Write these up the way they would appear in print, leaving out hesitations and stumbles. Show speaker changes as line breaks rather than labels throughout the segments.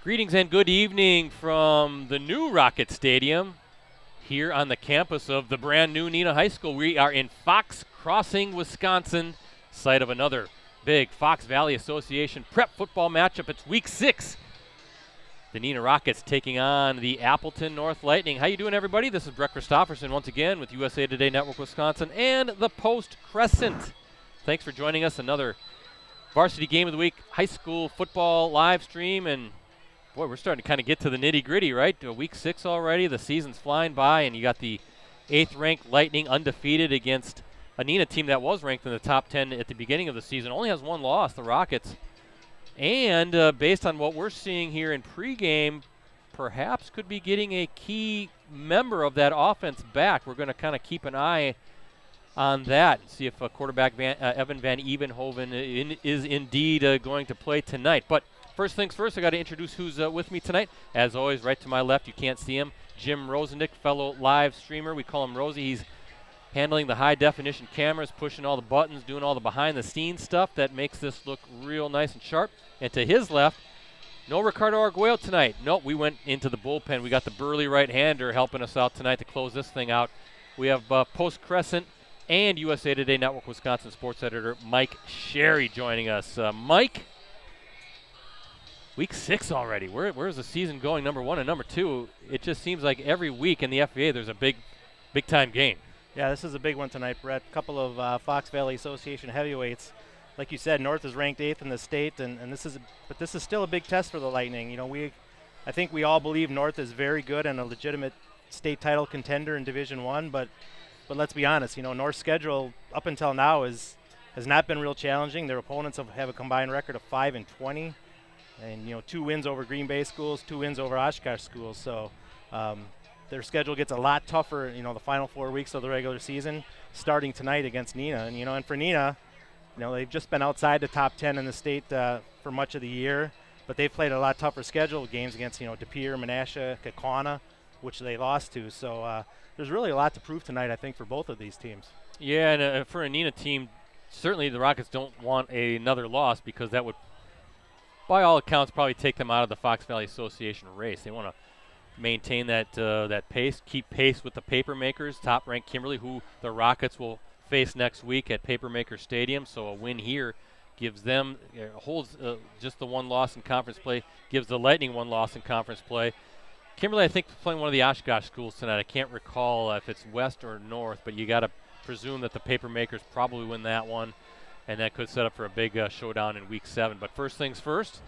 Greetings and good evening from the new Rocket Stadium here on the campus of the brand new Neenah High School. We are in Fox Crossing, Wisconsin, site of another big Fox Valley Association prep football matchup. It's week 6. The Neenah Rockets taking on the Appleton North Lightning. How you doing, everybody? This is Brett Christopherson once again with USA Today Network Wisconsin and the Post Crescent. Thanks for joining us. Another varsity game of the week, high school football live stream, and boy, we're starting to kind of get to the nitty-gritty, right? Week 6 already. The season's flying by, and you got the 8th-ranked Lightning undefeated against a Neenah team that was ranked in the top 10 at the beginning of the season. Only has one loss, the Rockets. And based on what we're seeing here in pregame, perhaps could be getting a key member of that offense back. We're going to kind of keep an eye on that, see if quarterback Evan Van Evenhoven is indeed going to play tonight. But first things first, I got to introduce who's with me tonight. As always, right to my left, you can't see him, Jim Rosandick, fellow live streamer. We call him Rosie. He's handling the high-definition cameras, pushing all the buttons, doing all the behind-the-scenes stuff that makes this look real nice and sharp. And to his left, no Ricardo Arguello tonight. Nope, we went into the bullpen. We got the burly right-hander helping us out tonight to close this thing out. We have Post Crescent and USA Today Network Wisconsin sports editor Mike Sherry joining us. Mike, week 6 already. Where's the season going, number one? And number two, it just seems like every week in the FVA there's a big-time game.
Yeah, this is a big one tonight, Brett. A couple of Fox Valley Association heavyweights. Like you said, North is ranked 8th in the state, and this is still a big test for the Lightning. You know, I think we all believe North is very good and a legitimate state title contender in Division I, but let's be honest, you know, North's schedule up until now has not been real challenging. Their opponents have a combined record of 5-20, and you know, 2 wins over Green Bay schools, 2 wins over Oshkosh schools. So their schedule gets a lot tougher, you know, the final 4 weeks of the regular season, starting tonight against Neenah. And, you know, and for Neenah, you know, they've just been outside the top 10 in the state for much of the year, but they've played a lot tougher schedule games against, you know, De Pere, Menasha, Kaukauna, which they lost to. So there's really a lot to prove tonight, I think, for both of these teams.
Yeah, and for a Neenah team, certainly the Rockets don't want another loss because that would, by all accounts, probably take them out of the Fox Valley Association race. They want to maintain that pace, keep pace with the Papermakers, top-ranked Kimberly, who the Rockets will face next week at Papermaker Stadium. So a win here gives them, holds just the one loss in conference play, gives the Lightning one loss in conference play. Kimberly, I think, is playing one of the Oshkosh schools tonight. I can't recall if it's West or North, but you got to presume that the Papermakers probably win that one, and that could set up for a big showdown in Week 7. But first things first,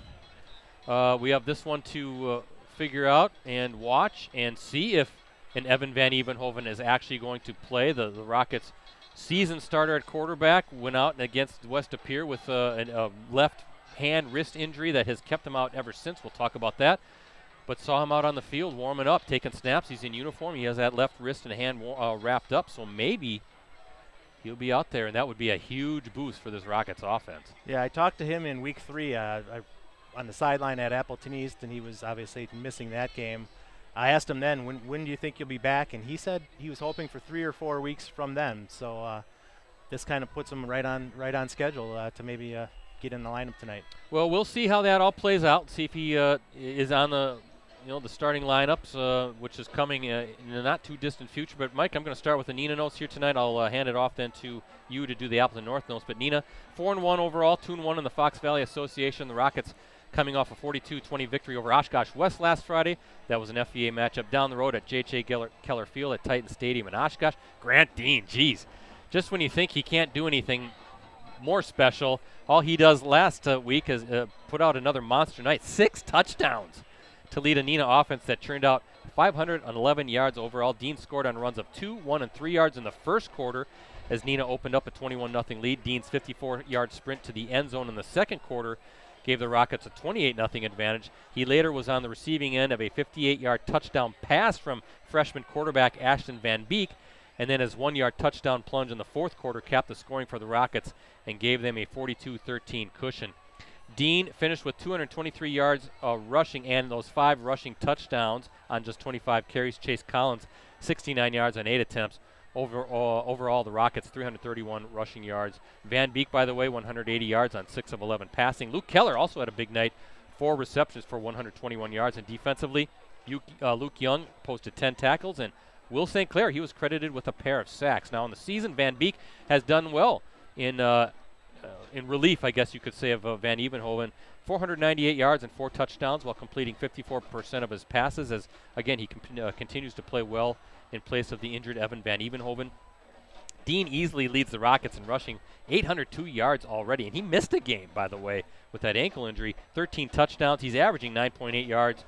we have this one to figure out and watch and see if an Evan Van Evenhoven is actually going to play. The Rockets' season starter at quarterback went out against West De Pere with a left hand wrist injury that has kept him out ever since. We'll talk about that. But saw him out on the field warming up, taking snaps. He's in uniform. He has that left wrist and hand wrapped up, so maybe he'll be out there, and that would be a huge boost for this Rockets offense.
Yeah, I talked to him in week 3 on the sideline at Appleton East, and he was obviously missing that game. I asked him then, when do you think you'll be back? And he said he was hoping for 3 or 4 weeks from then. So this kind of puts him right on schedule to maybe get in the lineup tonight.
Well, we'll see how that all plays out. See if he is on the starting lineups, which is coming in the not too distant future. But Mike, I'm going to start with the Neenah notes here tonight. I'll hand it off then to you to do the Appleton North notes. But Neenah, 4-1 overall, 2-1 in the Fox Valley Association. The Rockets coming off a 42-20 victory over Oshkosh West last Friday. That was an FVA matchup down the road at J.J. Keller Field at Titan Stadium in Oshkosh. Grant Dean, geez, just when you think he can't do anything more special, all he does last week is put out another monster night, 6 touchdowns to lead a Neenah offense that turned out 511 yards overall. Dean scored on runs of 2, 1, and 3 yards in the first quarter as Neenah opened up a 21-0 lead. Dean's 54-yard sprint to the end zone in the second quarter gave the Rockets a 28-0 advantage. He later was on the receiving end of a 58-yard touchdown pass from freshman quarterback Ashton Van Beek, and then his 1-yard touchdown plunge in the fourth quarter capped the scoring for the Rockets and gave them a 42-13 cushion. Dean finished with 223 yards rushing and those 5 rushing touchdowns on just 25 carries. Chase Collins, 69 yards on 8 attempts. Overall, the Rockets 331 rushing yards. Van Beek, by the way, 180 yards on 6 of 11 passing. Luke Keller also had a big night, 4 receptions for 121 yards. And defensively, Luke Young posted 10 tackles, and Will St. Clair, he was credited with a pair of sacks. Now in the season, Van Beek has done well in relief, I guess you could say, of Van Evenhoven. 498 yards and 4 touchdowns while completing 54% of his passes, as, again, he continues to play well in place of the injured Evan Van Evenhoven. Dean easily leads the Rockets in rushing, 802 yards already, and he missed a game, by the way, with that ankle injury. 13 touchdowns. He's averaging 9.8 yards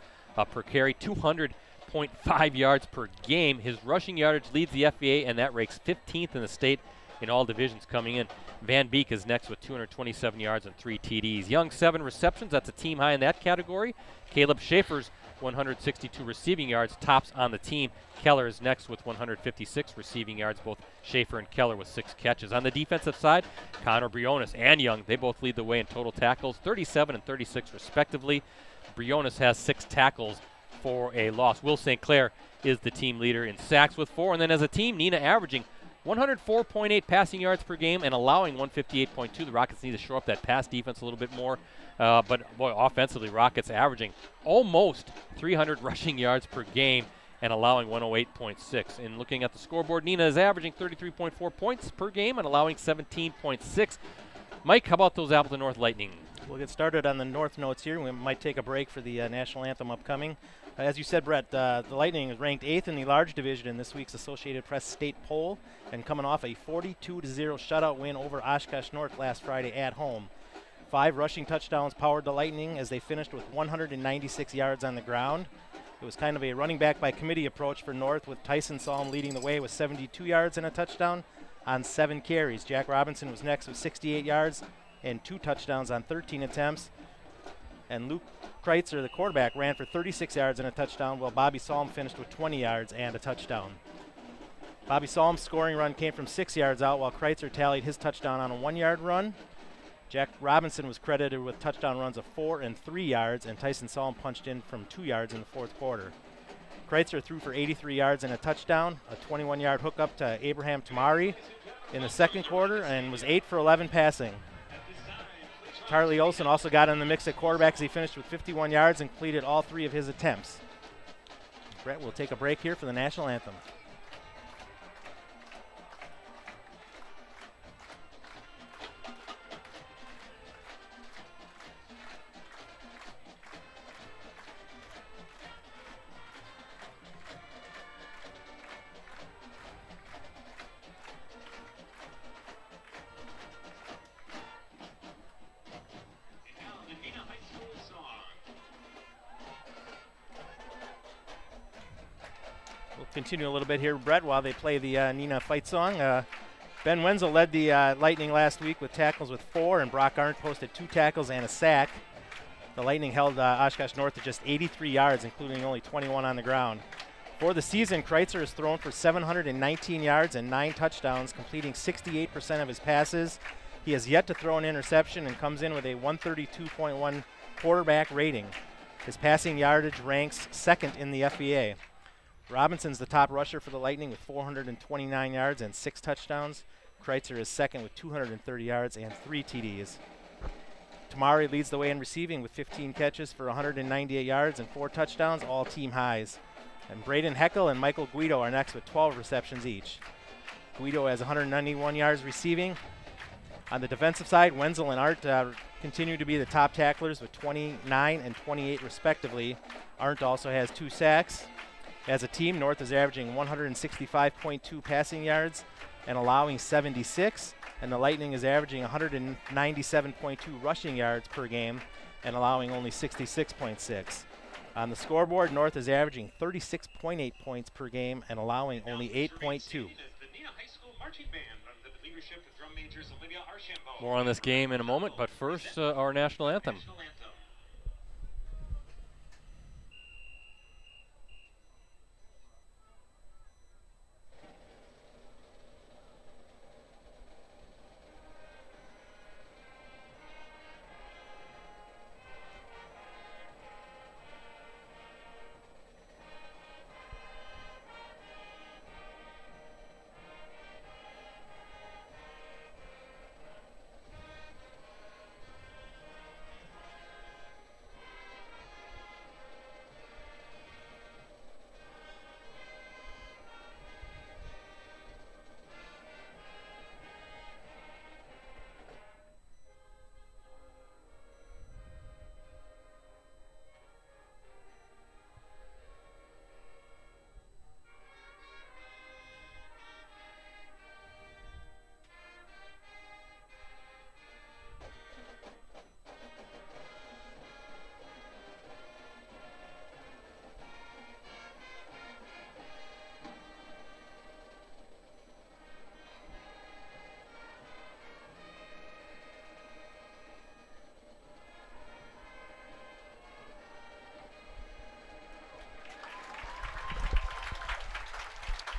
per carry, 200.5 yards per game. His rushing yardage leads the FBA, and that ranks 15th in the state in all divisions coming in. Van Beek is next with 227 yards and 3 TDs. Young, 7 receptions. That's a team high in that category. Caleb Schaefer's 162 receiving yards tops on the team. Keller is next with 156 receiving yards. Both Schaefer and Keller with 6 catches. On the defensive side, Connor Briones and Young, they both lead the way in total tackles, 37 and 36 respectively. Briones has 6 tackles for a loss. Will St. Clair is the team leader in sacks with 4. And then as a team, Neenah averaging 104.8 passing yards per game and allowing 158.2. The Rockets need to shore up that pass defense a little bit more. But, boy, offensively, Rockets averaging almost 300 rushing yards per game and allowing 108.6. And looking at the scoreboard, Neenah is averaging 33.4 points per game and allowing 17.6. Mike, how about those Appleton North Lightning?
We'll get started on the North notes here. We might take a break for the national anthem upcoming. As you said, Brett, the Lightning is ranked 8th in the large division in this week's Associated Press state poll, and coming off a 42-0 shutout win over Oshkosh North last Friday at home. 5 rushing touchdowns powered the Lightning as they finished with 196 yards on the ground. It was kind of a running back by committee approach for North, with Tyson Salm leading the way with 72 yards and a touchdown on 7 carries. Jack Robinson was next with 68 yards and 2 touchdowns on 13 attempts. And Luke Kreitzer, the quarterback, ran for 36 yards and a touchdown, while Bobby Salm finished with 20 yards and a touchdown. Bobby Salm's scoring run came from 6 yards out, while Kreitzer tallied his touchdown on a 1-yard run. Jack Robinson was credited with touchdown runs of 4 and 3 yards, and Tyson Salm punched in from 2 yards in the fourth quarter. Kreitzer threw for 83 yards and a touchdown, a 21-yard hookup to Abraham Tamari in the second quarter, and was 8 for 11 passing. Charlie Olsen also got in the mix at quarterback as he finished with 51 yards and completed all 3 of his attempts. Brett, we'll take a break here for the national anthem. Continue a little bit here, Brett, while they play the Neenah fight song. Ben Wenzel led the Lightning last week with tackles with 4, and Brock Arndt posted 2 tackles and a sack. The Lightning held Oshkosh North to just 83 yards, including only 21 on the ground. For the season, Kreitzer has thrown for 719 yards and 9 touchdowns, completing 68% of his passes. He has yet to throw an interception and comes in with a 132.1 quarterback rating. His passing yardage ranks 2nd in the FBA. Robinson's the top rusher for the Lightning with 429 yards and 6 touchdowns. Kreitzer is 2nd with 230 yards and 3 TDs. Tamari leads the way in receiving with 15 catches for 198 yards and 4 touchdowns, all team highs. And Braden Heckel and Michael Guido are next with 12 receptions each. Guido has 191 yards receiving. On the defensive side, Wenzel and Arndt continue to be the top tacklers with 29 and 28 respectively. Arndt also has 2 sacks. As a team, North is averaging 165.2 passing yards and allowing 76, and the Lightning is averaging 197.2 rushing yards per game and allowing only 66.6. On the scoreboard, North is averaging 36.8 points per game and allowing only 8.2.
More on this game in a moment, but first, our national anthem.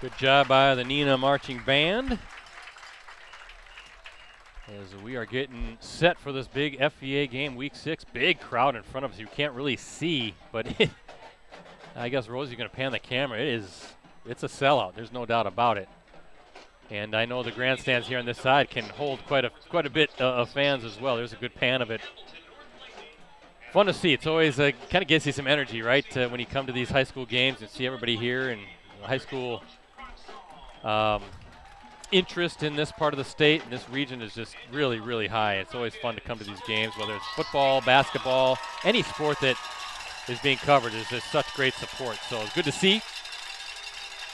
Good job by the Neenah Marching Band. As we are getting set for this big FVA game, Week 6. Big crowd in front of us. You can't really see, but I guess Rosie's going to pan the camera. It's a sellout. There's no doubt about it. And I know the grandstands here on this side can hold quite a bit of fans as well. There's a good pan of it. Fun to see. It's always kind of gives you some energy, right? When you come to these high school games and see everybody here and high school interest in this part of the state and this region is just really, really high. It's always fun to come to these games, whether it's football, basketball, any sport that is being covered. There's just such great support. So it's good to see.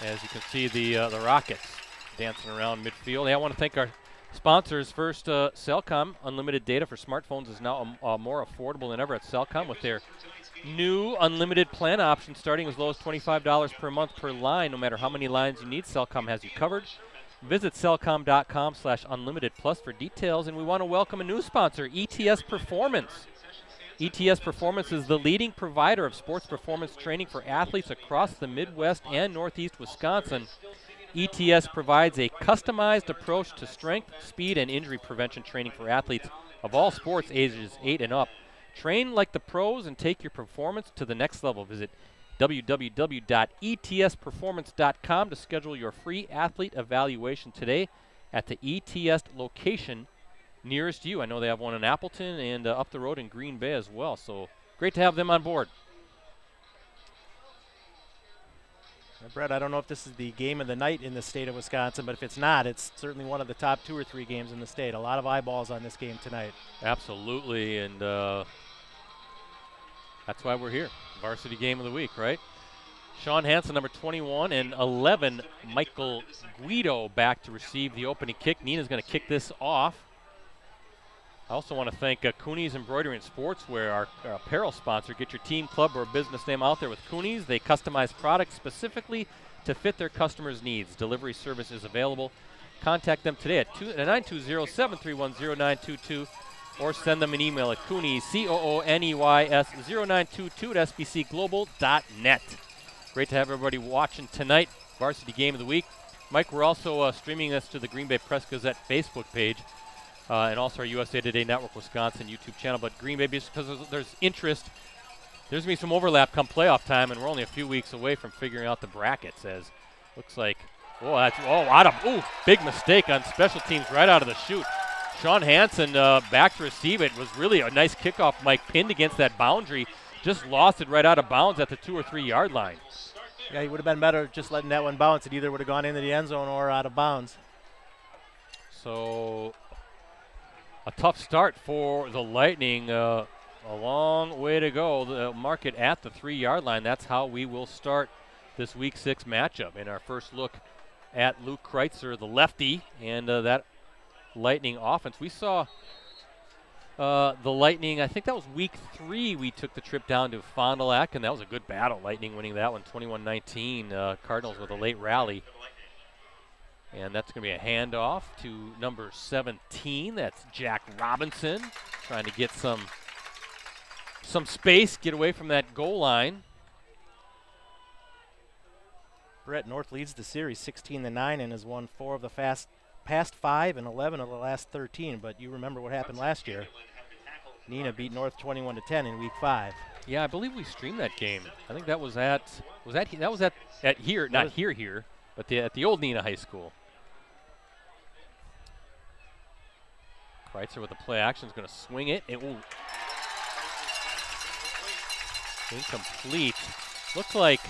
As you can see, the Rockets dancing around midfield. Hey, I want to thank our sponsors. First, Cellcom. Unlimited data for smartphones is now more affordable than ever at Cellcom with their new unlimited plan option starting as low as $25 per month per line. No matter how many lines you need, Cellcom has you covered. Visit cellcom.com/unlimitedplus for details. And we want to welcome a new sponsor, ETS Performance. ETS Performance is the leading provider of sports performance training for athletes across the Midwest and Northeast Wisconsin. ETS provides a customized approach to strength, speed, and injury prevention training for athletes of all sports ages 8 and up. Train like the pros and take your performance to the next level. Visit www.etsperformance.com to schedule your free athlete evaluation today at the ETS location nearest you. I know they have one in Appleton and up the road in Green Bay as well. So great to have them on board.
Brett, I don't know if this is the game of the night in the state of Wisconsin, but if it's not, it's certainly one of the top 2 or 3 games in the state. A lot of eyeballs on this game tonight.
Absolutely, and that's why we're here. Varsity game of the week, right? Sean Hansen, number 21, and 11, Michael Guido back to receive the opening kick. Neenah's going to kick this off. I also want to thank Cooney's Embroidery and Sportswear, our apparel sponsor. Get your team, club, or business name out there with Cooney's. They customize products specifically to fit their customers' needs. Delivery service is available. Contact them today at 920-731-0922 or send them an email at Cooney's, COONEYS0922 at sbcglobal.net. Great to have everybody watching tonight. Varsity game of the week. Mike, we're also streaming this to the Green Bay Press Gazette Facebook page. And also our USA Today Network Wisconsin YouTube channel. But Green Bay, because there's interest, there's going to be some overlap come playoff time, and we're only a few weeks away from figuring out the brackets. As looks like, big mistake on special teams right out of the chute. Sean Hansen back to receive it. Was really a nice kickoff, Mike, pinned against that boundary. Just lost it right out of bounds at the 2 or 3 yard line.
Yeah, he would have been better just letting that one bounce. It either would have gone into the end zone or out of bounds.
So a tough start for the Lightning. A long way to go. They'll mark it at the 3 yard line. That's how we will start this Week 6 matchup. In our first look at Luke Kreitzer, the lefty, and that Lightning offense. We saw the Lightning, I think that was Week 3, we took the trip down to Fond du Lac, and that was a good battle. Lightning winning that one 21-19. Cardinals with a late rally. And that's going to be a handoff to number 17. That's Jack Robinson trying to get some space, get away from that goal line.
Brett, North leads the series 16-9 and has won 4 of the past 5 and 11 of the last 13. But you remember what happened last year. Neenah beat North 21-10 in Week 5.
Yeah, I believe we streamed that game. I think that was at here, not here, but at the old Neenah High School. Kreitzer with the play action is going to swing it. Incomplete. Looked like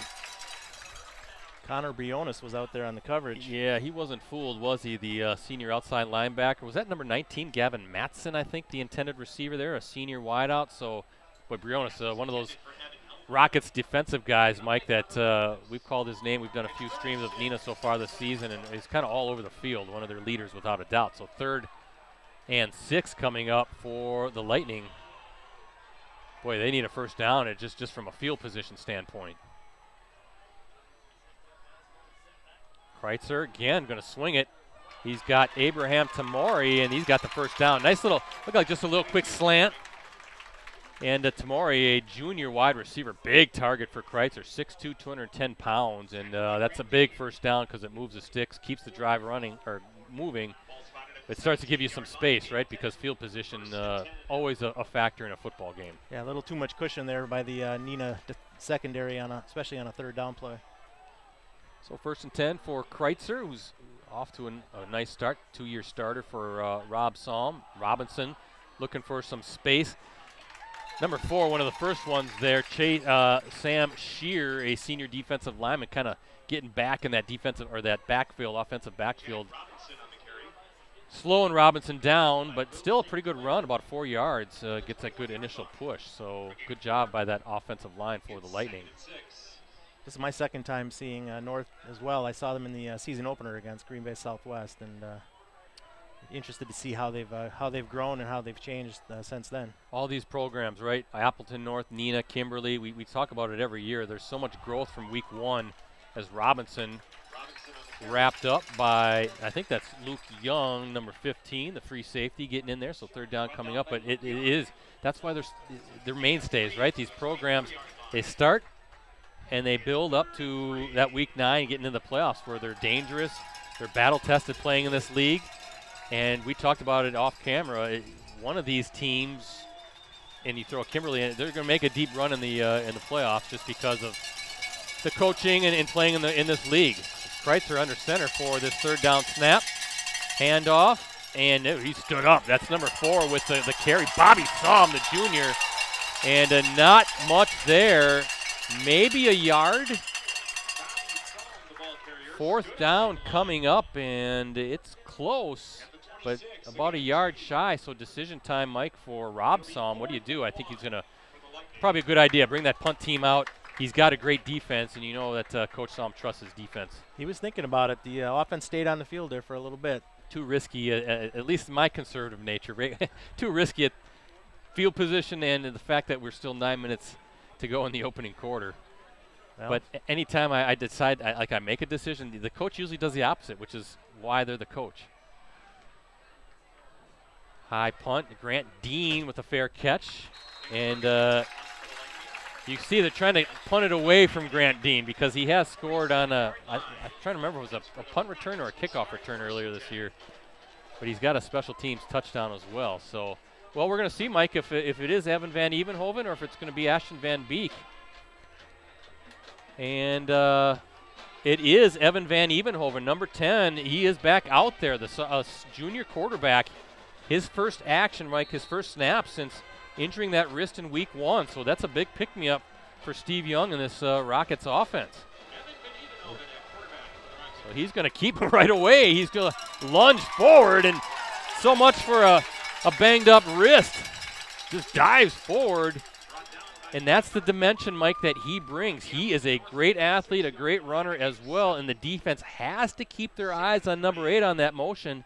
Connor Briones was out there on the coverage.
Yeah, he wasn't fooled, was he? The senior outside linebacker. Was that number 19, Gavin Matson, I think, the intended receiver there, a senior wideout? So, boy, Briones, one of those Rockets defensive guys, Mike, that we've called his name. We've done a few streams of Neenah so far this season, and he's kind of all over the field, one of their leaders without a doubt. So 3rd and 6 coming up for the Lightning. Boy, they need a first down, just from a field position standpoint. Kreitzer again going to swing it. He's got Abraham Tamori, and he's got the first down. Nice little, look like just a little quick slant. And Tamori, a junior wide receiver, big target for Kreitzer, 6'2", 210 pounds, and that's a big first down because it moves the sticks, keeps the drive running or moving. It starts to give you some space, right? Because field position always a factor in a football game.
Yeah, a little too much cushion there by the Neenah secondary especially on a third down play.
So 1st and 10 for Kreitzer, who's off to a nice start, 2-year starter for Rob Salm. Robinson looking for some space. Number 4, one of the first ones there, Sam Shear, a senior defensive lineman, kind of getting back in that defensive or that backfield, offensive backfield. Slowing Robinson down, but still a pretty good run, about 4 yards. Gets a good initial push, so good job by that offensive line for the Lightning.
This is my second time seeing North as well. I saw them in the season opener against Green Bay Southwest, and interested to see how they've grown and how they've changed since then.
All these programs, right? Appleton North, Neenah, Kimberly, we talk about it every year. There's so much growth from week 1 as Robinson wrapped up by, I think that's Luke Young, number 15, the free safety getting in there, so third down coming up. But it is, that's why they're mainstays, right? These programs, they start and they build up to that week 9, getting into the playoffs where they're dangerous. They're battle-tested playing in this league. And we talked about it off camera. One of these teams, and you throw Kimberly in, they're going to make a deep run in the playoffs just because of the coaching and playing in this league. Kreitzer under center for this third down snap. Handoff, and he stood up. That's number 4 with the carry. Bobby Salm, the junior, and not much there. Maybe a yard. 4th down coming up, and it's close, but about a yard shy. So decision time, Mike, for Rob Salm. What do you do? I think he's going to, probably a good idea, bring that punt team out. He's got a great defense, and you know that Coach Salm trusts his defense.
He was thinking about it. The offense stayed on the field there for a little bit.
Too risky, at least my conservative nature. Too risky at field position and the fact that we're still 9 minutes to go in the opening quarter. Well, but anytime I decide, I make a decision, the coach usually does the opposite, which is why they're the coach. High punt, Grant Dean with a fair catch. And you see they're trying to punt it away from Grant Dean because he has scored on I'm trying to remember if it was a punt return or a kickoff return earlier this year. But he's got a special teams touchdown as well. So, well, we're going to see, Mike, if it is Evan Van Evenhoven or if it's going to be Ashton Van Beek. And it is Evan Van Evenhoven, number 10. He is back out there, the junior quarterback. His first action, Mike, his first snap since injuring that wrist in week 1. So that's a big pick-me-up for Steve Young in this Rockets offense. So he's going to keep him right away. He's going to lunge forward, and so much for a banged-up wrist. Just dives forward, and that's the dimension, Mike, that he brings. He is a great athlete, a great runner as well, and the defense has to keep their eyes on number 8 on that motion.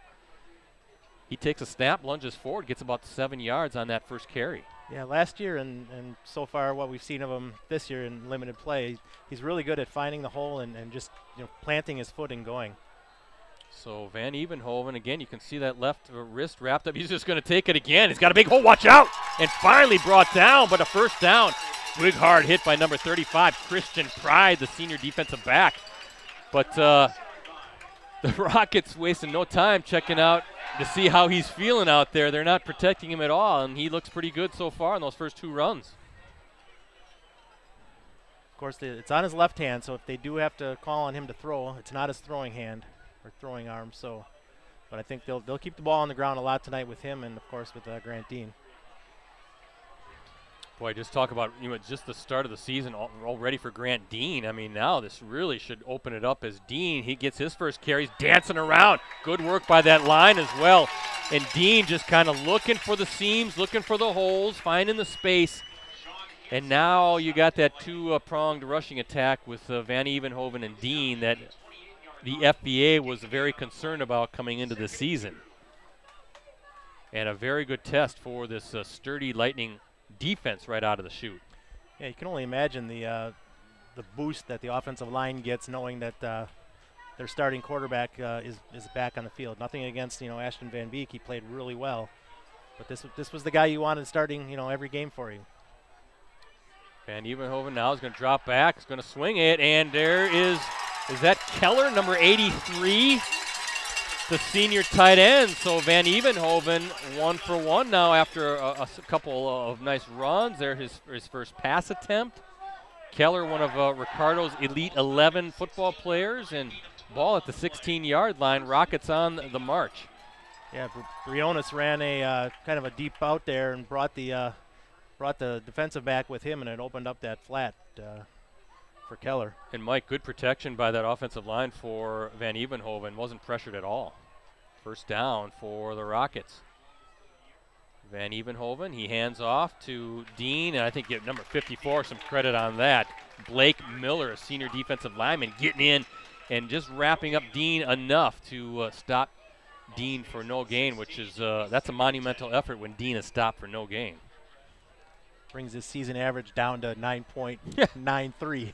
He takes a snap, lunges forward, gets about 7 yards on that first carry.
Yeah, last year and so far what we've seen of him this year in limited play, he's really good at finding the hole and just planting his foot and going.
So Van Evenhoven, again, you can see that left wrist wrapped up. He's just going to take it again. He's got a big hole, watch out! And finally brought down, but a first down. Big hard hit by number 35, Christian Pride, the senior defensive back. But the Rockets wasting no time checking out to see how he's feeling out there. They're not protecting him at all, and he looks pretty good so far in those first 2 runs.
Of course, it's on his left hand, so if they do have to call on him to throw, it's not his throwing hand or throwing arm. So, but I think they'll keep the ball on the ground a lot tonight with him and, of course, with Grant Dean.
Boy, just talk about just the start of the season all ready for Grant Dean. I mean, now this really should open it up as Dean. He gets his first carries, dancing around. Good work by that line as well. And Dean just kind of looking for the seams, looking for the holes, finding the space. And now you got that 2-pronged rushing attack with Van Evenhoven and Dean that the FBA was very concerned about coming into the season. And a very good test for this sturdy Lightning defense right out of the chute.
Yeah, you can only imagine the boost that the offensive line gets knowing that their starting quarterback is back on the field. Nothing against Ashton Van Beek, he played really well, but this was the guy you wanted starting every game for you.
Van Evenhoven now is going to drop back. He's going to swing it, and there is that Keller, number 83, the senior tight end. So Van Evenhoven 1 for 1 now after a couple of nice runs. There his first pass attempt. Keller, one of Ricardo's Elite 11 football players, and ball at the 16-yard line. Rockets on the march.
Yeah, Briones ran a kind of a deep out there and brought the defensive back with him, and it opened up that flat for Keller.
And Mike, good protection by that offensive line for Van Evenhoven. Wasn't pressured at all. First down for the Rockets. Van Evenhoven, he hands off to Dean, and I think give number 54 some credit on that. Blake Miller, a senior defensive lineman, getting in and just wrapping up Dean enough to stop Dean for no gain, which is that's a monumental effort when Dean is stopped for no gain.
Brings his season average down to 9.93.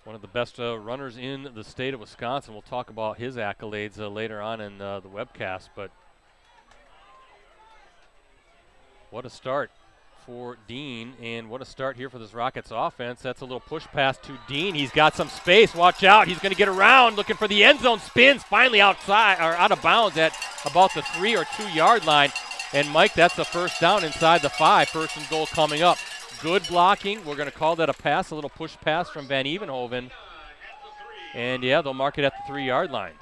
One of the best runners in the state of Wisconsin. We'll talk about his accolades later on in the webcast, but what a start for Dean, and what a start here for this Rockets offense. That's a little push pass to Dean. He's got some space. Watch out. He's going to get around, looking for the end zone. Spins finally outside or out of bounds at about the 3 or 2 yard line. And Mike, that's the first down inside the 5. First and goal coming up. Good blocking. We're going to call that a pass, a little push pass from Van Evenhoven. And yeah, they'll mark it at the 3 yard line.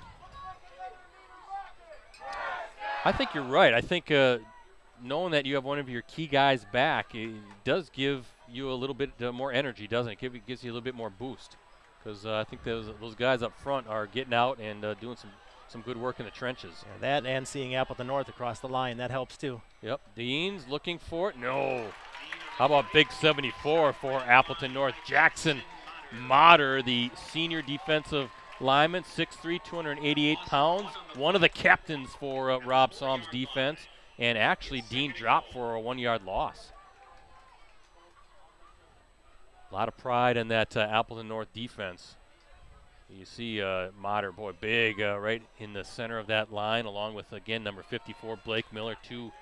I think you're right. I think knowing that you have one of your key guys back, it does give you a little bit more energy, doesn't it? It gives you a little bit more boost, because I think those guys up front are getting out and doing some good work in the trenches.
Yeah, that and seeing Appleton North across the line, that helps too.
Yep, Dean's looking for it. No. How about big 74 for Appleton North? Jackson Motter, the senior defensive lineman, 6'3", 288 pounds. One of the captains for Rob Som's defense. And actually, Dean dropped for a 1 yard loss. A lot of pride in that Appleton North defense. You see Motter, boy, big right in the center of that line, along with, again, number 54, Blake Miller, 2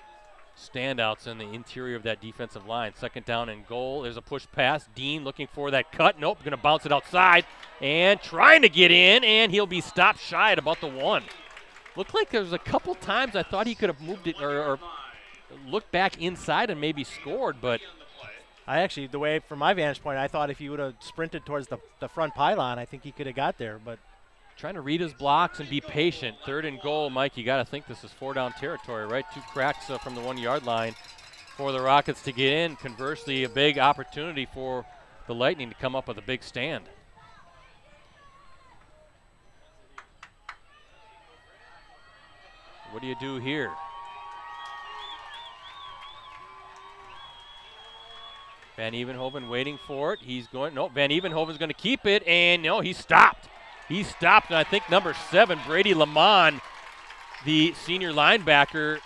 standouts in the interior of that defensive line. Second down and goal. There's a push pass. Dean looking for that cut. Nope, going to bounce it outside and trying to get in, and he'll be stopped shy at about the 1. Looked like there was a couple times I thought he could have moved it or looked back inside and maybe scored, but
I actually, the way from my vantage point, I thought if he would have sprinted towards the front pylon, I think he could have got there. But
trying to read his blocks and be patient. Third and goal, Mike, you got to think this is 4 down territory, right? 2 cracks from the 1 yard line for the Rockets to get in. Conversely, a big opportunity for the Lightning to come up with a big stand. What do you do here? Van Evenhoven waiting for it. He's going, no, Van Evenhoven's going to keep it, and no, he stopped. He stopped, and I think number 7, Brady Lamont, the senior linebacker,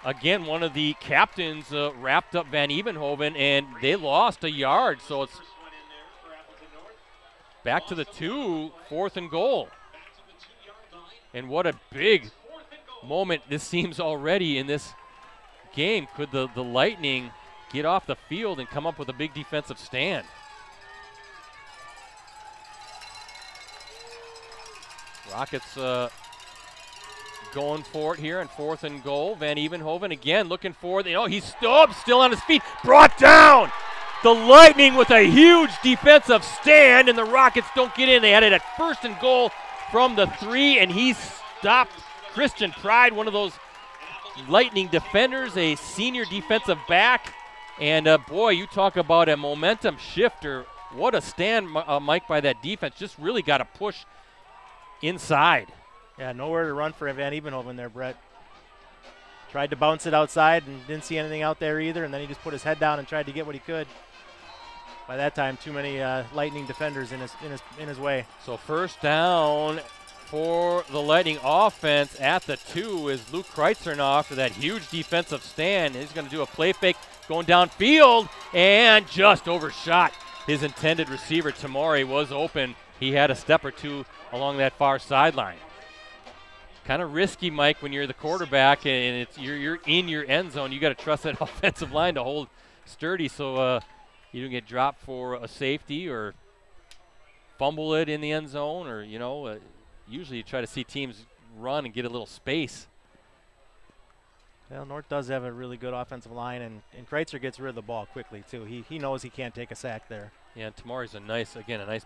again, one of the captains, wrapped up Van Evenhoven, and they lost a yard, so it's back to the 2, 4th and goal. And what a big moment this seems already in this game. Could the Lightning get off the field and come up with a big defensive stand? Rockets going for it here on 4th and goal. Van Evenhoven again looking for it. He's still on his feet. Brought down. The Lightning with a huge defensive stand, and the Rockets don't get in. They had it at 1st and goal from the 3, and he stopped Christian Pride, one of those Lightning defenders, a senior defensive back. And, boy, you talk about a momentum shifter. What a stand, Mike, by that defense. Just really got to push inside.
Yeah, nowhere to run for Van Evenhoven there, Brett. Tried to bounce it outside and didn't see anything out there either, and then he just put his head down and tried to get what he could. By that time, too many Lightning defenders in his way.
So first down for the Lightning offense at the 2 is Luke Kreitzner now after that huge defensive stand. He's going to do a play fake going downfield and just overshot his intended receiver. Tamori was open. He had a step or two along that far sideline. Kind of risky, Mike, when you're the quarterback and you're in your end zone. You got to trust that offensive line to hold sturdy. So you don't get dropped for a safety or fumble it in the end zone, or, you know, usually you try to see teams run and get a little space.
Well, North does have a really good offensive line, and Kreitzer gets rid of the ball quickly, too. He knows he can't take a sack there.
Yeah, and Tamari's a nice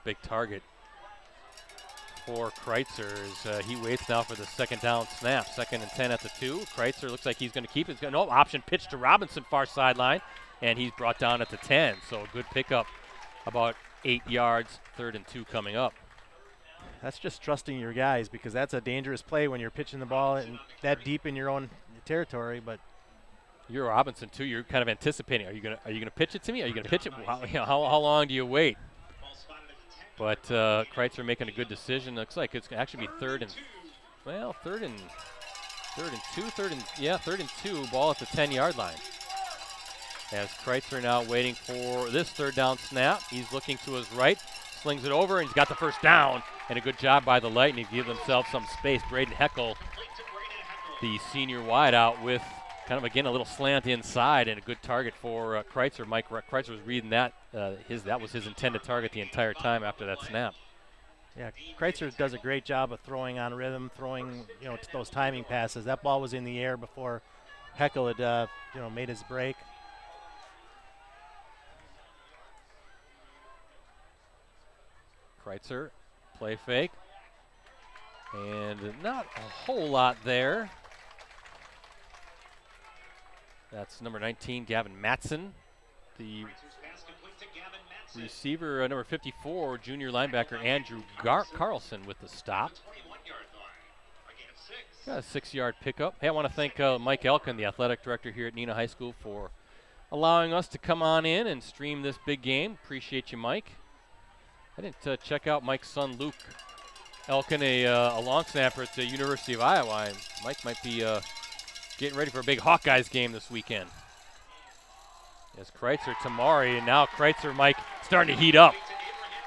big target for Kreitzer. He waits now for the second down snap. 2nd and 10 at the 2. Kreitzer looks like he's going to keep it. No, option pitch to Robinson, far sideline, and he's brought down at the 10. So a good pickup, about 8 yards, 3rd and 2 coming up.
That's just trusting your guys, because that's a dangerous play when you're pitching the ball and that deep in your own territory. But
you're Robinson too. You're kind of anticipating. Are you gonna pitch it to me? Are you gonna pitch it? How long do you wait? But Kreitzer making a good decision. Looks like it's gonna actually be third and 2. Ball at the 10-yard line. As Kreitzer now waiting for this 3rd down snap. He's looking to his right, slings it over, and he's got the first down. And a good job by the Lightning to give themselves some space. Braden Heckel, the senior wideout, with kind of, again, a little slant inside and a good target for Kreitzer. Mike Kreitzer was reading that. That was his intended target the entire time after that snap.
Yeah, Kreitzer does a great job of throwing on rhythm, throwing, those timing passes. That ball was in the air before Heckel had, made his break.
Kreitzer, play fake, and not a whole lot there. That's number 19, Gavin Matson. The receiver, number 54, junior linebacker Andrew Carlson with the stop. Got a 6-yard pickup. Hey, I want to thank Mike Elkin, the athletic director here at Neenah High School, for allowing us to come on in and stream this big game. Appreciate you, Mike. I didn't check out Mike's son, Luke Elkin, a long snapper at the University of Iowa. And Mike might be getting ready for a big Hawkeyes game this weekend. As Kreitzer, Tamari, and now Kreitzer, Mike, starting to heat up.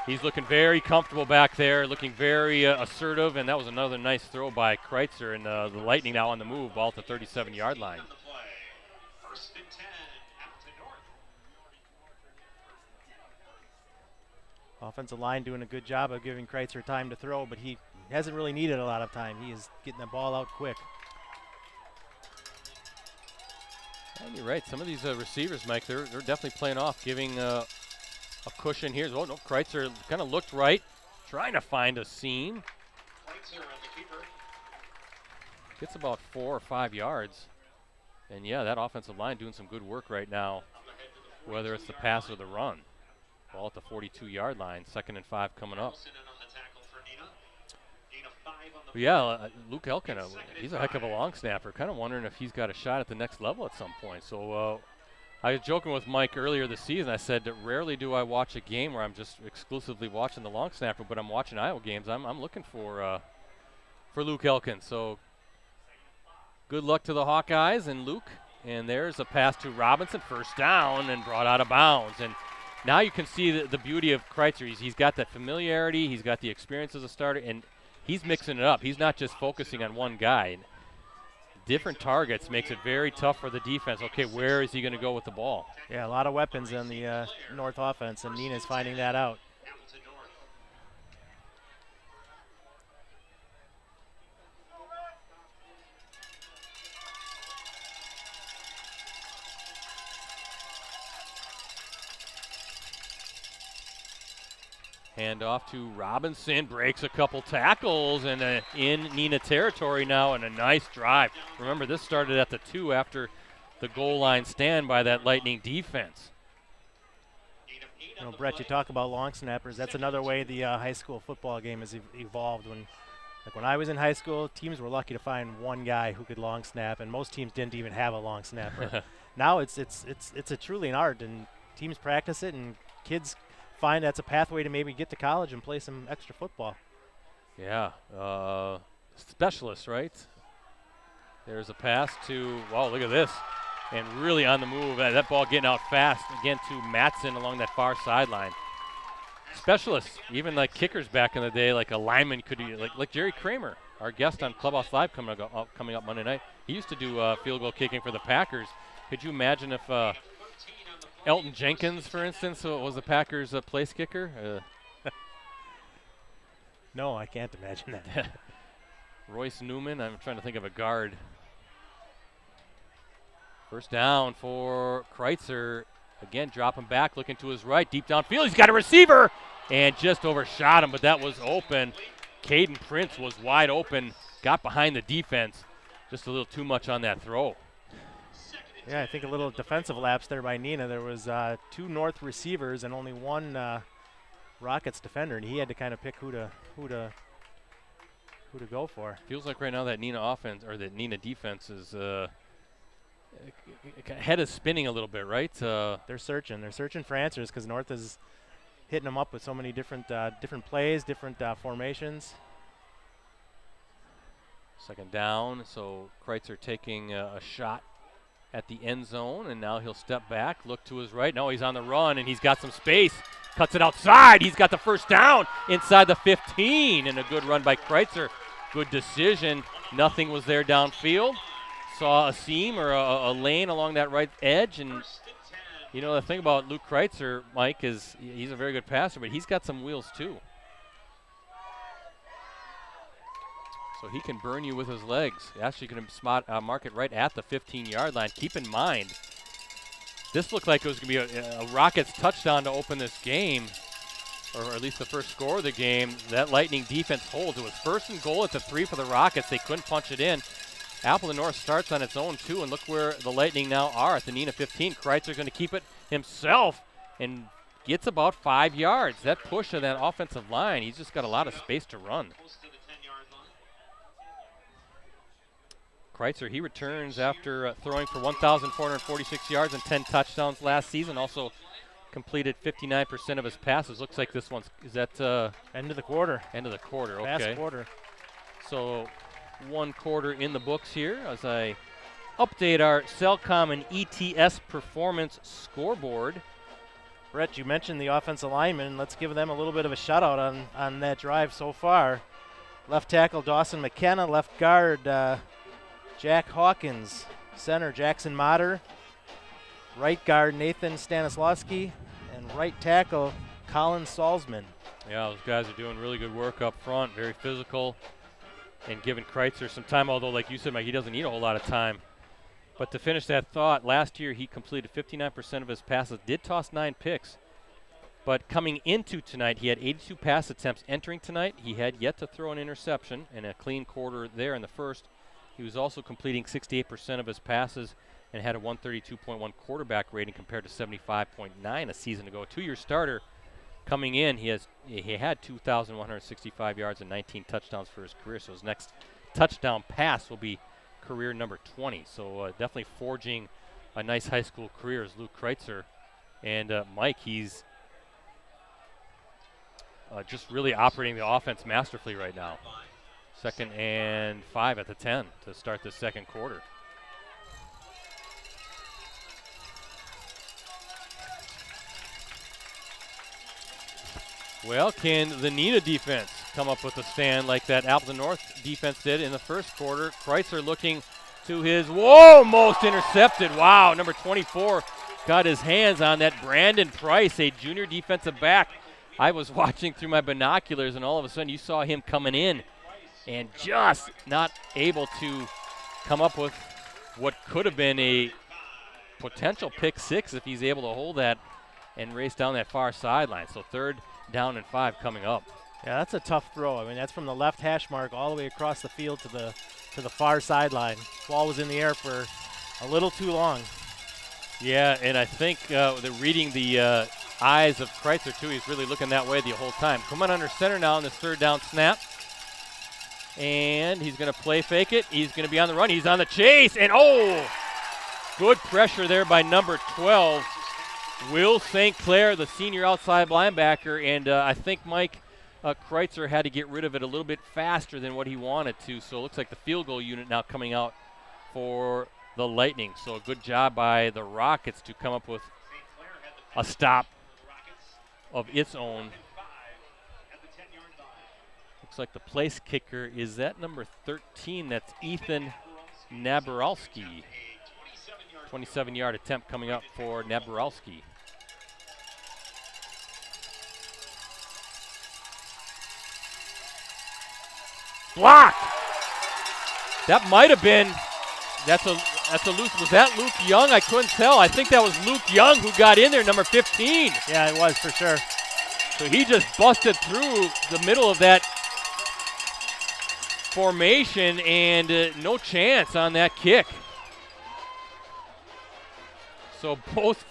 He's looking very comfortable back there, looking very assertive, and that was another nice throw by Kreitzer, and the Lightning now on the move, ball at the 37-yard line.
Offensive line doing a good job of giving Kreitzer time to throw, but he hasn't really needed a lot of time. He is getting the ball out quick.
And you're right. Some of these receivers, Mike, they're definitely playing off, giving a cushion here. Oh, no, Kreitzer kind of looked right, trying to find a seam. Gets about 4 or 5 yards. And, yeah, that offensive line doing some good work right now, whether it's the pass or the run. Ball at the 42-yard line, 2nd and 5 coming up. But yeah, Luke Elkin, he's a heck of a long snapper. Kind of wondering if he's got a shot at the next level at some point. So I was joking with Mike earlier this season. I said that rarely do I watch a game where I'm just exclusively watching the long snapper, but I'm watching Iowa games. I'm looking for Luke Elkin. So good luck to the Hawkeyes and Luke. And there's a pass to Robinson, first down, and brought out of bounds. And now you can see the beauty of Kreitzer. He's got that familiarity. He's got the experience as a starter, and he's mixing it up. He's not just focusing on one guy. Different targets makes it very tough for the defense. Okay, where is he going to go with the ball?
Yeah, a lot of weapons on the North offense, and Neenah's finding that out.
Hand off to Robinson, breaks a couple tackles, and in Neenah territory now, and a nice drive. Remember, this started at the 2 after the goal line stand by that Lightning defense.
Brett, you talk about long snappers. That's another way the high school football game has evolved. When I was in high school, teams were lucky to find one guy who could long snap, and most teams didn't even have a long snapper. Now it's truly an art, and teams practice it, and kids find that's a pathway to maybe get to college and play some extra football.
Yeah, specialists, right? There's a pass to, wow, look at this. And really on the move. That ball getting out fast, again, to Matson along that far sideline. Specialists, even like kickers back in the day, like a lineman could do, like Jerry Kramer, our guest on Clubhouse Live coming up Monday night. He used to do field goal kicking for the Packers. Could you imagine if Elton Jenkins, for instance, so it was the Packers' place kicker.
No, I can't imagine that.
Royce Newman, I'm trying to think of a guard. First down for Kreitzer. Again, dropping back, looking to his right, deep downfield. He's got a receiver and just overshot him, but that was open. Caden Prince was wide open, got behind the defense. Just a little too much on that throw.
Yeah, I think a little defensive lapse there by Neenah. There was 2 North receivers and only 1 Rockets defender, and he had to kind of pick who to go for.
Feels like right now that Neenah offense or that Neenah defense is head is spinning a little bit, right?
They're searching for answers because North is hitting them up with so many different plays, different formations.
Second down, so Kreitzer taking a shot at the end zone, and now he'll step back, look to his right. No, he's on the run, and he's got some space. Cuts it outside. He's got the first down inside the 15, and a good run by Kreitzer. Good decision. Nothing was there downfield. Saw a seam or a lane along that right edge, and you know the thing about Luke Kreitzer, Mike, is he's a very good passer, but he's got some wheels too. So he can burn you with his legs. Actually going to mark it right at the 15-yard line. Keep in mind, this looked like it was going to be a Rockets touchdown to open this game, or at least the first score of the game. That Lightning defense holds. It was 1st and goal at the 3 for the Rockets. They couldn't punch it in. Appleton North starts on its own, too, and look where the Lightning now are at the Neenah 15. Kreitzer's going to keep it himself and gets about 5 yards. That push of that offensive line, he's just got a lot of space to run. Kreitzer, he returns after throwing for 1,446 yards and 10 touchdowns last season. Also completed 59% of his passes. Looks like this one's, is that?
End of the quarter.
End of the quarter, okay.
Last quarter.
So 1 quarter in the books here as I update our Cellcom and ETS performance scoreboard.
Brett, you mentioned the offensive linemen. Let's give them a little bit of a shout-out on that drive so far. Left tackle Dawson McKenna, left guard Jack Hawkins, center Jackson Motter, right guard Nathan Stanislawski, and right tackle Colin Salzman.
Yeah, those guys are doing really good work up front, very physical, and giving Kreitzer some time, although like you said, Mike, he doesn't need a whole lot of time. But to finish that thought, last year he completed 59% of his passes, did toss 9 picks. But coming into tonight, he had 82 pass attempts. Entering tonight, he had yet to throw an interception and a clean quarter there in the first. He was also completing 68% of his passes and had a 132.1 quarterback rating compared to 75.9 a season ago. A 2-year starter coming in, he had 2,165 yards and 19 touchdowns for his career. So his next touchdown pass will be career number 20. So definitely forging a nice high school career as Luke Kreitzer. And Mike, he's just really operating the offense masterfully right now. 2nd and 5 at the 10 to start the second quarter. Well, can the Neenah defense come up with a stand like that Appleton North defense did in the first quarter? Kreitzer looking to his, most intercepted. Wow, number 24 got his hands on that. Brandon Price, a junior defensive back. I was watching through my binoculars, and all of a sudden you saw him coming in and just not able to come up with what could have been a potential pick 6 if he's able to hold that and race down that far sideline. So 3rd down and 5 coming up.
Yeah, that's a tough throw. I mean, that's from the left hash mark all the way across the field to the far sideline. Ball was in the air for a little too long.
Yeah, and I think reading the eyes of Kreitzer too, he's really looking that way the whole time. Come on under center now on this 3rd down snap. And he's going to play fake it. He's going to be on the run. He's on the chase. And, good pressure there by number 12, Will St. Clair, the senior outside linebacker. And I think Mike Kreitzer had to get rid of it a little bit faster than what he wanted to. So it looks like the field goal unit now coming out for the Lightning. So a good job by the Rockets to come up with a stop of its own. Looks like the place kicker is that number 13. That's Ethan Nabarowski. 27-yard attempt coming up for Nabrowski. Block! That might have been, that's a loose, was that Luke Young? I couldn't tell. I think that was Luke Young who got in there, number 15.
Yeah, it was for sure.
So he just busted through the middle of that formation and no chance on that kick. So both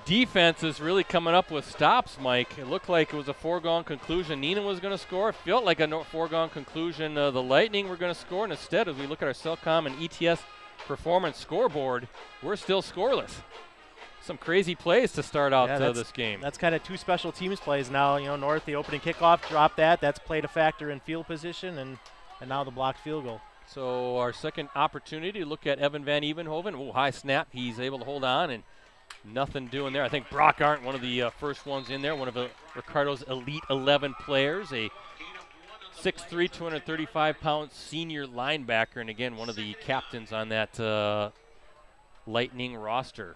defenses really coming up with stops, Mike. It looked like it was a foregone conclusion. Neenah was going to score. It felt like a foregone conclusion. The Lightning were going to score, and instead, as we look at our Cellcom and ETS performance scoreboard, we're still scoreless. Some crazy plays to start out this game.
That's kind of two special teams plays now. You know, North, the opening kickoff, dropped that. That's played a factor in field position, and now the blocked field goal.
So our second opportunity to look at Evan Van Evenhoven. Oh, high snap. He's able to hold on, and nothing doing there. I think Brock Arndt, one of the first ones in there, one of Ricardo's Elite 11 players, a 6'3", 235-pound senior linebacker, and again, one of the captains on that Lightning roster.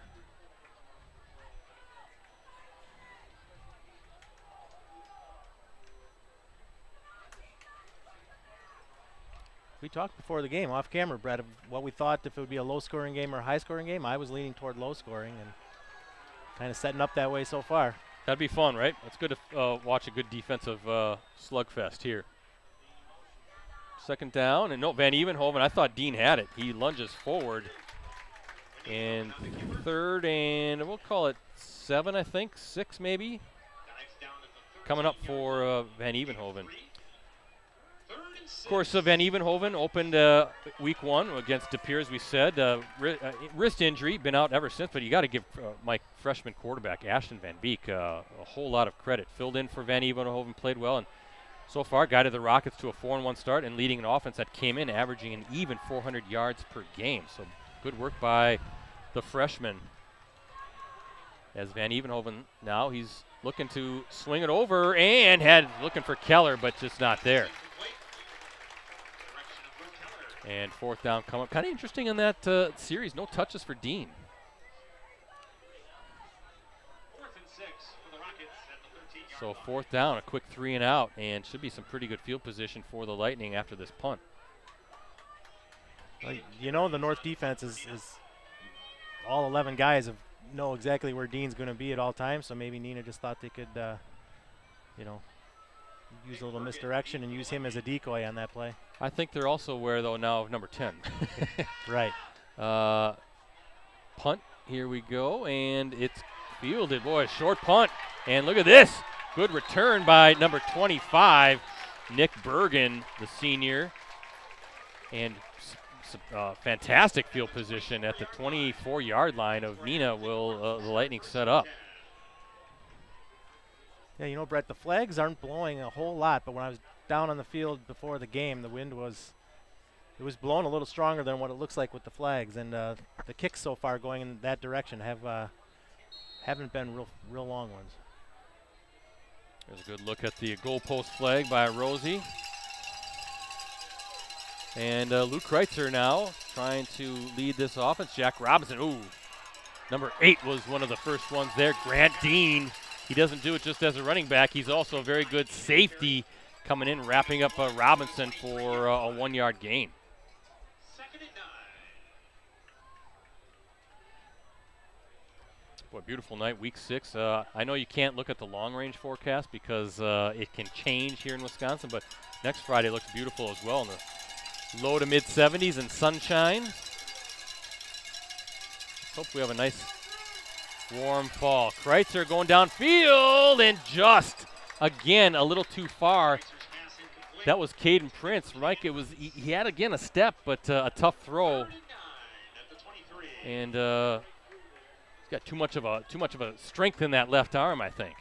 We talked before the game, off camera, Brett, of what we thought if it would be a low-scoring game or a high-scoring game. I was leaning toward low-scoring and kind of setting up that way so far.
That'd be fun, right? It's good to watch a good defensive slugfest here. Second down, and no, Van Evenhoven, I thought Dean had it. He lunges forward. And third, and we'll call it 7, I think, 6 maybe. Coming up for Van Evenhoven. Of course, Van Evenhoven opened week 1 against De Pere, as we said. Wrist injury, been out ever since, but you got to give my freshman quarterback, Ashton Van Beek, a whole lot of credit. Filled in for Van Evenhoven, played well, and so far guided the Rockets to a 4-1 start and leading an offense that came in averaging an even 400 yards per game. So good work by the freshman. As Van Evenhoven now, he's looking to swing it over and looking for Keller, but just not there. And fourth down come up. Kind of interesting in that series. No touches for Dean.
4th and 6 for the Rockets at the 13-yard
So
line.
fourth down, a quick 3 and out, and should be some pretty good field position for the Lightning after this punt.
Well, you know, the North defense is all 11 guys know exactly where Dean's going to be at all times. So maybe Neenah just thought they could, use a little misdirection and use him as a decoy on that play.
I think they're also aware, though, now of number 10.
Right.
Punt, here we go, and it's fielded. Boy, a short punt. And look at this. Good return by number 25, Nick Bergen, the senior. And fantastic field position at the 24-yard line of Neenah will the Lightning set up.
Yeah, you know, Brett, the flags aren't blowing a whole lot, but when I was down on the field before the game, the wind was blowing a little stronger than what it looks like with the flags, and the kicks so far going in that direction haven't been real long ones.
There's a good look at the goalpost flag by Rosie. And Luke Kreitzer now trying to lead this offense. Jack Robinson, ooh, number 8 was one of the first ones there. Grant Dean, he doesn't do it just as a running back. He's also a very good safety coming in, wrapping up Robinson for a 1-yard gain.
2nd and 9.
Boy, beautiful night, week 6. I know you can't look at the long-range forecast because it can change here in Wisconsin, but next Friday looks beautiful as well in the low to mid-70s and sunshine. Let's hope we have a nice warm fall. Kreitzer going downfield and just, again, a little too far. That was Caden Prince. Mike, he had, again, a step, but a tough throw. And he's got too much of a strength in that left arm, I think.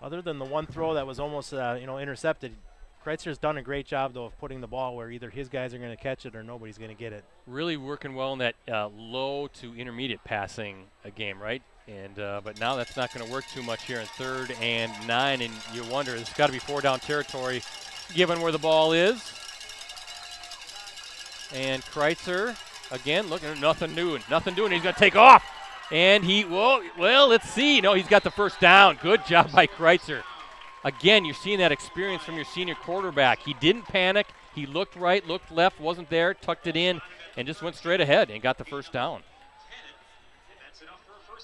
Other than the one throw that was almost intercepted, Kreitzer's done a great job, though, of putting the ball where either his guys are going to catch it or nobody's going to get it.
Really working well in that low to intermediate passing game, right? And but now that's not going to work too much here in 3rd and 9, and you wonder, it's got to be 4-down territory given where the ball is. And Kreitzer again, look at nothing doing. He's going to take off. And well, let's see. No, he's got the first down. Good job by Kreitzer. Again, you're seeing that experience from your senior quarterback. He didn't panic. He looked right, looked left, wasn't there, tucked it in, and just went straight ahead and got the first down.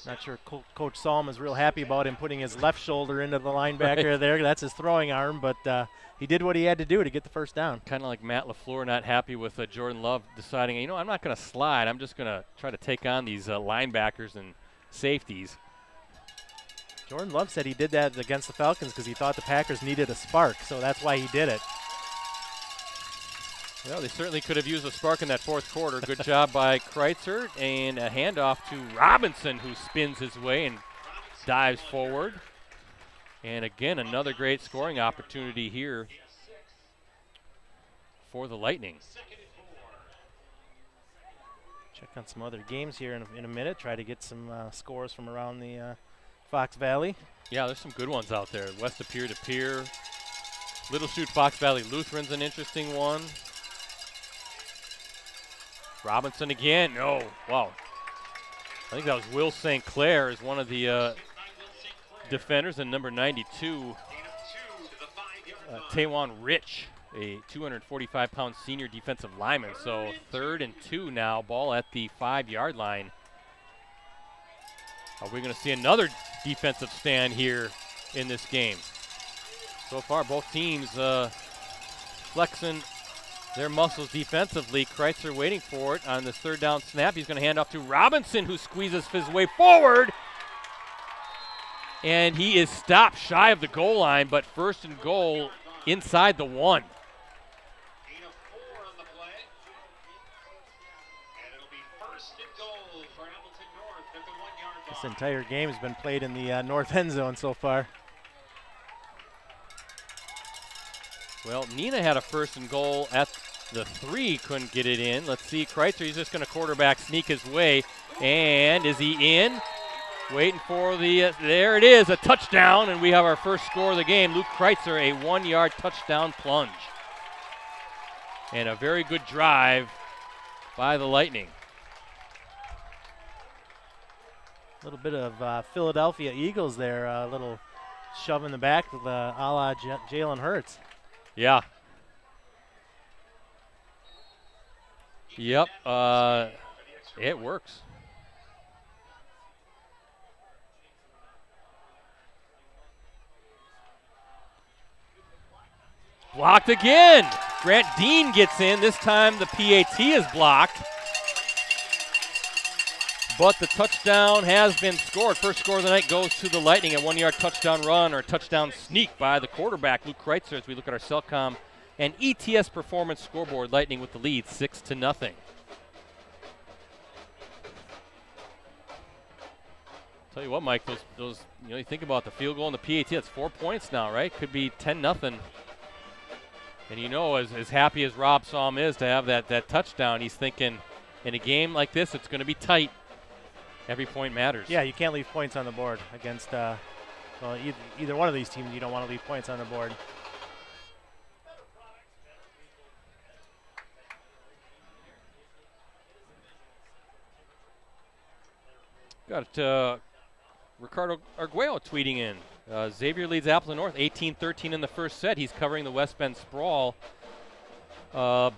Not sure Coach Salm is real happy about him putting his left shoulder into the linebacker there. That's his throwing arm, but he did what he had to do to get the first down.
Kind of like Matt LaFleur not happy with Jordan Love deciding, I'm not going to slide. I'm just going to try to take on these linebackers and safeties.
Jordan Love said he did that against the Falcons because he thought the Packers needed a spark, so that's why he did it.
Well, they certainly could have used a spark in that fourth quarter. Good job by Kreitzer, and a handoff to Robinson, who spins his way and dives forward. And again, another great scoring opportunity here for the Lightning.
Check on some other games here in a minute. Try to get some scores from around the Fox Valley.
Yeah, there's some good ones out there. West of Pier to Pier. Little Chute Fox Valley Lutheran's an interesting one. Robinson again. Oh, wow. I think that was Will St. Clair is one of the defenders, and number 92, Taewon Rich, a 245-pound senior defensive lineman. So 3rd and 2 now, ball at the 5-yard line. Are we going to see another defensive stand here in this game? So far, both teams flexing their muscles defensively. Kreitzer waiting for it on this 3rd down snap. He's going to hand off to Robinson, who squeezes his way forward. And he is stopped shy of the goal line, but 1st and goal inside the 1.
This entire game has been played in the north end zone so far.
Well, Neenah had a 1st and goal at the 3, couldn't get it in. Let's see, Kreitzer, he's just going to quarterback sneak his way. And is he in? Waiting for there it is, a touchdown, and we have our first score of the game. Luke Kreitzer, a 1-yard touchdown plunge. And a very good drive by the Lightning.
A little bit of Philadelphia Eagles there, a little shove in the back with a la Jalen Hurts.
Yeah. Yep, it works. Blocked again. Grant Dean gets in. This time the PAT is blocked. But the touchdown has been scored. First score of the night goes to the Lightning, a 1-yard touchdown run or touchdown sneak by the quarterback, Luke Kreitzer, as we look at our Cellcom and ETS Performance scoreboard. Lightning with the lead, 6-0. Tell you what, Mike, those you think about the field goal and the PAT, it's 4 points now, right? Could be 10-0. And as happy as Rob Salm is to have that touchdown, he's thinking in a game like this, it's going to be tight. Every point matters.
Yeah, you can't leave points on the board against either one of these teams. You don't want to leave points on the board.
Got Ricardo Arguello tweeting in. Xavier leads Appleton North 18-13 in the first set. He's covering the West Bend Sprawl.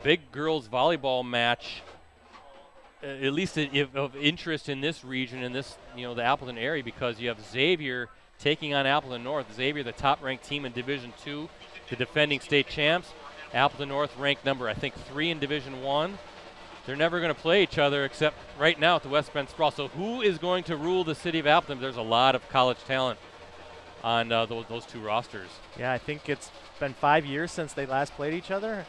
Big girls volleyball match. At least of interest in this region, in this, the Appleton area, because you have Xavier taking on Appleton North. Xavier, the top-ranked team in Division II, the defending state champs. Appleton North ranked number, I think, 3 in Division I. They're never going to play each other except right now at the West Bend Sprawl. So who is going to rule the city of Appleton? There's a lot of college talent on those 2 rosters.
Yeah, I think it's been 5 years since they last played each other.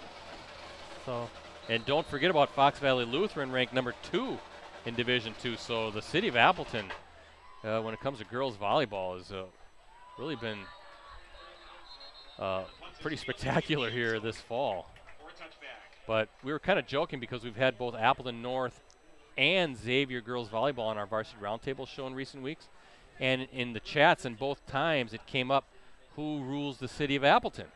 So.
And don't forget about Fox Valley Lutheran, ranked number 2 in Division II. So the city of Appleton, when it comes to girls volleyball, has really been pretty spectacular here this fall. But we were kind of joking because we've had both Appleton North and Xavier girls volleyball on our varsity roundtable show in recent weeks. And in the chats, and both times it came up, who rules the city of Appleton?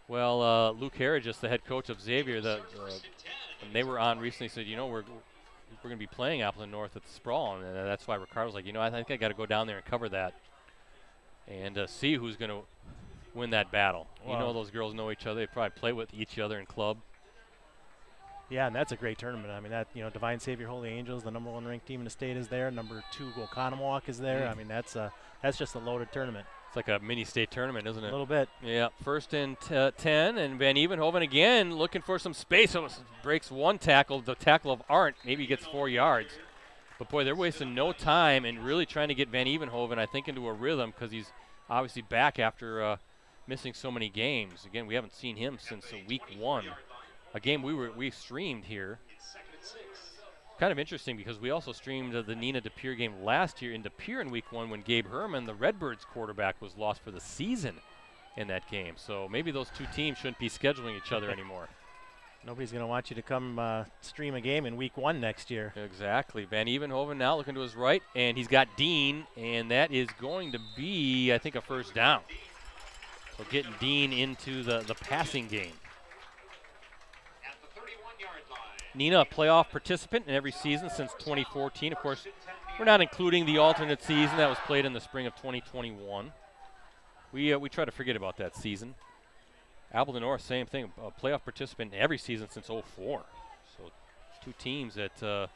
Well, Luke Harridge, the head coach of Xavier, when they were on recently, said, we're going to be playing Appleton North at the Sprawl, and that's why Ricardo's like, I think I got to go down there and cover that and see who's going to win that battle.
Wow.
Those girls know each other. They probably play with each other in club.
Yeah, and that's a great tournament. I mean, that Divine Savior Holy Angels, the #1 ranked team in the state, is there. #2 Oconomowoc is there. I mean, that's just a loaded tournament.
It's like a mini state tournament, isn't it?
A little bit.
Yeah. First and 10, and Van Evenhoven again looking for some space. Almost breaks one tackle, the tackle of Arndt. Maybe gets 4 yards. But boy, they're wasting no time and really trying to get Van Evenhoven, I think, into a rhythm because he's obviously back after missing so many games. Again, we haven't seen him since week 1. A game we streamed here. Kind of interesting because we also streamed the Neenah De Pere game last year in De Pere in week 1 when Gabe Herman, the Redbirds quarterback, was lost for the season in that game. So maybe those two teams shouldn't be scheduling each other anymore.
Nobody's going to want you to come stream a game in week 1 next year.
Exactly. Van Evenhoven now looking to his right, and he's got Dean, and that is going to be, I think, a first down. So getting Dean into the passing game. Neenah, a playoff participant in every season since 2014. Of course, we're not including the alternate season that was played in the spring of 2021. We try to forget about that season. Appleton North, same thing, a playoff participant in every season since '04. So two teams that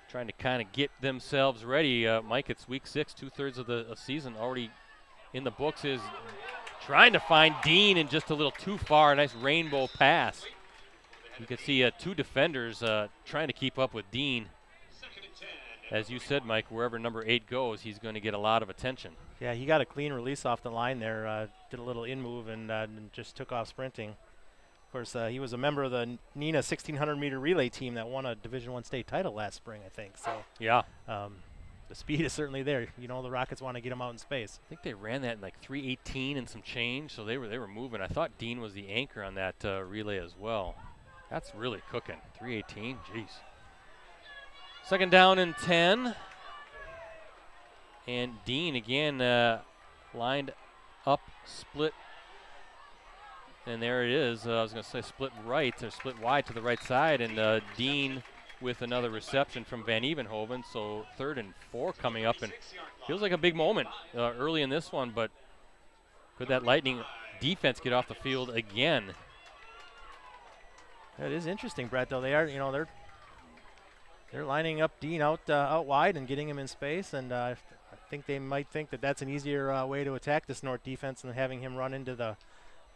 trying to kind of get themselves ready. Mike, it's week 6, 2/3 of the season already in the books. Is trying to find Dean and just a little too far. A nice rainbow pass. You can see 2 defenders trying to keep up with Dean. As you said, Mike, wherever number 8 goes, he's going to get a lot of attention.
Yeah, he got a clean release off the line there, did a little in move and just took off sprinting. Of course, he was a member of the Neenah 1600-meter relay team that won a Division I state title last spring, I think. So
yeah,
the speed is certainly there. The Rockets want to get him out in space.
I think they ran that in like 3:18 and some change, so they were moving. I thought Dean was the anchor on that relay as well. That's really cooking. 3:18, jeez. Second down and 10. And Dean again lined up, split. And there it is. I was going to say split right or split wide to the right side. And Dean with another reception from Van Evenhoven. So 3rd and 4 coming up. And feels like a big moment early in this one. But could that Lightning defense get off the field again?
It is interesting, Brett, though. They are, they're lining up Dean out wide and getting him in space, and I think they might think that that's an easier way to attack this North defense than having him run into the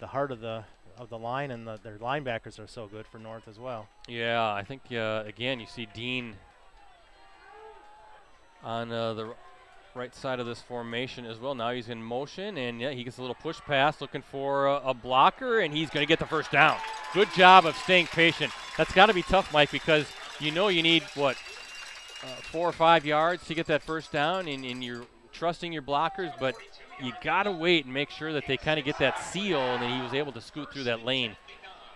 heart of the line, and their linebackers are so good for North as well.
Yeah, I think again you see Dean on the right side of this formation as well. Now he's in motion, and yeah, he gets a little push pass looking for a blocker, and he's going to get the first down. Good job of staying patient. That's got to be tough, Mike, because you need, 4 or 5 yards to get that first down, and you're trusting your blockers, but you got to wait and make sure that they kind of get that seal, and then he was able to scoot through that lane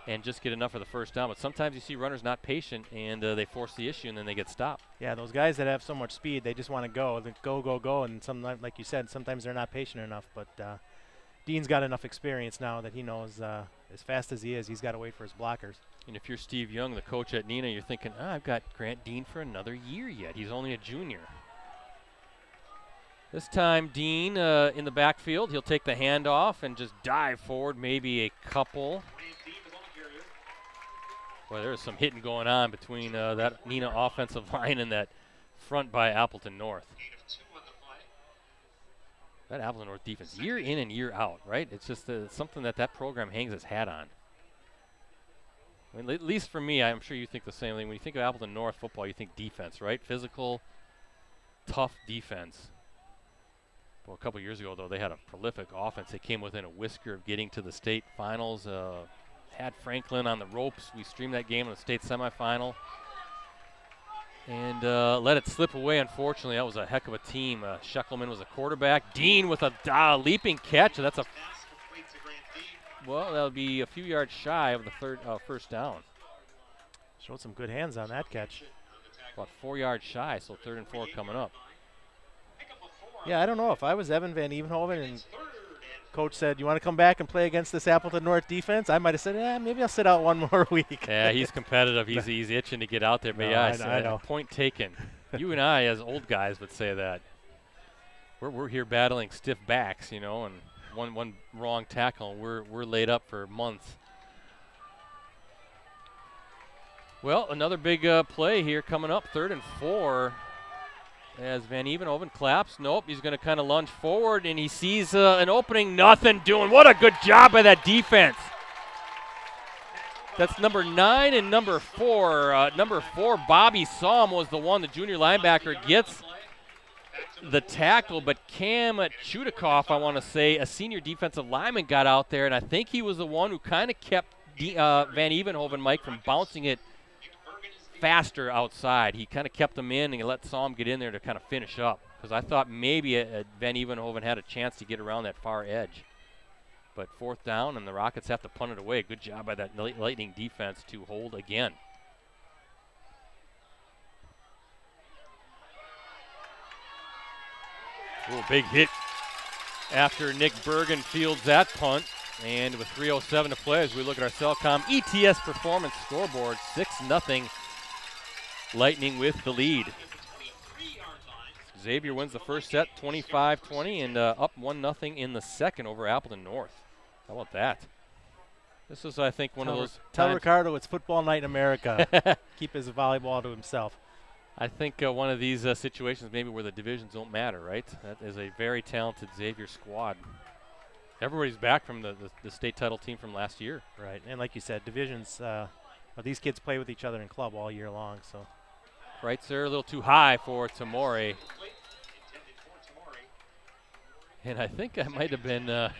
and just get enough of the first down. But sometimes you see runners not patient, and they force the issue, and then they get stopped.
Yeah, those guys that have so much speed, they just want to go, and sometimes, like you said, sometimes they're not patient enough. But Dean's got enough experience now that he knows as fast as he is, he's got to wait for his blockers.
And if you're Steve Young, the coach at Neenah, you're thinking, I've got Grant Dean for another year yet. He's only a junior. This time, Dean in the backfield. He'll take the handoff and just dive forward, maybe a couple. Boy, there's some hitting going on between that Neenah offensive line and that front by Appleton North. That Appleton North defense, year in and year out, right? It's just something that program hangs its hat on. I mean, at least for me, I'm sure you think the same thing. When you think of Appleton North football, you think defense, right? Physical, tough defense. Well, a couple years ago, though, they had a prolific offense. They came within a whisker of getting to the state finals. Had Franklin on the ropes. We streamed that game in the state semifinal. And let it slip away, unfortunately. That was a heck of a team. Scheckelman was a quarterback. Dean with a leaping catch. And that's that'll be a few yards shy of the first down.
Showed some good hands on that catch.
About 4 yards shy, so 3rd and 4 coming up.
Yeah, I don't know. If I was Evan Van Evenhoven and coach said, "You want to come back and play against this Appleton North defense?" I might have said, maybe I'll sit out one more week.
Yeah, he's competitive. He's itching to get out there. But
No,
yeah,
I know.
Point taken. You and I, as old guys, would say that. We're here battling stiff backs, you know, and one wrong tackle, and we're laid up for months. Well, another big play here coming up, 3rd and 4. As Van Evenhoven claps. Nope, he's going to kind of lunge forward, and he sees an opening. Nothing doing. What a good job by that defense. That's number 9 and number 4. Number 4, Bobby Saum, was the one, the junior linebacker, gets the tackle, but Cam Chudikoff, I want to say, a senior defensive lineman, got out there, and I think he was the one who kind of kept Van Evenhoven, Mike, from bouncing it faster outside. He kind of kept them in and let Saum get in there to kind of finish up, because I thought maybe Van Evenhoven had a chance to get around that far edge. But 4th down, and the Rockets have to punt it away. Good job by that Lightning defense to hold again. Ooh, big hit after Nick Bergen fields that punt. And with 3:07 to play, as we look at our Cellcom ETS performance scoreboard, 6-0. Lightning with the lead. Xavier wins the first set, 25-20, and up 1-0 in the second over Appleton North. How about that? This is, I think, one of those
Tell Ricardo it's football night in America. Keep his volleyball to himself.
I think one of these situations maybe where the divisions don't matter, right? That is a very talented Xavier squad. Everybody's back from the state title team from last year.
Right, and like you said, divisions, these kids play with each other in club all year long, so.
Kreitzer a little too high for Tamori. And I think I might have been, I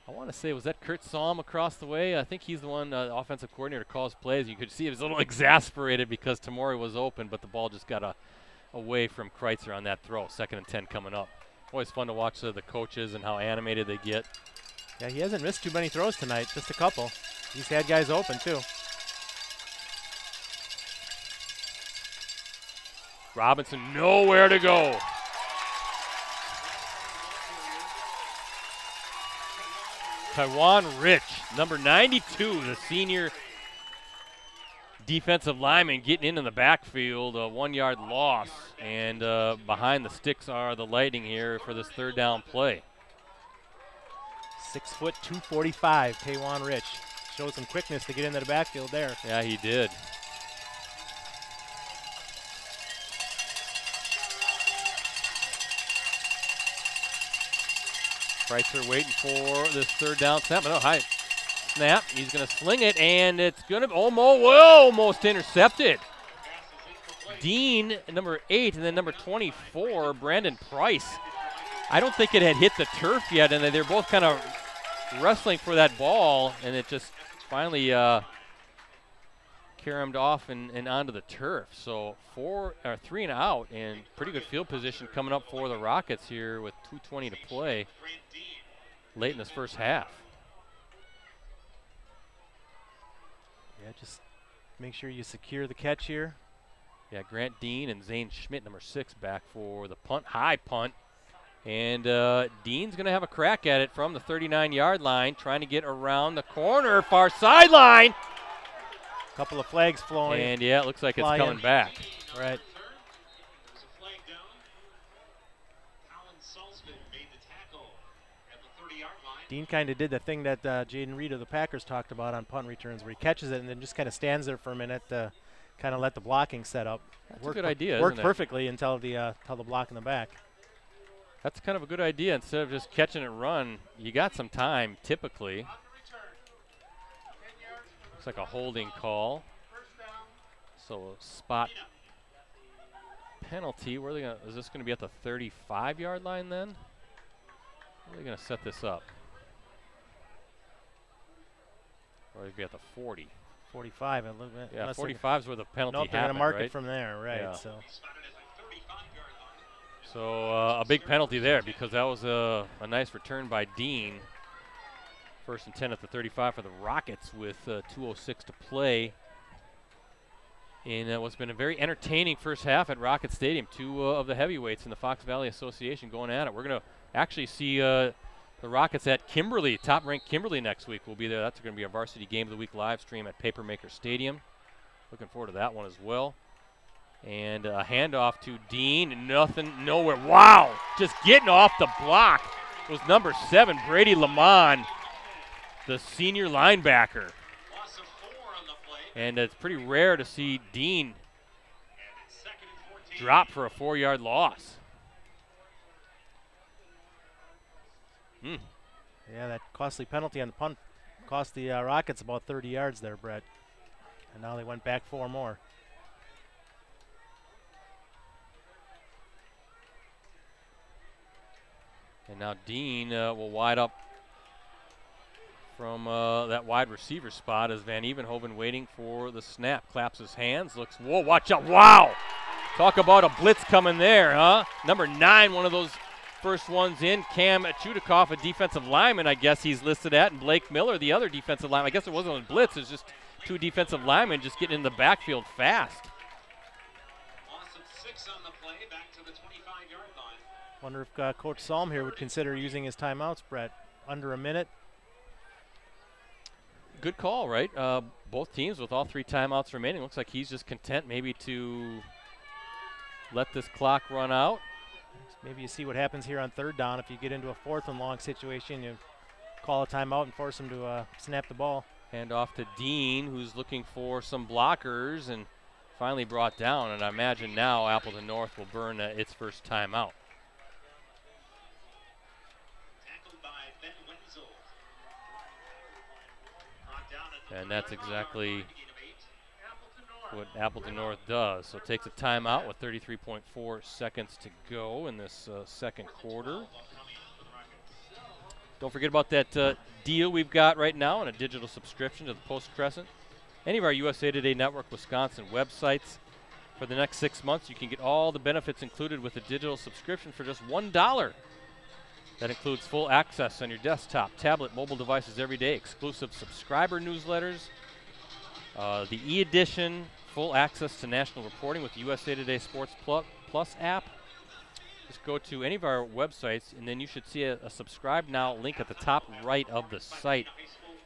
want to say, was that Kurt Saum across the way? I think he's the one, offensive coordinator, calls plays. You could see he was a little exasperated because Tamori was open, but the ball just got away from Kreitzer on that throw. 2nd and 10 coming up. Always fun to watch the coaches and how animated they get.
Yeah, he hasn't missed too many throws tonight, just a couple. He's had guys open, too.
Robinson nowhere to go. Taiwan Rich, number 92, the senior defensive lineman, getting into the backfield, a 1-yard loss. And behind the sticks are the Lightning here for this 3rd down play.
6 foot, 245, Taiwan Rich. Showed some quickness to get into the backfield there.
Yeah, he did. Kreitzer waiting for this 3rd down snap. No, high snap. He's going to sling it, and it's going to almost intercepted. Dean, number 8, and then number 24, Brandon Price. I don't think it had hit the turf yet, and they're both kind of wrestling for that ball, and it just finally caromed off and onto the turf. So 3 and out, and pretty good field position coming up for the Rockets here with 2:20 to play late in this first half.
Yeah, just make sure you secure the catch here.
Yeah, Grant Dean and Zane Schmidt, number 6, back for the punt. High punt. And Dean's going to have a crack at it from the 39-yard line, trying to get around the corner, far sideline.
Couple of flags flowing.
And, yeah, it looks like it's coming back.
Right. Dean kind of did the thing that Jaden Reed of the Packers talked about on punt returns, where he catches it and then just kind of stands there for a minute to kind of let the blocking set up.
That's a good idea,
Worked
isn't it?
perfectly until the block in the back.
That's kind of a good idea. Instead of just catching it run, you got some time typically. Looks like a holding call. So spot penalty. Where are they gonna, is this going to be at the 35-yard line then? Where are they going to set this up? Or it'd be at the 40.
45. A little bit.
Yeah, 45 is where the penalty happened,
they're going to mark
right?
it from there, right?
Yeah.
So
a big penalty there, because that was a nice return by Dean. 1st and 10 at the 35 for the Rockets with 2:06 to play. In what's been a very entertaining first half at Rocket Stadium. 2 of the heavyweights in the Fox Valley Association going at it. We're going to actually see the Rockets at Kimberly, top-ranked Kimberly next week. We'll be there. That's going to be a varsity game of the week live stream at Papermaker Stadium. Looking forward to that one as well. And a handoff to Dean. Nothing, nowhere. Wow, just getting off the block was number 7, Brady Lamont, the senior linebacker. And it's pretty rare to see Dean drop for a 4-yard loss.
Yeah, that costly penalty on the punt cost the Rockets about 30 yards there, Brett. And now they went back 4 more.
And now Dean will wide up from that wide receiver spot as Van Evenhoven waiting for the snap. Claps his hands, looks, whoa, watch out, wow! Talk about a blitz coming there, huh? Number 9, one of those first ones in. Cam Chudikoff, a defensive lineman, I guess he's listed at, and Blake Miller, the other defensive lineman. I guess it wasn't a blitz, it's just 2 defensive linemen just getting in the backfield fast.
Awesome 6 on the play, back to the 25-yard line.
Wonder if Coach Salm here would consider using his timeouts, Brett. Under a minute.
Good call, right? Both teams with all 3 timeouts remaining. Looks like he's just content maybe to let this clock run out.
Maybe you see what happens here on 3rd down. If you get into a 4th and long situation, you call a timeout and force him to snap the ball.
Hand off to Dean, who's looking for some blockers and finally brought down. And I imagine now Appleton North will burn its first timeout.
Tackled by Ben Wenzel. Brought down at the
And that's exactly
gain of 8.
what Appleton North does. So takes a timeout with 33.4 seconds to go in this second quarter. Don't forget about that deal we've got right now and a digital subscription to the Post Crescent. Any of our USA Today Network Wisconsin websites. For the next 6 months, you can get all the benefits included with a digital subscription for just $1. That includes full access on your desktop, tablet, mobile devices every day, exclusive subscriber newsletters, the e-edition, full access to national reporting with the USA Today Sports Plus app. Just go to any of our websites, and then you should see a subscribe now link at the top right of the site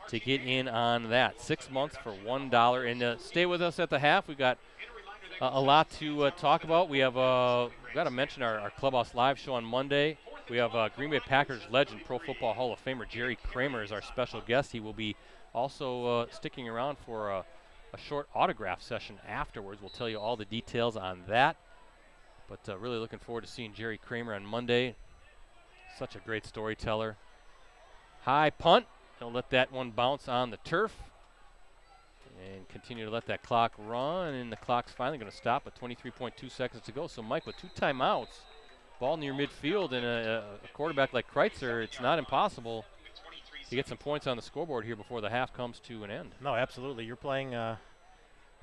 to get in on that. 6 months for $1. And stay with us at the half. We've got a lot to talk about. We have we've got to mention our Clubhouse Live show on Monday. We have Green Bay Packers legend, Pro Football Hall of Famer Jerry Kramer is our special guest. He will be also sticking around for a short autograph session afterwards. We'll tell you all the details on that. But really looking forward to seeing Jerry Kramer on Monday. Such a great storyteller. High punt. He'll let that one bounce on the turf. And continue to let that clock run. And the clock's finally going to stop at 23.2 seconds to go. So, Mike, with 2 timeouts, ball near midfield, and a quarterback like Kreitzer, it's not impossible to get some points on the scoreboard here before the half comes to an end.
No, absolutely. You're playing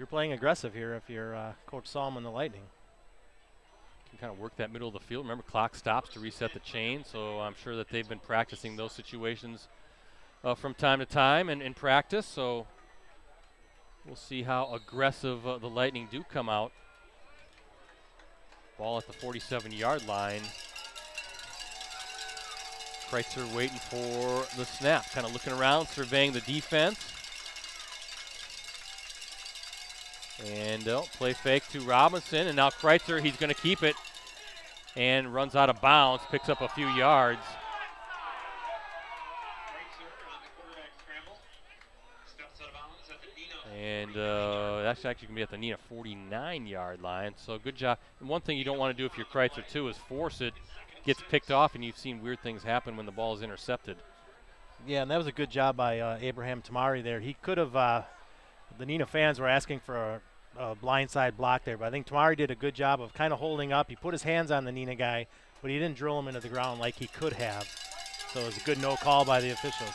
aggressive here if you're Coach Salm and the Lightning.
You can kind of work that middle of the field. Remember, clock stops to reset the chain, so I'm sure that they've been practicing those situations from time to time and in practice. So we'll see how aggressive the Lightning do come out. Ball at the 47-yard line. Kreitzer waiting for the snap, kind of looking around, surveying the defense. And play fake to Robinson, and now Kreitzer, he's going to keep it and runs out of bounds, picks up a few yards. And that's actually going to be at the Neenah 49-yard line. So good job. And one thing you don't want to do if you're Kreitzer, too, is force it. Gets picked off, and you've seen weird things happen when the ball is intercepted.
Yeah, and that was a good job by Abraham Tamari there. He could have, the Neenah fans were asking for a blindside block there, but I think Tamari did a good job of kind of holding up. He put his hands on the Neenah guy, but he didn't drill him into the ground like he could have. So it was a good no call by the officials.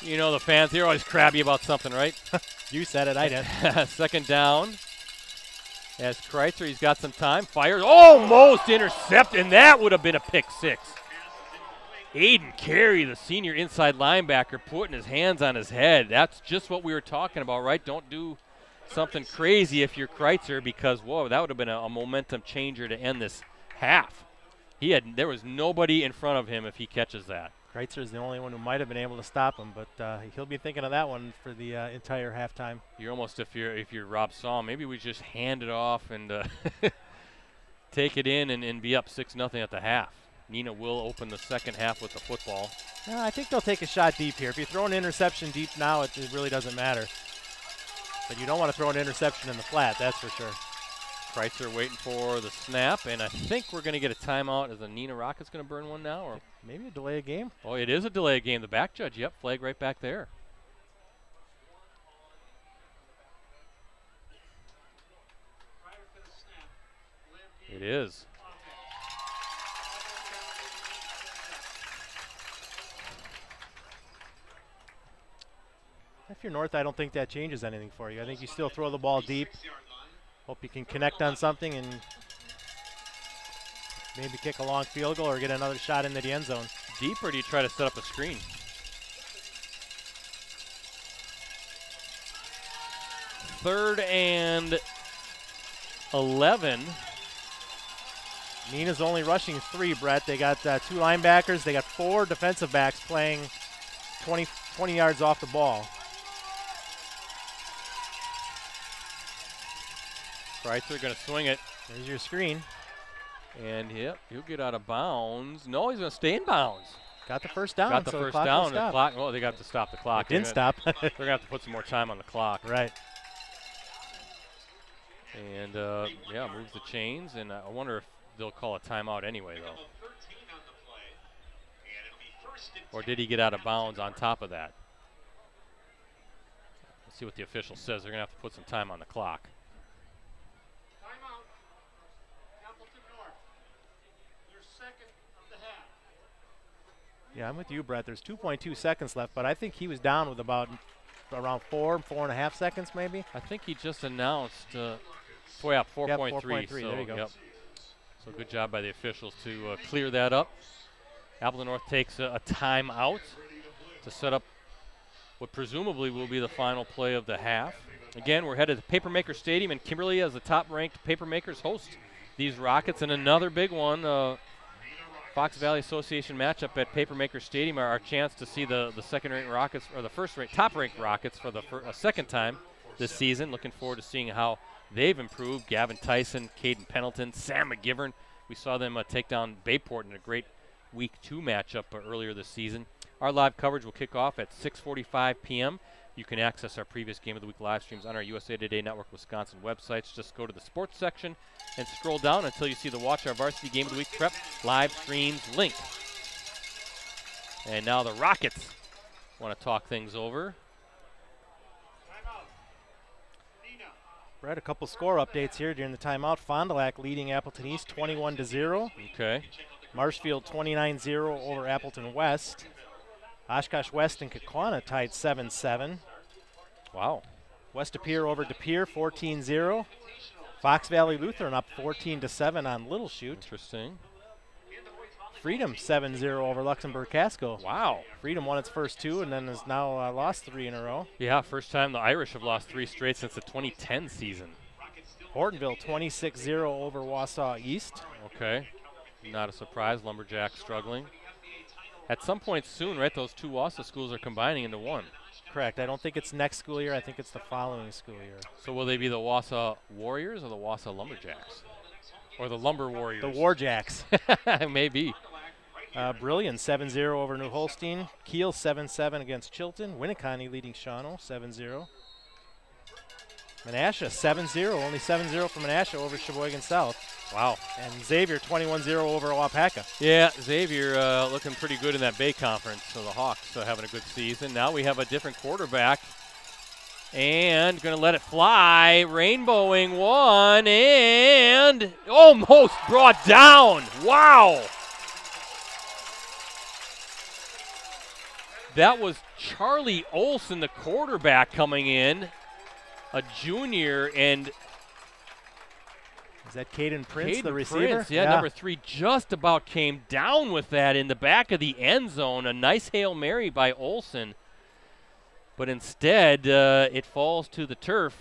You know the fans, they're always crabby about something, right?
You said it, I did.
Second down. As Kreitzer, he's got some time, fires, almost intercepted, and that would have been a pick six. Aiden Carey, the senior inside linebacker, putting his hands on his head. That's just what we were talking about, right? Don't do something crazy if you're Kreitzer, because, whoa, that would have been a momentum changer to end this half. There was nobody in front of him if he catches that.
Kreitzer is the only one who might have been able to stop him, but he'll be thinking of that one for the entire halftime.
You're almost, if you're Rob Saul, maybe we just hand it off and take it in and be up 6-0 at the half. Neenah will open the second half with the football.
I think they'll take a shot deep here. If you throw an interception deep now, it really doesn't matter. But you don't want to throw an interception in the flat, that's for sure.
Kreitzer waiting for the snap, and I think we're going to get a timeout. Is the Neenah Rockets going to burn one now? Or
maybe a delay of game?
Oh, it is a delay of game. The back judge, yep, flag right back there. It is.
If you're North, I don't think that changes anything for you. I think you still throw the ball deep. Hope you can connect on something and maybe kick a long field goal or get another shot into the end zone.
Deep, or do you try to set up a screen? Third and 11.
Neenah's only rushing 3, Brett. They got 2 linebackers. They got 4 defensive backs playing 20 yards off the ball.
Kreitzer going to swing it.
There's your screen.
And yep, he'll get out of bounds. No, he's going to stay in bounds.
Got the first down.
Got the first down. The clock. Oh, they got to stop the clock.
It didn't stop.
They're going to have to put some more time on the clock.
Right.
And yeah, moves the chains. And I wonder if they'll call a timeout anyway, though. Or did he get out of bounds on top of that? Let's see what the official says. They're going to have to put some time on the clock.
Timeout. Appleton North. Your second of the half.
Yeah, I'm with you, Brett. There's 2.2 seconds left, but I think he was down with about around 4.5 seconds, maybe.
I think he just announced 4.3.
Yep, 4.3.
So,
there you go.
Yep. So good job by the officials to clear that up. Appleton North takes a timeout to set up what presumably will be the final play of the half. Again, we're headed to Papermaker Stadium in Kimberly as the top-ranked Papermakers host these Rockets. And another big one, Fox Valley Association matchup at Papermaker Stadium, our chance to see the second-ranked Rockets, or the first-ranked, top-ranked Rockets for the second time this season. Looking forward to seeing how they've improved. Gavin Tyson, Caden Pendleton, Sam McGivern. We saw them take down Bayport in a great Week 2 matchup earlier this season. Our live coverage will kick off at 6:45 p.m. You can access our previous Game of the Week live streams on our USA Today Network Wisconsin websites. Just go to the sports section and scroll down until you see the Watch Our Varsity Game of the Week Prep live streams link. And now the Rockets want to talk things over.
Brett, a couple score updates here during the timeout. Fond du Lac leading Appleton East 21-0.
Okay.
Marshfield 29-0 over Appleton West. Oshkosh West and Kaukauna tied 7-7.
Wow. West
De Pere over De Pere 14-0. Fox Valley Lutheran up 14-7 on Little Chute.
Interesting.
Freedom 7-0 over Luxembourg Casco.
Wow.
Freedom won its first 2 and then has now lost 3 in a row.
Yeah, first time the Irish have lost 3 straight since the 2010 season.
Hortonville 26-0 over Wausau East.
Okay. Not a surprise. Lumberjacks struggling. At some point soon, right, those 2 Wausau schools are combining into one.
Correct. I don't think it's next school year. I think it's the following school year.
So will they be the Wausau Warriors or the Wausau Lumberjacks? Or the Lumber Warriors?
The Warjacks.
Maybe.
Brilliant 7-0 over New Holstein. Kiel 7-7 against Chilton. Winnicott leading Shawano 7-0. Menasha 7-0. Only 7-0 for Menasha over Sheboygan South.
Wow.
And Xavier 21-0 over Wapaka.
Yeah, Xavier looking pretty good in that Bay Conference. So the Hawks having a good season. Now we have a different quarterback. And going to let it fly. Rainbowing one and almost brought down. Wow. That was Charlie Olson, the quarterback, coming in. A junior, and
is that Caden Prince, the receiver?
Prince, yeah, number 3 just about came down with that in the back of the end zone. A nice Hail Mary by Olson. But instead, it falls to the turf.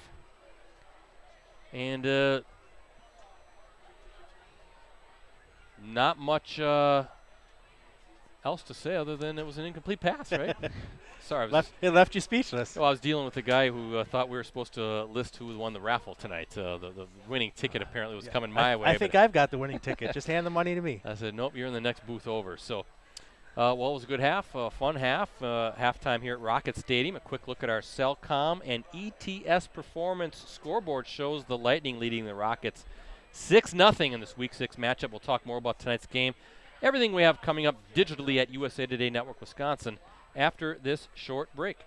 And not much, I else to say other than it was an incomplete pass, right? Sorry.
It left you speechless.
Well, I was dealing with a guy who thought we were supposed to list who won the raffle tonight. The winning ticket apparently was coming my way.
I think I've got the winning ticket. Just hand the money to me.
I said, nope, you're in the next booth over. So, well, it was a good half, a fun half. Halftime here at Rocket Stadium. A quick look at our Cellcom and ETS performance scoreboard shows the Lightning leading the Rockets 6-0 in this Week 6 matchup. We'll talk more about tonight's game. Everything we have coming up digitally at USA Today Network Wisconsin after this short break.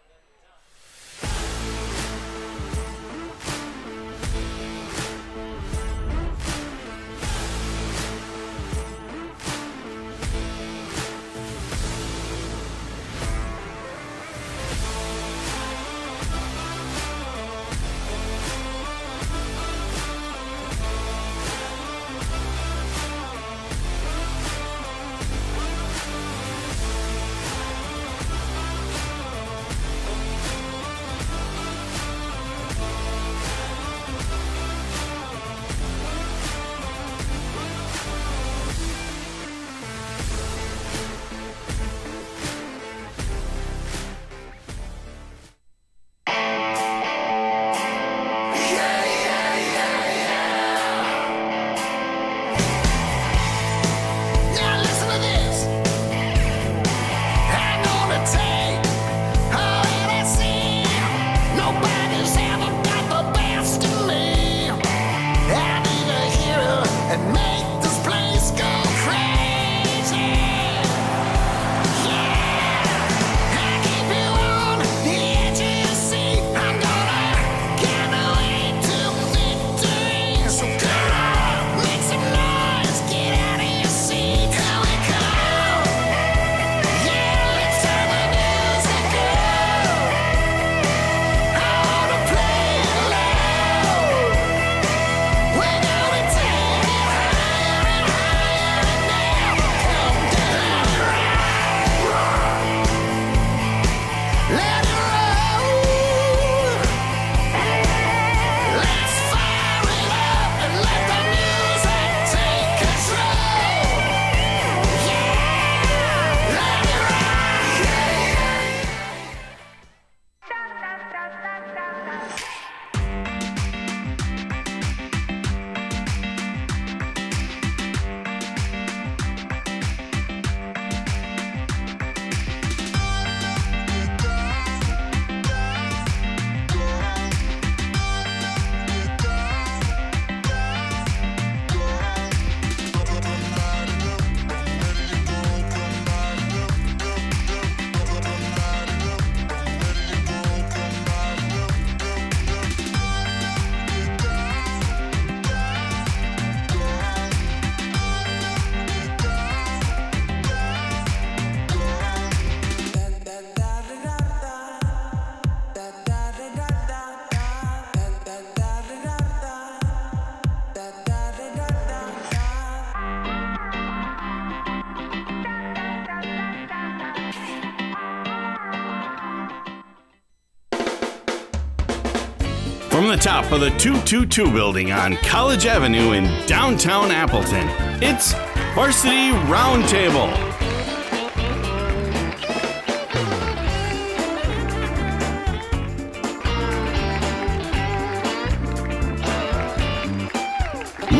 From the top of the 222 building on College Avenue in downtown Appleton, it's Varsity Roundtable.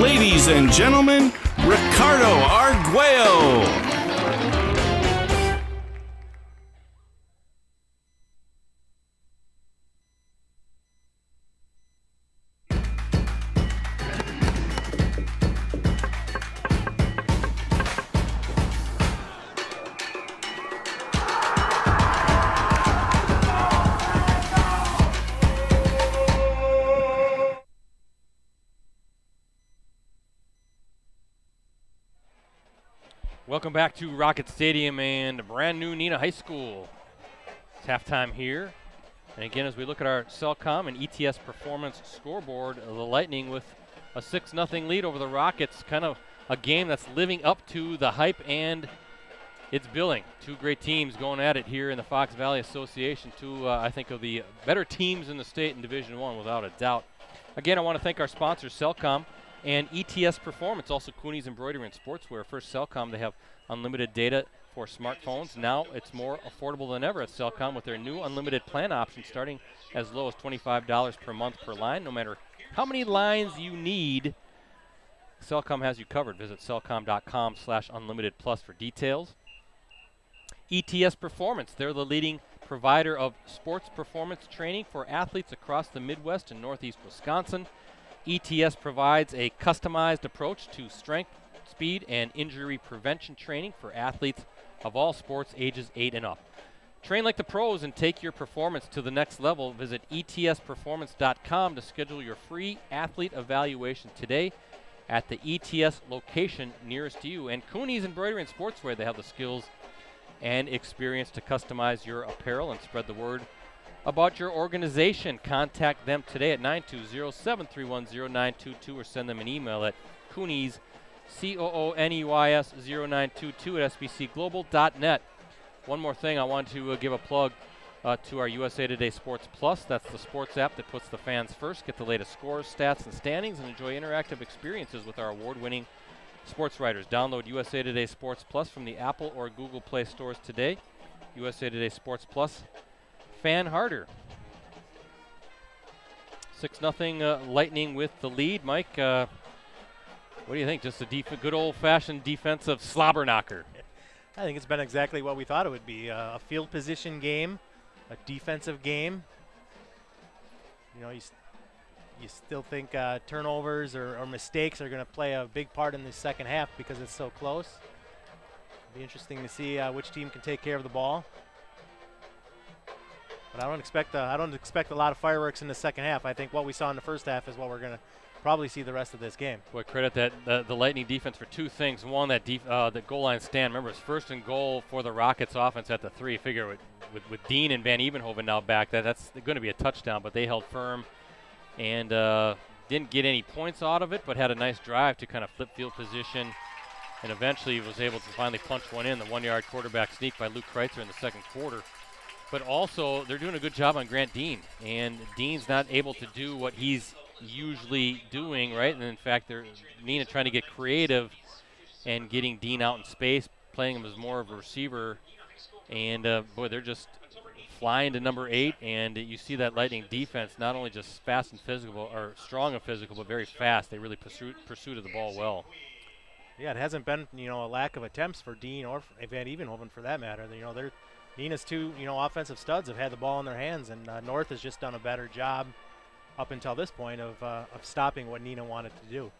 Ladies and gentlemen, Ricardo Arguello.
Welcome back to Rocket Stadium and brand new Neenah High School. It's halftime here. And again, as we look at our Cellcom and ETS performance scoreboard, the Lightning with a 6-0 lead over the Rockets. Kind of a game that's living up to the hype and its billing. Two great teams going at it here in the Fox Valley Association. Two, I think, of the better teams in the state in Division I, without a doubt. Again, I want to thank our sponsors, Cellcom and ETS Performance, also Cooney's Embroidery and Sportswear. First, Cellcom, they have unlimited data for smartphones. Now it's more affordable than ever at Cellcom with their new unlimited plan option starting as low as $25 per month per line. No matter how many lines you need, Cellcom has you covered. Visit cellcom.com/unlimitedplus for details. ETS Performance, they're the leading provider of sports performance training for athletes across the Midwest and Northeast Wisconsin. ETS provides a customized approach to strength, speed, and injury prevention training for athletes of all sports ages 8 and up. Train like the pros and take your performance to the next level. Visit etsperformance.com to schedule your free athlete evaluation today at the ETS location nearest you. And Cooney's Embroidery and Sportswear, they have the skills and experience to customize your apparel and spread the word about your organization. Contact them today at 920-731-0922 or send them an email at Cooney's, COONEYS 0922 at sbcglobal.net. One more thing, I want to give a plug to our USA Today Sports Plus. That's the sports app that puts the fans first. Get the latest scores, stats, and standings, and enjoy interactive experiences with our award-winning sports writers. Download USA Today Sports Plus from the Apple or Google Play stores today. USA Today Sports Plus, fan harder. 6-0 Lightning with the lead. Mike, what do you think? Just a good old-fashioned defensive slobber knocker.
I think it's been exactly what we thought it would be. A field position game, a defensive game. You know, you still think turnovers or mistakes are going to play a big part in the second half because it's so close. It'll be interesting to see which team can take care of the ball. But I don't expect a lot of fireworks in the second half. I think what we saw in the first half is what we're going to probably see the rest of this game.
Boy, credit the Lightning defense for two things. One, that the goal line stand. Remember, it's 1st and goal for the Rockets offense at the 3. Figure with Dean and Van Evenhoven now back, that's going to be a touchdown, but they held firm and didn't get any points out of it, but had a nice drive to kind of flip field position and eventually was able to finally punch one in, the 1-yard quarterback sneak by Luke Kreitzer in the second quarter. But also, they're doing a good job on Grant Dean, and Dean's not able to do what he's usually doing, right? And in fact, Neenah trying to get creative and getting Dean out in space, playing him as more of a receiver. And boy, they're just flying to number 8, and you see that Lightning defense not only just fast and physical, or strong and physical, but very fast. They really pursued the ball well.
Yeah, it hasn't been a lack of attempts for Dean or Van Evenhoven for that matter. Neenah's two offensive studs have had the ball in their hands, and North has just done a better job up until this point of stopping what Neenah wanted to do.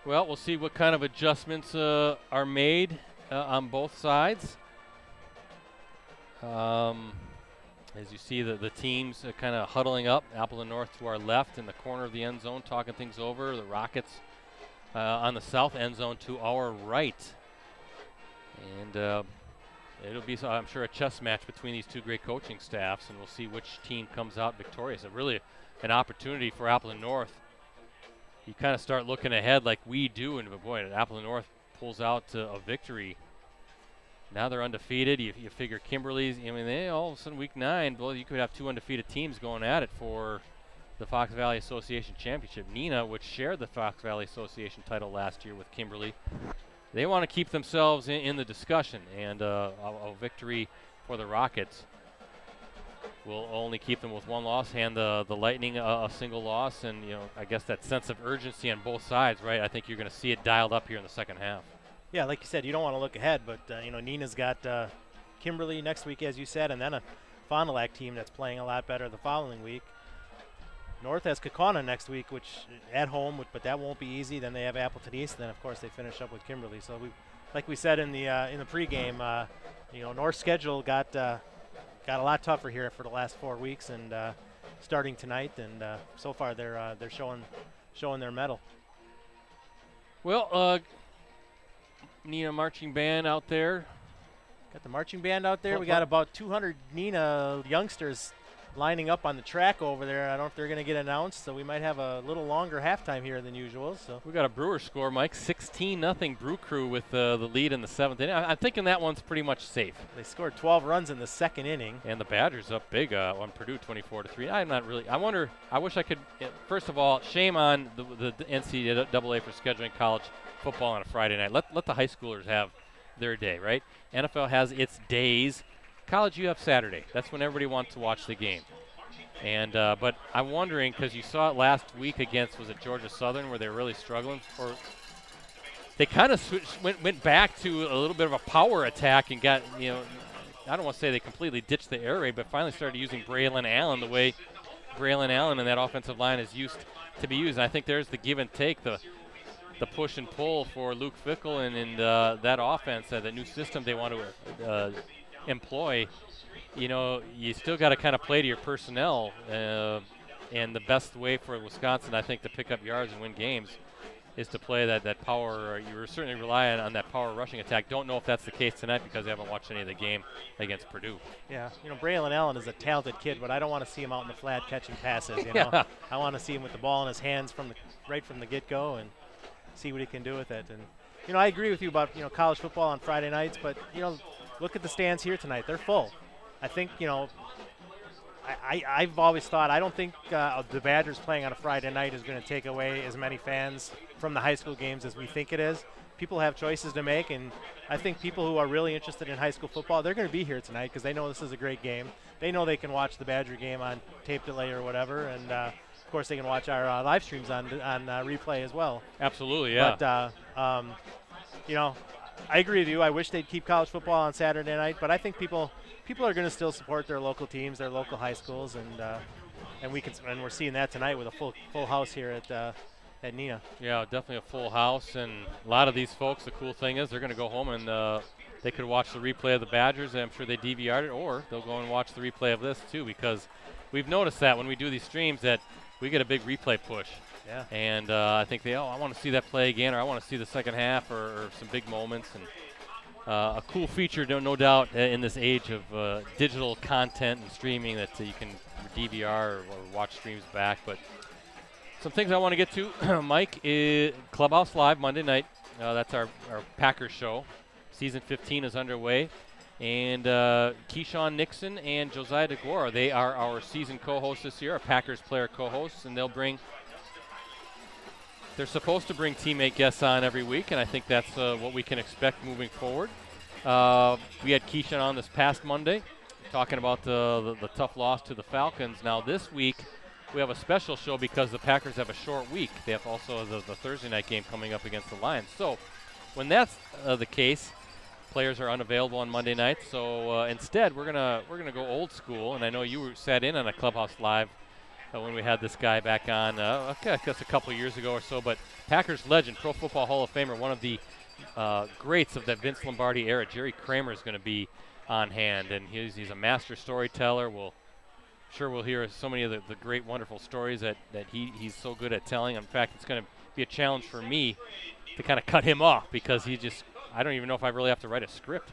Well, we'll see what kind of adjustments are made on both sides. As you see the teams kind of huddling up, Appleton North to our left in the corner of the end zone, talking things over. The Rockets on the south end zone to our right. And it'll be, I'm sure, a chess match between these two great coaching staffs, and we'll see which team comes out victorious. Really an opportunity for Appleton North. You kind of start looking ahead like we do, and boy, Appleton North pulls out a victory. Now they're undefeated. You figure Kimberly's, they all of a sudden week 9, well, you could have 2 undefeated teams going at it for the Fox Valley Association Championship. Neenah, which shared the Fox Valley Association title last year with Kimberly, they want to keep themselves in the discussion, and a victory for the Rockets will only keep them with 1 loss, hand the Lightning a single loss, and I guess that sense of urgency on both sides, right? I think you're going to see it dialed up here in the second half.
Yeah, like you said, you don't want to look ahead, but Neenah's got Kimberly next week, as you said, and then a Fond du Lac team that's playing a lot better the following week. North has Kaukauna next week, which at home, but that won't be easy. Then they have Appleton East, and then of course they finish up with Kimberly. So like we said in the pregame, North's schedule got a lot tougher here for the last 4 weeks, and starting tonight, and so far they're showing their mettle.
Well, Neenah marching band out there.
Got the marching band out there. We got about 200 Neenah youngsters lining up on the track over there. I don't know if they're going to get announced, so we might have a little longer halftime here than usual. So
we got a Brewer score, Mike, 16-0 Brew Crew with the lead in the 7th inning. I'm thinking that one's pretty much safe.
They scored 12 runs in the 2nd inning.
And the Badgers up big on Purdue, 24-3. I'm not really. I wish I could. First of all, shame on the NCAA for scheduling college football on a Friday night. Let the high schoolers have their day, right? NFL has its days. College, you have Saturday. That's when everybody wants to watch the game. And but I'm wondering, because you saw it last week against, was it Georgia Southern, where they were really struggling? Or they kind of went back to a little bit of a power attack and got, you know, I don't want to say they completely ditched the air raid, but finally started using Braylon Allen the way Braylon Allen and that offensive line is used to be used. And I think there's the give and take, the push and pull for Luke Fickle and that offense, the new system they want to employ. You know, you still got to kind of play to your personnel, and the best way for Wisconsin, I think, to pick up yards and win games is to play that power. You're certainly relying on that power rushing attack. Don't know if that's the case tonight because I haven't watched any of the game against Purdue.
Yeah, you know, Braylon Allen is a talented kid, but I don't want to see him out in the flat catching passes. You know, I want to see him with the ball in his hands right from the get-go and see what he can do with it. And you know, I agree with you about, you know, college football on Friday nights, but you know, look at the stands here tonight. They're full. I think, you know, I've always thought, I don't think the Badgers playing on a Friday night is going to take away as many fans from the high school games as we think it is. People have choices to make, and I think people who are really interested in high school football, they're going to be here tonight because they know this is a great game. They know they can watch the Badger game on tape delay or whatever, and of course they can watch our live streams on replay as well.
Absolutely, yeah.
But, you know, I agree with you. I wish they'd keep college football on Saturday night, but I think people are going to still support their local teams, their local high schools, and we're seeing that tonight with a full house here at Neenah.
Yeah, definitely a full house, and a lot of these folks, the cool thing is they're going to go home and they could watch the replay of the Badgers, and I'm sure they DVR'd it, or they'll go and watch the replay of this too, because we've noticed that when we do these streams that we get a big replay push.
Yeah.
And I think I want to see that play again, or I want to see the second half, or some big moments. And a cool feature, no doubt, in this age of digital content and streaming that you can DVR or watch streams back. But some things I want to get to, Mike, is Clubhouse Live Monday night. That's our Packers show. Season 15 is underway. And Keyshawn Nixon and Josiah DeGuara, they are our season co-hosts this year, our Packers player co-hosts, and they're supposed to bring teammate guests on every week, and I think that's what we can expect moving forward. We had Keyshawn on this past Monday, talking about the tough loss to the Falcons. Now this week, we have a special show because the Packers have a short week. They have also the Thursday night game coming up against the Lions. So when that's the case, players are unavailable on Monday night. So instead, we're gonna go old school, and I know you sat in on a Clubhouse Live when we had this guy back on, I guess a couple years ago or so. But Packers legend, Pro Football Hall of Famer, one of the greats of that Vince Lombardi era, Jerry Kramer, is going to be on hand, and he's a master storyteller. We'll hear so many of the great, wonderful stories that he's so good at telling. In fact, it's going to be a challenge for me to kind of cut him off because I don't even know if I really have to write a script.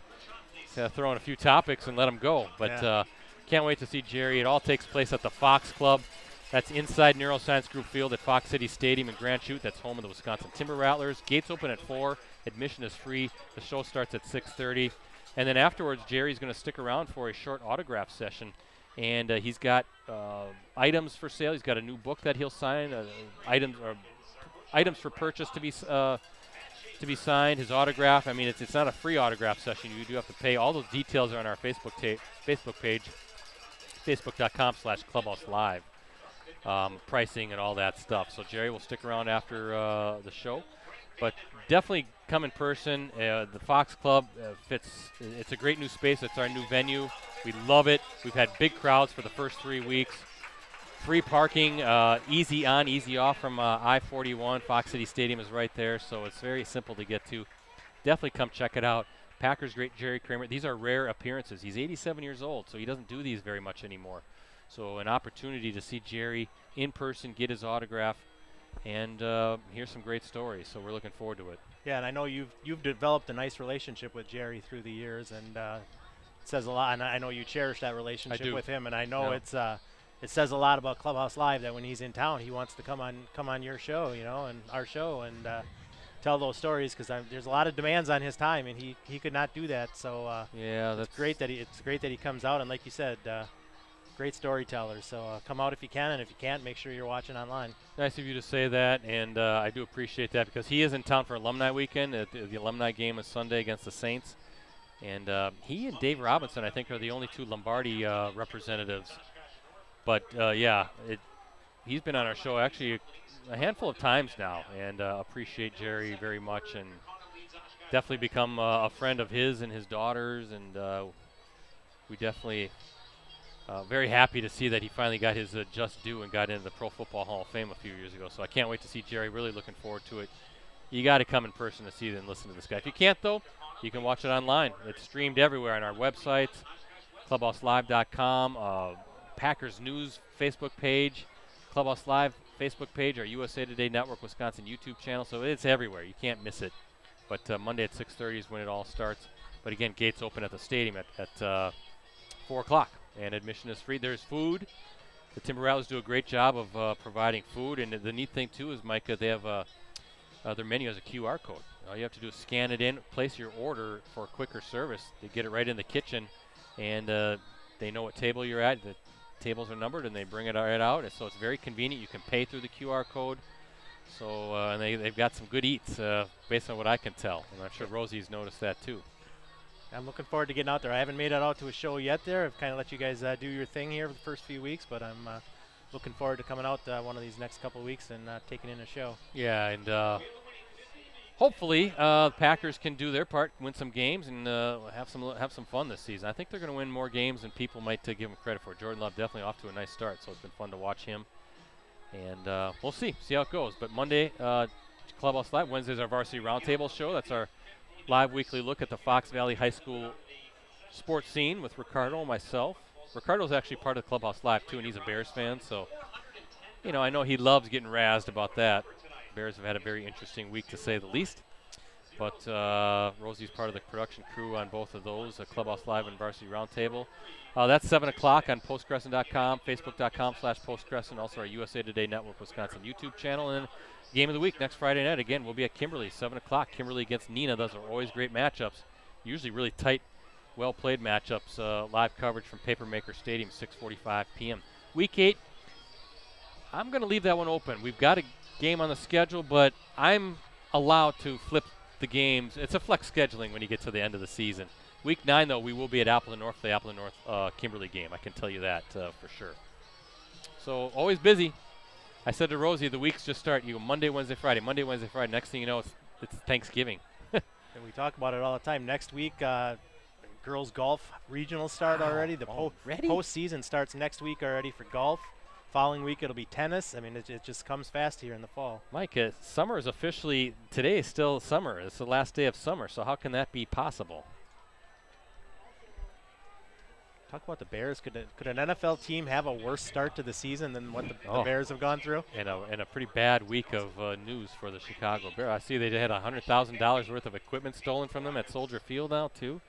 So throw in a few topics and let him go. But can't wait to see Jerry. It all takes place at the Fox Club. That's inside Neuroscience Group Field at Fox City Stadium in Grand Chute. That's home of the Wisconsin Timber Rattlers. Gates open at 4. Admission is free. The show starts at 6:30. And then afterwards, Jerry's going to stick around for a short autograph session. And he's got items for sale. He's got a new book that he'll sign, items for purchase to be signed, his autograph. I mean, it's not a free autograph session. You do have to pay. All those details are on our Facebook page, facebook.com/clubhouselive. Pricing and all that stuff. So Jerry will stick around after the show, but definitely come in person. The Fox Club fits. It's a great new space. It's our new venue. We love it. We've had big crowds for the first 3 weeks. Free parking, easy on, easy off from I-41. Fox City Stadium is right there, so it's very simple to get to. Definitely come check it out. Packers great Jerry Kramer. These are rare appearances. He's 87 years old, so he doesn't do these very much anymore. So an opportunity to see Jerry in person, get his autograph, and hear some great stories. So we're looking forward to it. Yeah,
and I know you've developed a nice relationship with Jerry through the years, and it says a lot. And I know you cherish that relationship with him, and I know it says a lot about Clubhouse Live that when he's in town, he wants to come on your show, and our show, and tell those stories because there's a lot of demands on his time, and he could not do that. So
yeah,
it's great that he comes out, and like you said. great storytellers. So come out if you can, and if you can't, make sure you're watching online.
Nice of you to say that, and I do appreciate that because he is in town for Alumni Weekend. The Alumni game is Sunday against the Saints. And he and Dave Robinson, I think, are the only two Lombardi representatives. But, yeah, he's been on our show actually a handful of times now, and appreciate Jerry very much, and definitely become a friend of his and his daughters, and we definitely very happy to see that he finally got his just due and got into the Pro Football Hall of Fame a few years ago. So I can't wait to see Jerry. Really looking forward to it. You got to come in person to see it and listen to this guy. If you can't, though, you can watch it online. It's streamed everywhere on our websites, clubhouselive.com, Packers News Facebook page, Clubhouse Live Facebook page, our USA Today Network Wisconsin YouTube channel. So it's everywhere. You can't miss it. But Monday at 6:30 is when it all starts. But again, gates open at the stadium at 4 o'clock, and admission is free. There's food. The Timberwolves do a great job of providing food. And the neat thing, too, is, Micah, they have their menu has a QR code. All you have to do is scan it in, place your order for quicker service. They get it right in the kitchen, and they know what table you're at. The tables are numbered, and they bring it right out. And so it's very convenient. You can pay through the QR code. So and they've got some good eats based on what I can tell. And I'm sure Rosie's noticed that, too.
I'm looking forward to getting out there. I haven't made it out to a show yet there. I've kind of let you guys do your thing here for the first few weeks, but I'm looking forward to coming out one of these next couple of weeks and taking in a show. Yeah, and hopefully the Packers can do their part, win some games, and have some fun this season. I think they're going to win more games than people might give them credit for. Jordan Love definitely off to a nice start, so it's been fun to watch him. And we'll see how it goes. But Monday, Clubhouse Live. Wednesday's our Varsity Roundtable show. That's our live weekly look at the Fox Valley High School sports scene with Ricardo and myself. Ricardo's actually part of Clubhouse Live, too, and he's a Bears fan. So, I know he loves getting razzed about that. Bears have had a very interesting week, to say the least. But Rosie's part of the production crew on both of those, Clubhouse Live and Varsity Roundtable. That's 7 o'clock on postcrescent.com, facebook.com/postcrescent, also our USA Today Network Wisconsin YouTube channel. And game of the week next Friday night. Again, we'll be at Kimberly, 7 o'clock. Kimberly against Neenah. Those are always great matchups, usually really tight, well-played matchups. Live coverage from Papermaker Stadium, 6:45 p.m. Week 8, I'm going to leave that one open. We've got a game on the schedule, but I'm allowed to flip the games. It's a flex scheduling when you get to the end of the season. Week 9, though, we will be at Appleton North, the Appleton North Kimberly game. I can tell you that for sure. So always busy. I said to Rosie, the weeks just start. You go Monday, Wednesday, Friday, Monday, Wednesday, Friday. Next thing you know, it's Thanksgiving. And we talk about it all the time. Next week, girls golf regionals start already. The postseason starts next week already for golf. Following week, it'll be tennis. I mean, it just comes fast here in the fall.
Mike, summer is officially, today is still summer. It's the last day of summer, so how can that be possible?
Talk about the Bears. Could an NFL team have a worse start to the season than what the Bears have gone through? And
a pretty bad week of news for the Chicago Bears. I see they had $100,000 worth of equipment stolen from them at Soldier Field now, too.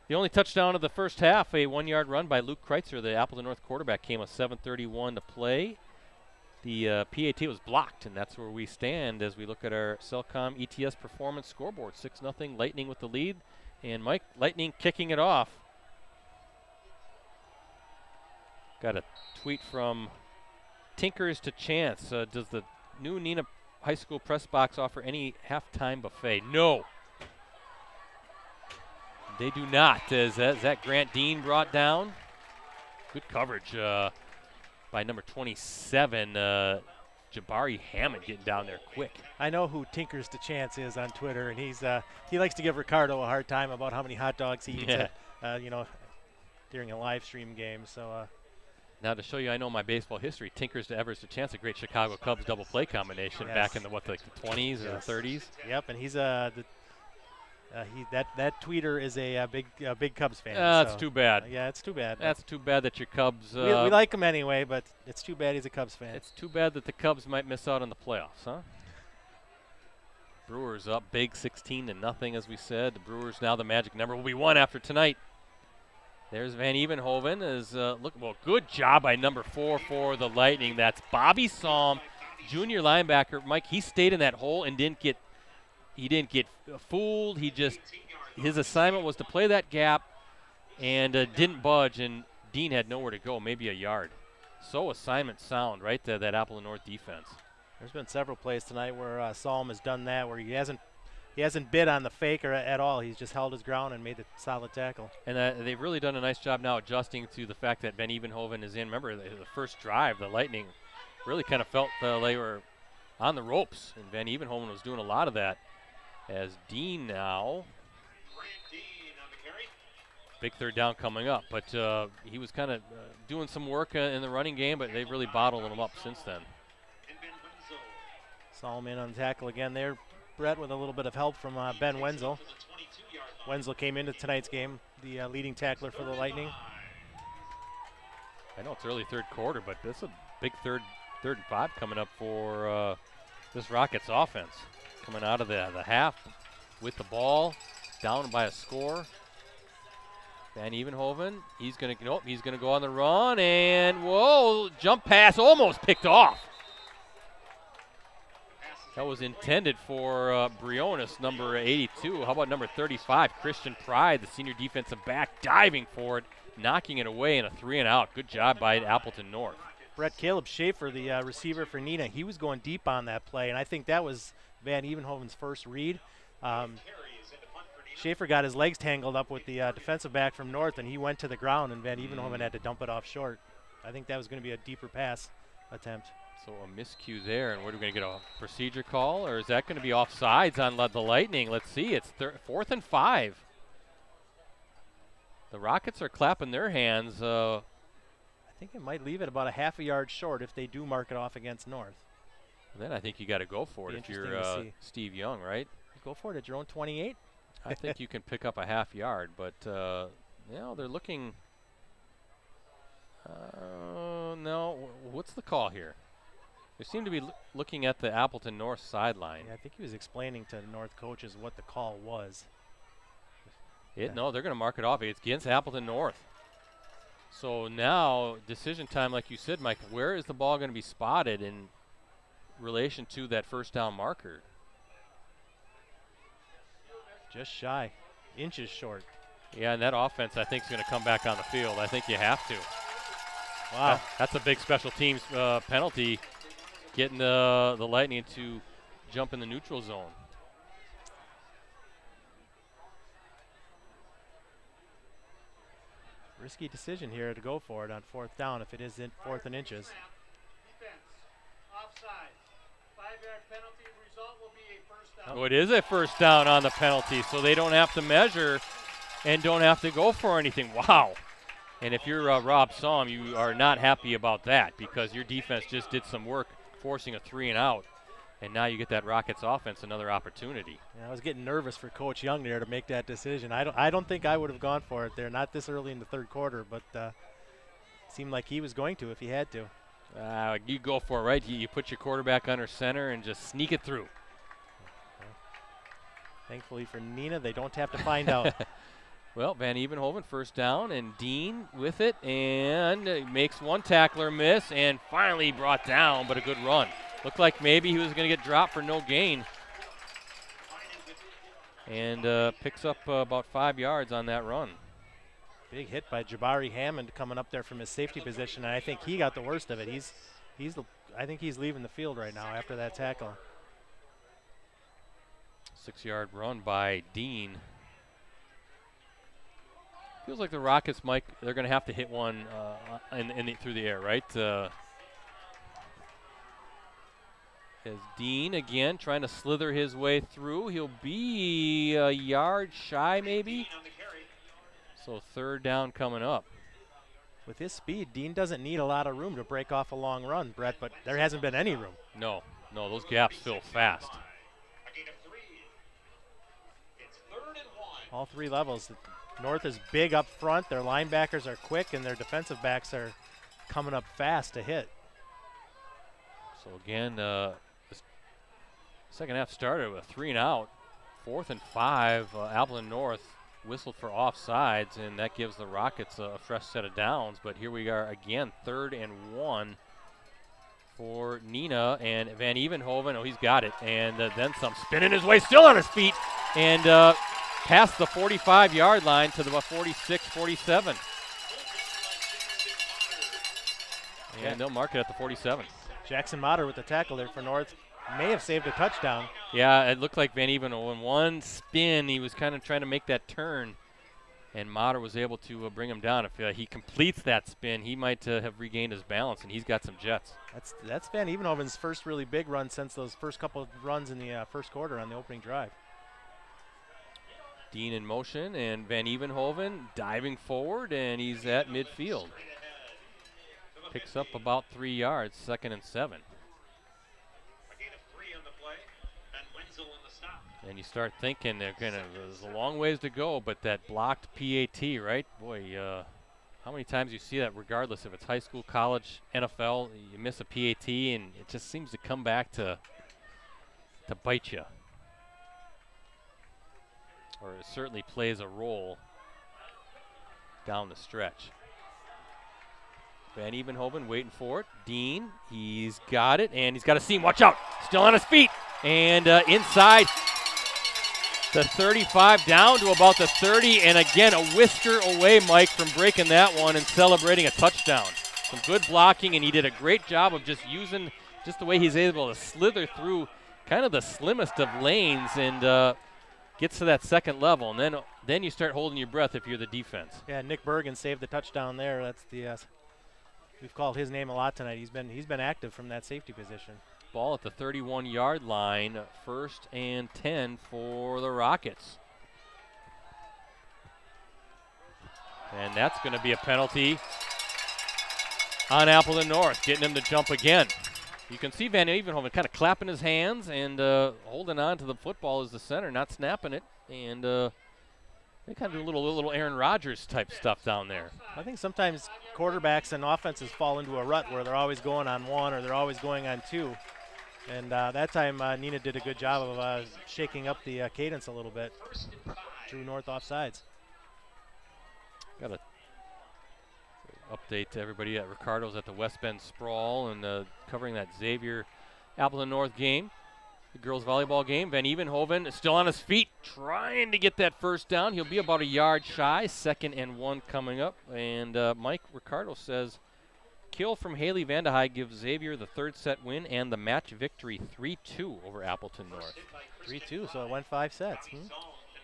The only touchdown of the first half, a 1-yard run by Luke Kreitzer, the Appleton North quarterback, came with 7:31 to play. The PAT was blocked, and that's where we stand as we look at our Cellcom ETS performance scoreboard. 6-0, Lightning with the lead. And Mike, Lightning kicking it off. Got a tweet from Tinkers to Chance. Does the new Neenah High School press box offer any halftime buffet? No. They do not. Is that Grant Dean brought down? Good coverage by number 27, Jabari Hammond getting down there quick.
I know who Tinkers to Chance is on Twitter, and he likes to give Ricardo a hard time about how many hot dogs he eats during a live stream game. So.
Now, to show you I know my baseball history, Tinkers to Evers to Chance, a great Chicago Cubs double play combination back in the 20s or 30s.
Yep, and he's that tweeter is a big Cubs fan.
That's too bad.
Yeah, it's too bad.
That's too bad that your Cubs.
We like him anyway, but it's too bad he's a Cubs fan.
It's too bad that the Cubs might miss out on the playoffs, huh? Brewers up big, 16-0, as we said. The Brewers now the magic number will be 1 after tonight. There's Van Evenhoven. Good job by number 4 for the Lightning. That's Bobby Psalm, junior linebacker. Mike, he stayed in that hole and didn't get fooled. His assignment was to play that gap and didn't budge. And Dean had nowhere to go, maybe a yard. So assignment sound right there, that Appleton North defense.
There's been several plays tonight where Solom has done that, where he hasn't bid on the fake or at all. He's just held his ground and made a solid tackle.
And they've really done a nice job now adjusting to the fact that Van Evenhoven is in. Remember, the first drive, the Lightning really kind of felt they were on the ropes, and Van Evenhoven was doing a lot of that. As Dean now, big third down coming up, but he was kind of doing some work in the running game, but they've really bottled him up since then.
Solomon on tackle again there, Brett, with a little bit of help from Ben Wenzel. Wenzel came into tonight's game, the leading tackler for the Lightning.
I know it's early third quarter, but this is a big third and 5 coming up for this Rockets offense. Coming out of the half with the ball, down by a score. Van Evenhoven, he's going to go on the run, and whoa, jump pass almost picked off. That was intended for Briones, number 82. How about number 35, Christian Pride, the senior defensive back, diving for it, knocking it away in a 3-and-out. Good job by Appleton North.
Brett Caleb Schaefer, the receiver for Neenah, he was going deep on that play, and I think that was Van Evenhoven's first read. Schaefer got his legs tangled up with the defensive back from North, and he went to the ground, and Van Evenhoven had to dump it off short. I think that was going to be a deeper pass attempt.
So a miscue there, and what are we going to get, a procedure call, or is that going to be offsides on the Lightning? Let's see, it's 4th and 5. The Rockets are clapping their hands.
I think it might leave it about a half a yard short if they do mark it off against North.
Then I think you got to go for it if you're Steve Young, right?
Go for it at your own 28.
I think you can pick up a half yard, but you know, they're looking. No, what's the call here? They seem to be looking at the Appleton North sideline.
Yeah, I think he was explaining to North coaches what the call was.
No, they're going to mark it off. It's against Appleton North. So now, decision time, like you said, Mike, where is the ball going to be spotted in relation to that first down marker?
Just shy, inches short.
Yeah, and that offense, I think, is going to come back on the field. I think you have to.
Wow.
That's a big special teams penalty, getting the Lightning to jump in the neutral zone.
Risky decision here to go for it on 4th down if it is in 4th and inches.
Defense, offside, 5-yard penalty. Result will be a first down.
Oh, it is a first down on the penalty, so they don't have to measure and don't have to go for anything. Wow. And if you're Rob Somm, you are not happy about that because your defense just did some work forcing a 3-and-out, and now you get that Rockets offense another opportunity.
Yeah, I was getting nervous for Coach Young there to make that decision. I don't think I would have gone for it there, not this early in the third quarter, but seemed like he was going to if he had to.
You go for it, right? You put your quarterback under center and just sneak it through.
Thankfully for Neenah, they don't have to find out.
Well, Van Evenhoven first down, and Dean with it, and makes one tackler miss, and finally brought down, but a good run. Looked like maybe he was going to get dropped for no gain. And picks up about 5 yards on that run.
Big hit by Jabari Hammond coming up there from his safety position, and I think he got the worst of it. I think he's leaving the field right now after that tackle.
6-yard run by Dean. Feels like the Rockets, Mike, they're going to have to hit one through the air, right? As Dean, again, trying to slither his way through. He'll be a yard shy, maybe. So 3rd down coming up.
With his speed, Dean doesn't need a lot of room to break off a long run, Brett, but there hasn't been any room.
No, those gaps fill fast.
All 3 levels. North is big up front, their linebackers are quick, and their defensive backs are coming up fast to hit.
So again, the second half started with a 3-and-out. 4th and 5, Appleton North whistled for offsides, and that gives the Rockets a fresh set of downs. But here we are again, 3rd and 1 for Neenah, and Van Evenhoven, oh, he's got it, and then some, spinning his way, still on his feet, and past the 45-yard line to the 46, 47. And they'll mark it at the 47.
Jackson Motter with the tackle there for North. May have saved a touchdown.
Yeah, it looked like Van Even in one spin, he was kind of trying to make that turn, and Motter was able to bring him down. If he completes that spin, he might have regained his balance, and he's got some jets.
That's Van Evenhoven's first really big run since those first couple of runs in the first quarter on the opening drive.
Dean in motion, and Van Evenhoven diving forward, and he's at midfield. Picks up about 3 yards, 2nd and 7. And you start thinking there's a long ways to go, but that blocked PAT, right? Boy, how many times you see that regardless if it's high school, college, NFL, you miss a PAT and it just seems to come back to bite you. Or it certainly plays a role down the stretch. Van Evenhoven waiting for it. Dean, he's got it, and he's got a seam. Watch out. Still on his feet. And inside the 35 down to about the 30. And again, a whisker away, Mike, from breaking that one and celebrating a touchdown. Some good blocking, and he did a great job of just using just the way he's able to slither through kind of the slimmest of lanes and gets to that second level. And then you start holding your breath if you're the defense. Yeah,
Nick Bergen saved the touchdown there. That's the we've called his name a lot tonight. He's been active from that safety position.
Ball at the 31-yard line, 1st and 10 for the Rockets. And that's going to be a penalty on Appleton North, getting him to jump again. You can see Van Evenhoven kind of clapping his hands and holding on to the football as the center, not snapping it. And they kind of do a little Aaron Rodgers type stuff down there.
I think sometimes quarterbacks and offenses fall into a rut where they're always going on one or they're always going on two. And that time Neenah did a good job of shaking up the cadence a little bit. Drew North off sides.
Got to update to everybody at Ricardo's at the West Bend Sprawl and covering that Xavier Appleton North game. The girls volleyball game. Van Evenhoven is still on his feet trying to get that first down. He'll be about a yard shy. 2nd and 1 coming up. And Mike Ricardo says kill from Haley Vandehei gives Xavier the 3rd set win and the match victory 3-2 over Appleton North.
3-2, so it went 5 sets.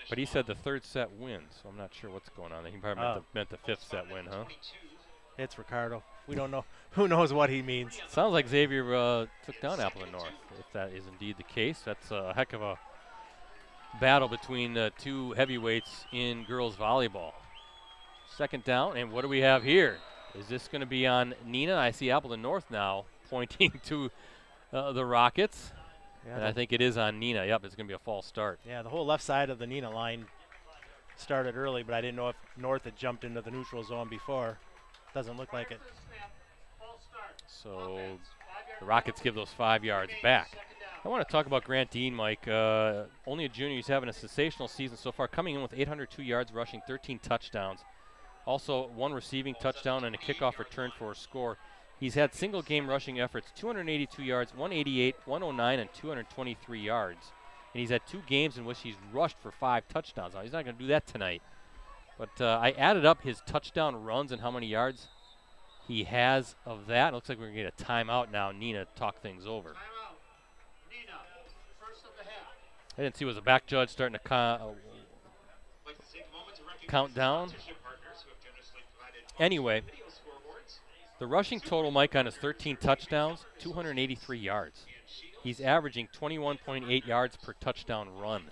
But he said the 3rd set win, so I'm not sure what's going on there. He probably meant the 5th set win, huh?
It's Ricardo. We don't know. Who knows what he means?
Sounds like Xavier took down Appleton North. If that is indeed the case, that's a heck of a battle between two heavyweights in girls volleyball. 2nd down, and what do we have here? Is this going to be on Neenah? I see Appleton North now pointing to the Rockets. Yeah, and I think it is on Neenah. Yep, it's going to be a false start.
Yeah, the whole left side of the Neenah line started early, but I didn't know if North had jumped into the neutral zone before. Doesn't look like it.
So the Rockets give those 5 yards back. I want to talk about Grant Dean, Mike. Only a junior. He's having a sensational season so far, coming in with 802 yards rushing, 13 touchdowns. Also 1 receiving touchdown and a kickoff return for a score. He's had single game rushing efforts, 282 yards, 188, 109, and 223 yards. And he's had 2 games in which he's rushed for 5 touchdowns. Now, he's not going to do that tonight. But I added up his touchdown runs and how many yards he has of that. It looks like we're going to get a timeout now. Neenah talk things over.
Timeout. Neenah, first of the half.
I didn't see was a back judge starting to count down. Anyway, the rushing total, Mike, on his 13 touchdowns, 283 yards. He's averaging 21.8 yards per touchdown run.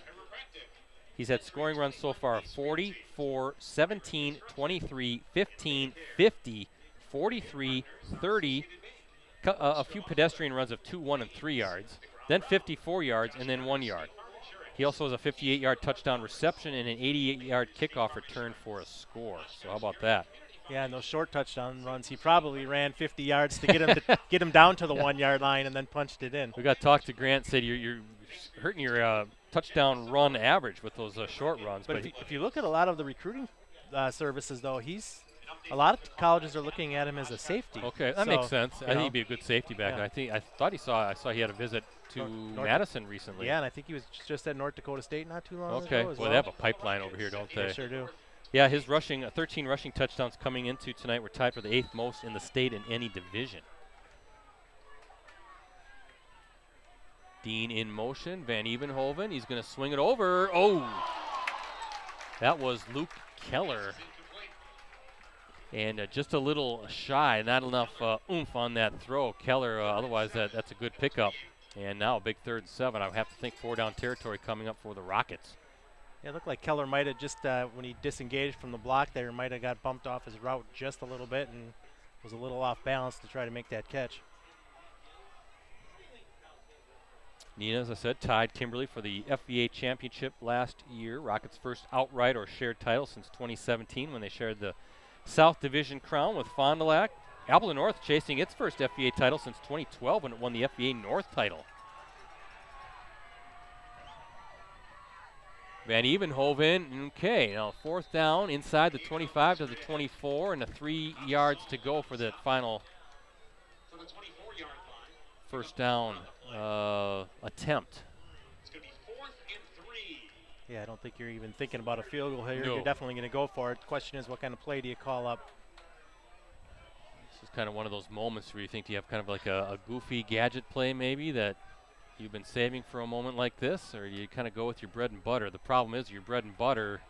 He's had scoring runs so far of 40, 4, 17, 23, 15, 50, 43, 30, a few pedestrian runs of 2, 1, and 3 yards, then 54 yards, and then 1 yard. He also has a 58-yard touchdown reception and an 88-yard kickoff return for a score. So how about that?
Yeah, and those short touchdown runs, he probably ran 50 yards to get him to get him down to the 1 yard line and then punched it in.
We got to talk to Grant. Said you're hurting your touchdown run average with those short runs.
But if you look at a lot of the recruiting services, though, a lot of colleges are looking at him as a safety.
Okay, that makes sense. I think he'd be a good safety back.
Yeah.
I saw he had a visit to Madison recently.
Yeah, and I think he was just at North Dakota State not too long ago.
Okay, well, they have a pipeline over here, don't they?
They sure do.
Yeah, his rushing, 13 rushing touchdowns coming into tonight. We're tied for the 8th most in the state in any division. Dean in motion. Van Evenhoven. He's going to swing it over. Oh! That was Luke Keller. And just a little shy, not enough oomph on that throw. Keller, otherwise that's a good pickup. And now a big 3rd and 7. I would have to think 4-down territory coming up for the Rockets.
Yeah, it looked like Keller might have just, when he disengaged from the block there, might have got bumped off his route just a little bit and was a little off balance to try to make that catch.
Neenah, as I said, tied Kimberly for the FVA championship last year. Rockets' first outright or shared title since 2017 when they shared the South Division crown with Fond du Lac. Appleton North chasing its first FVA title since 2012 when it won the FVA North title. Van Evenhoven, okay, now 4th down inside the 25 to the 24 and 3 yards to go for the final
For the 24-yard line.
first down attempt.
It's going to be 4th and 3.
Yeah, I don't think you're even thinking about a field goal here.
No.
You're definitely going to go for it. The question is, what kind of play do you call up?
This is kind of one of those moments where you think you have kind of like a goofy gadget play maybe that you've been saving for a moment like this, or you kind of go with your bread and butter. The problem is your bread and butter,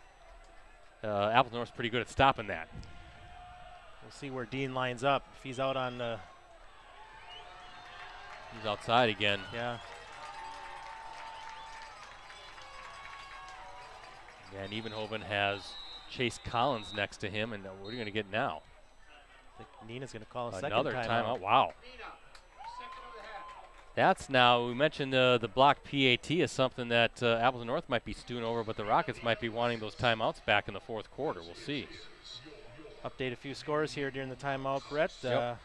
Appleton North's pretty good at stopping that.
We'll see where Dean lines up. If he's out on the...
He's outside again.
Yeah.
And Evenhoven has Chase Collins next to him, and what are you going to get now?
I think Neenah's going to call a
Another
second
timeout.
timeout.
Wow. That's now, we mentioned the block PAT is something that Appleton North might be stewing over, but the Rockets might be wanting those timeouts back in the 4th quarter. We'll see.
Update a few scores here during the timeout, Brett.
Yep.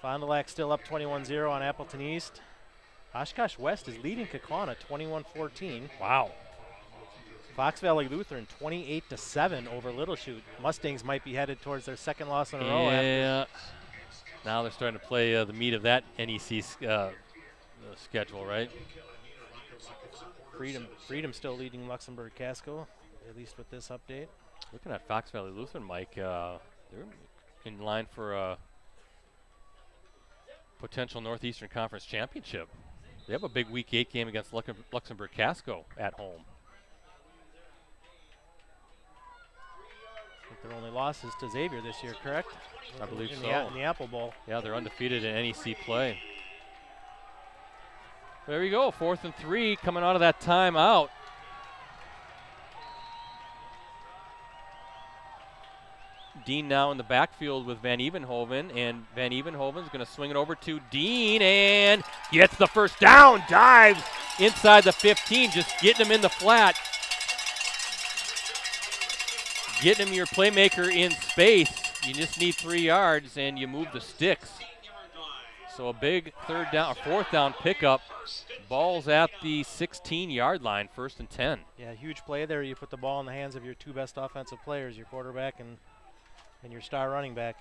Fond du Lac still up 21-0 on Appleton East. Oshkosh West is leading Kakwana 21-14.
Wow.
Fox Valley Lutheran 28-7 over Little Chute. Mustangs might be headed towards their 2nd loss in a row.
Yeah. Now they're starting to play the meat of that NEC schedule, right?
Freedom still leading Luxembourg Casco, at least with this update.
Looking at Fox Valley Lutheran, Mike, they're in line for a potential Northeastern Conference championship. They have a big Week 8 game against Luxembourg Casco at home.
I think their only loss is to Xavier this year, correct?
I believe
in
so.
The, in the Apple Bowl.
Yeah, they're undefeated in NEC play. There we go, 4th and 3 coming out of that timeout. Dean now in the backfield with Van Evenhoven, and Van Evenhoven's going to swing it over to Dean and gets the first down, dives inside the 15, just getting him in the flat. Getting him your playmaker in space. You just need 3 yards and you move the sticks. So a big 3rd down, or 4th down pickup. Ball's at the 16-yard line, 1st and 10.
Yeah, huge play there. You put the ball in the hands of your 2 best offensive players, your quarterback and your star running back.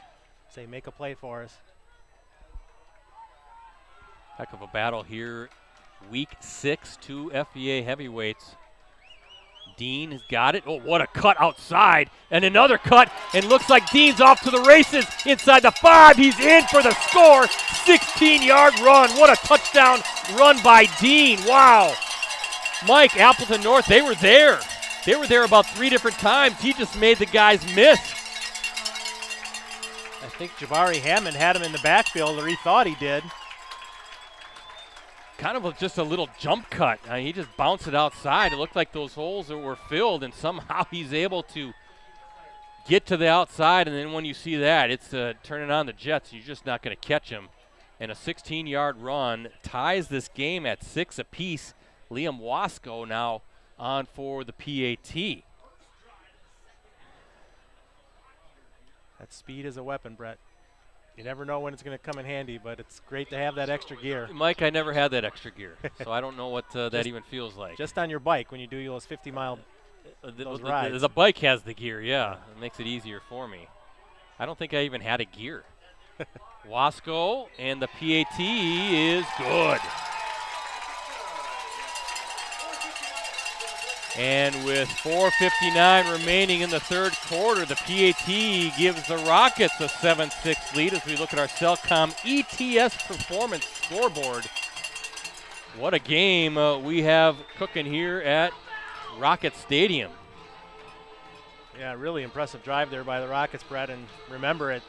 Say, make a play for us.
Heck of a battle here. Week 6, 2 FVA heavyweights. Dean has got it. Oh, what a cut outside. And another cut. And looks like Dean's off to the races. Inside the 5. He's in for the score. 16-yard run. What a touchdown run by Dean. Wow. Mike, Appleton North, they were there. They were there about 3 different times. He just made the guys miss.
I think Jabari Hammond had him in the backfield, or he thought he did.
Kind of just a little jump cut. He just bounced it outside. It looked like those holes that were filled, and somehow he's able to get to the outside. And then when you see that, it's turning on the jets. You're just not going to catch him. And a 16-yard run ties this game at 6 apiece. Liam Wasco now on for the PAT.
That speed is a weapon, Brett. You never know when it's going to come in handy, but it's great to have that extra gear.
Mike, I never had that extra gear, so I don't know what that even feels like.
Just on your bike when you do those 50-mile rides.
The bike has the gear, yeah. It makes it easier for me. I don't think I even had a gear. Wasco, and the PAT is good. And with 4:59 remaining in the third quarter, the PAT gives the Rockets a 7-6 lead as we look at our Cellcom ETS performance scoreboard. What a game we have cooking here at Rocket Stadium.
Yeah, really impressive drive there by the Rockets, Brett. And remember, it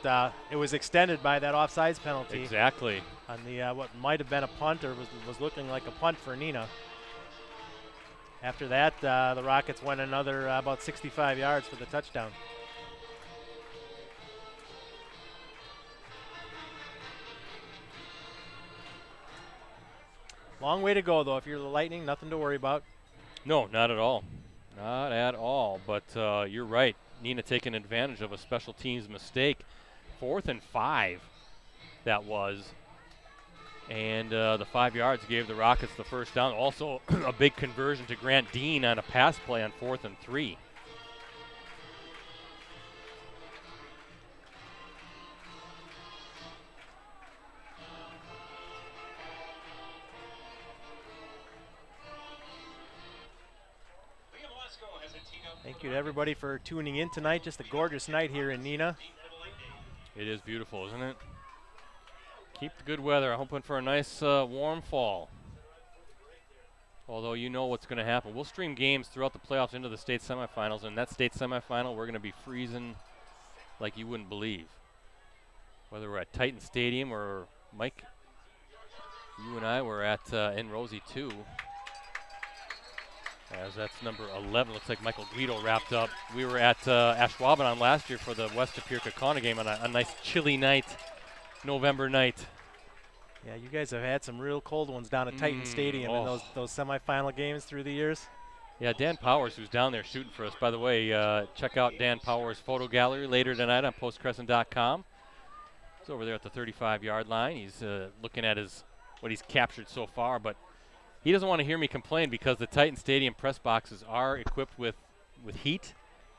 was extended by that offsides penalty.
Exactly.
On the what might have been a punt or was looking like a punt for Neenah. After that, the Rockets went another about 65 yards for the touchdown. Long way to go, though. If you're the Lightning, nothing to worry about.
No, not at all. Not at all. But you're right. Neenah taking advantage of a special teams mistake. 4th and 5, that was. And the 5 yards gave the Rockets the first down. Also, a big conversion to Grant Dean on a pass play on 4th and 3.
Thank you to everybody for tuning in tonight. Just a gorgeous night here in Neenah.
It is beautiful, isn't it? Keep the good weather. I'm hoping for a nice warm fall. Although you know what's going to happen. We'll stream games throughout the playoffs into the state semifinals. And that state semifinal, we're going to be freezing like you wouldn't believe. Whether we're at Titan Stadium or, Mike, you and I were at in Rosie 2. As that's number 11. Looks like Michael Guido wrapped up. We were at Ashwaubenon last year for the West Apir-Kaukauna game on a nice chilly night. November night.
Yeah, you guys have had some real cold ones down at Titan Stadium in those semifinal games through the years.
Yeah, Dan Powers, who's down there shooting for us. By the way, check out Dan Powers' photo gallery later tonight on postcrescent.com. He's over there at the 35-yard line. He's looking at what he's captured so far, but he doesn't want to hear me complain because the Titan Stadium press boxes are equipped with heat.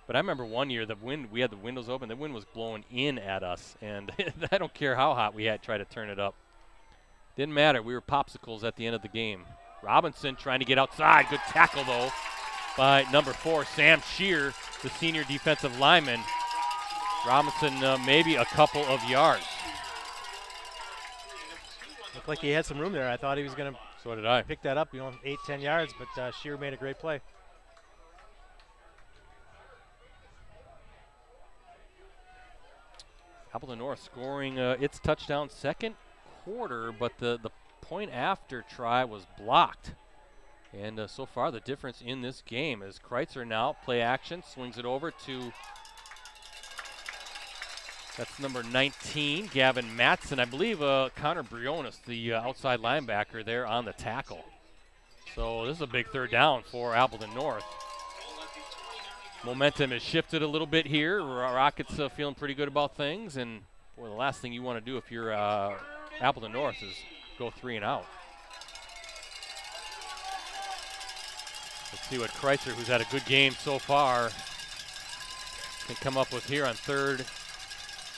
But I remember one year we had the windows open, the wind was blowing in at us, and I don't care how hot we had tried to turn it up. Didn't matter. We were popsicles at the end of the game. Robinson trying to get outside. Good tackle, though, by number 4, Sam Shear, the senior defensive lineman. Robinson maybe a couple of yards.
Looked like he had some room there. I thought he was going to pick that up, 8-10 yards, but Shear made a great play.
Appleton North scoring its touchdown second quarter, but the point after try was blocked. And so far the difference in this game is Kreitzer now play action, swings it over to, that's number 19, Gavin Matson. I believe Connor Briones, the outside linebacker there on the tackle. So this is a big third down for Appleton North. Momentum has shifted a little bit here. Rockets feeling pretty good about things, and boy, the last thing you want to do if you're Appleton North is go 3 and out. Let's see what Kreitzer, who's had a good game so far, can come up with here on 3rd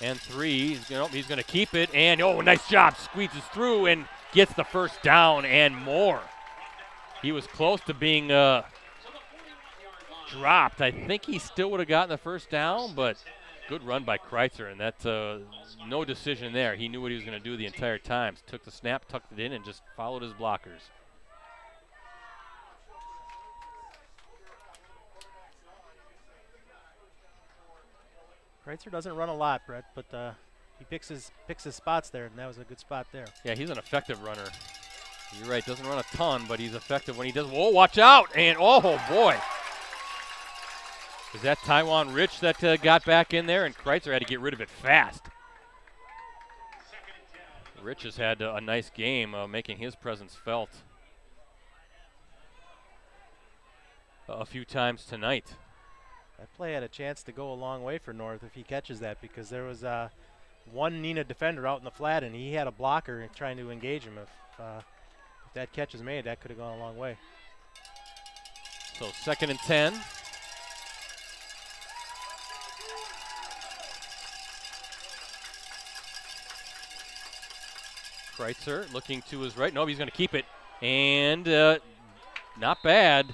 and 3. He's going to keep it, and nice job, squeezes through and gets the first down and more. He was close to being dropped. I think he still would have gotten the first down, but good run by Kreitzer, and that's no decision there. He knew what he was going to do the entire time. Took the snap, tucked it in, and just followed his blockers.
Kreitzer doesn't run a lot, Brett, but he picks his spots there, and that was a good spot there.
Yeah, he's an effective runner. You're right, doesn't run a ton, but he's effective when he does. Whoa, watch out! And oh boy. Is that Taiwan Rich that got back in there? And Kreitzer had to get rid of it fast. Rich has had a nice game making his presence felt a few times tonight.
That play had a chance to go a long way for North if he catches that, because there was one Neenah defender out in the flat, and he had a blocker trying to engage him. If that catch is made, that could have gone a long way.
So 2nd and 10. Kreitzer looking to his right. No, he's going to keep it. And not bad.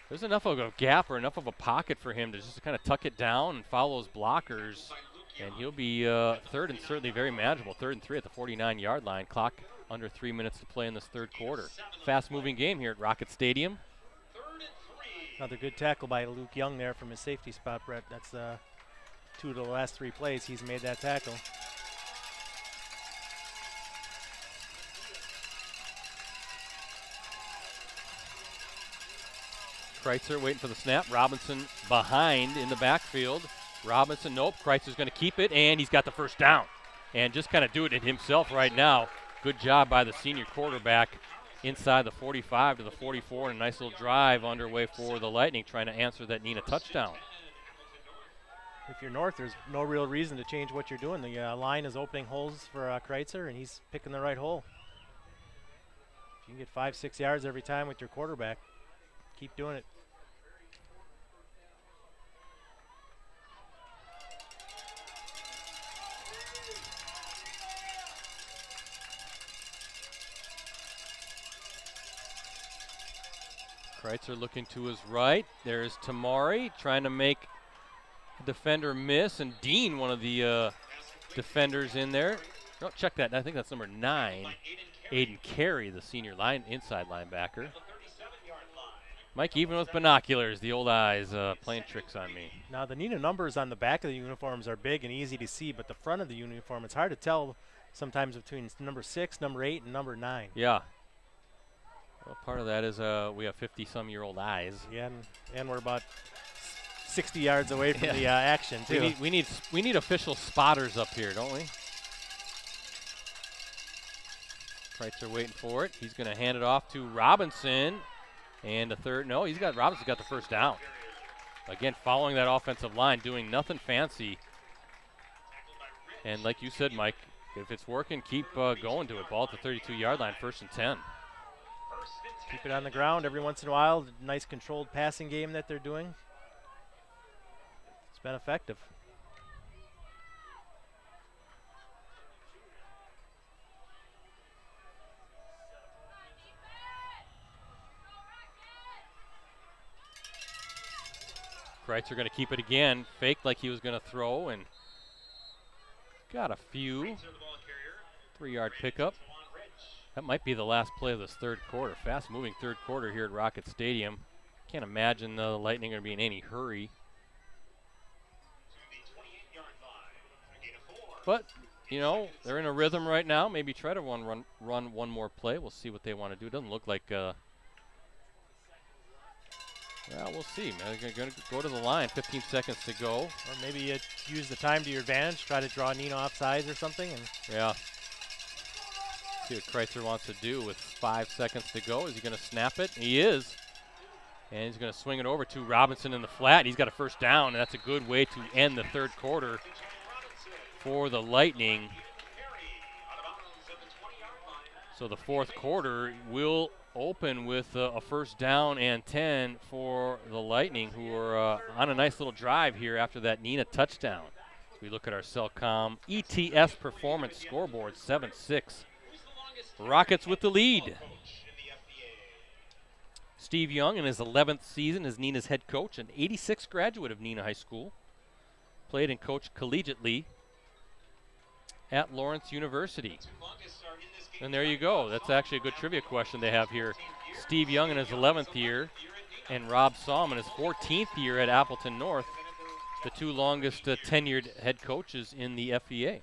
There's enough of a gap or enough of a pocket for him to just kind of tuck it down and follow his blockers. And he'll be third and certainly very manageable. 3rd and 3 at the 49-yard line. Clock under 3 minutes to play in this third quarter. Fast-moving game here at Rocket Stadium.
Another good tackle by Luke Young there from his safety spot, Brett. That's 2 of the last 3 plays he's made that tackle.
Kreitzer waiting for the snap. Robinson behind in the backfield. Robinson, nope. Kreitzer's going to keep it, and he's got the first down. And just kind of doing it himself right now. Good job by the senior quarterback inside the 45 to the 44, and a nice little drive underway for the Lightning, trying to answer that Neenah touchdown.
If you're North, there's no real reason to change what you're doing. The line is opening holes for Kreitzer, and he's picking the right hole. If you can get 5-6 yards every time with your quarterback, keep doing it.
Kreitzer looking to his right. There's Tamari trying to make a defender miss, and Dean, one of the defenders in there. Oh, check that. I think that's number 9. Aiden Carey, the senior inside linebacker. Mike, even with binoculars, the old eyes playing tricks on me.
Now, the Neenah numbers on the back of the uniforms are big and easy to see, but the front of the uniform, it's hard to tell sometimes between number 6, number 8, and number 9.
Yeah. Well, part of that is we have 50-some-year-old eyes.
Yeah, and we're about 60 yards away from the action, too.
We need official spotters up here, don't we? Kreitzer waiting for it. He's going to hand it off to Robinson. And a third, no, Robinson's got the first down. Again, following that offensive line, doing nothing fancy. And like you said, Mike, if it's working, keep going to it. Ball at the 32-yard line, 1st and 10.
Keep it on the ground every once in a while. Nice controlled passing game that they're doing. It's been effective.
Kreitzer going to keep it again. Faked like he was going to throw and got a few. 3-yard pickup. That might be the last play of this third quarter. Fast-moving third quarter here at Rocket Stadium. Can't imagine the Lightning are going to be in any hurry. But, you know, they're in a rhythm right now. Maybe try to run one more play. We'll see what they want to do. It doesn't look like yeah, we'll see. They're going to go to the line. 15 seconds to go.
Or maybe you use the time to your advantage. Try to draw Neenah offsides or something. And
yeah. See what Kreitzer wants to do with 5 seconds to go. Is he going to snap it? He is. And he's going to swing it over to Robinson in the flat. He's got a first down, and that's a good way to end the third quarter for the Lightning. So the fourth quarter will open with a first down and 10 for the Lightning, who are on a nice little drive here after that Neenah touchdown. As we look at our Cellcom ETS performance scoreboard, 7-6. Rockets with the lead. Steve Young in his 11th season as Neenah's head coach, an 86 graduate of Neenah High School. Played and coached collegiately at Lawrence University. And there you go. That's actually a good trivia question they have here. Steve Young in his 11th year and Rob Saum in his 14th year at Appleton North, the 2 longest tenured head coaches in the FVA.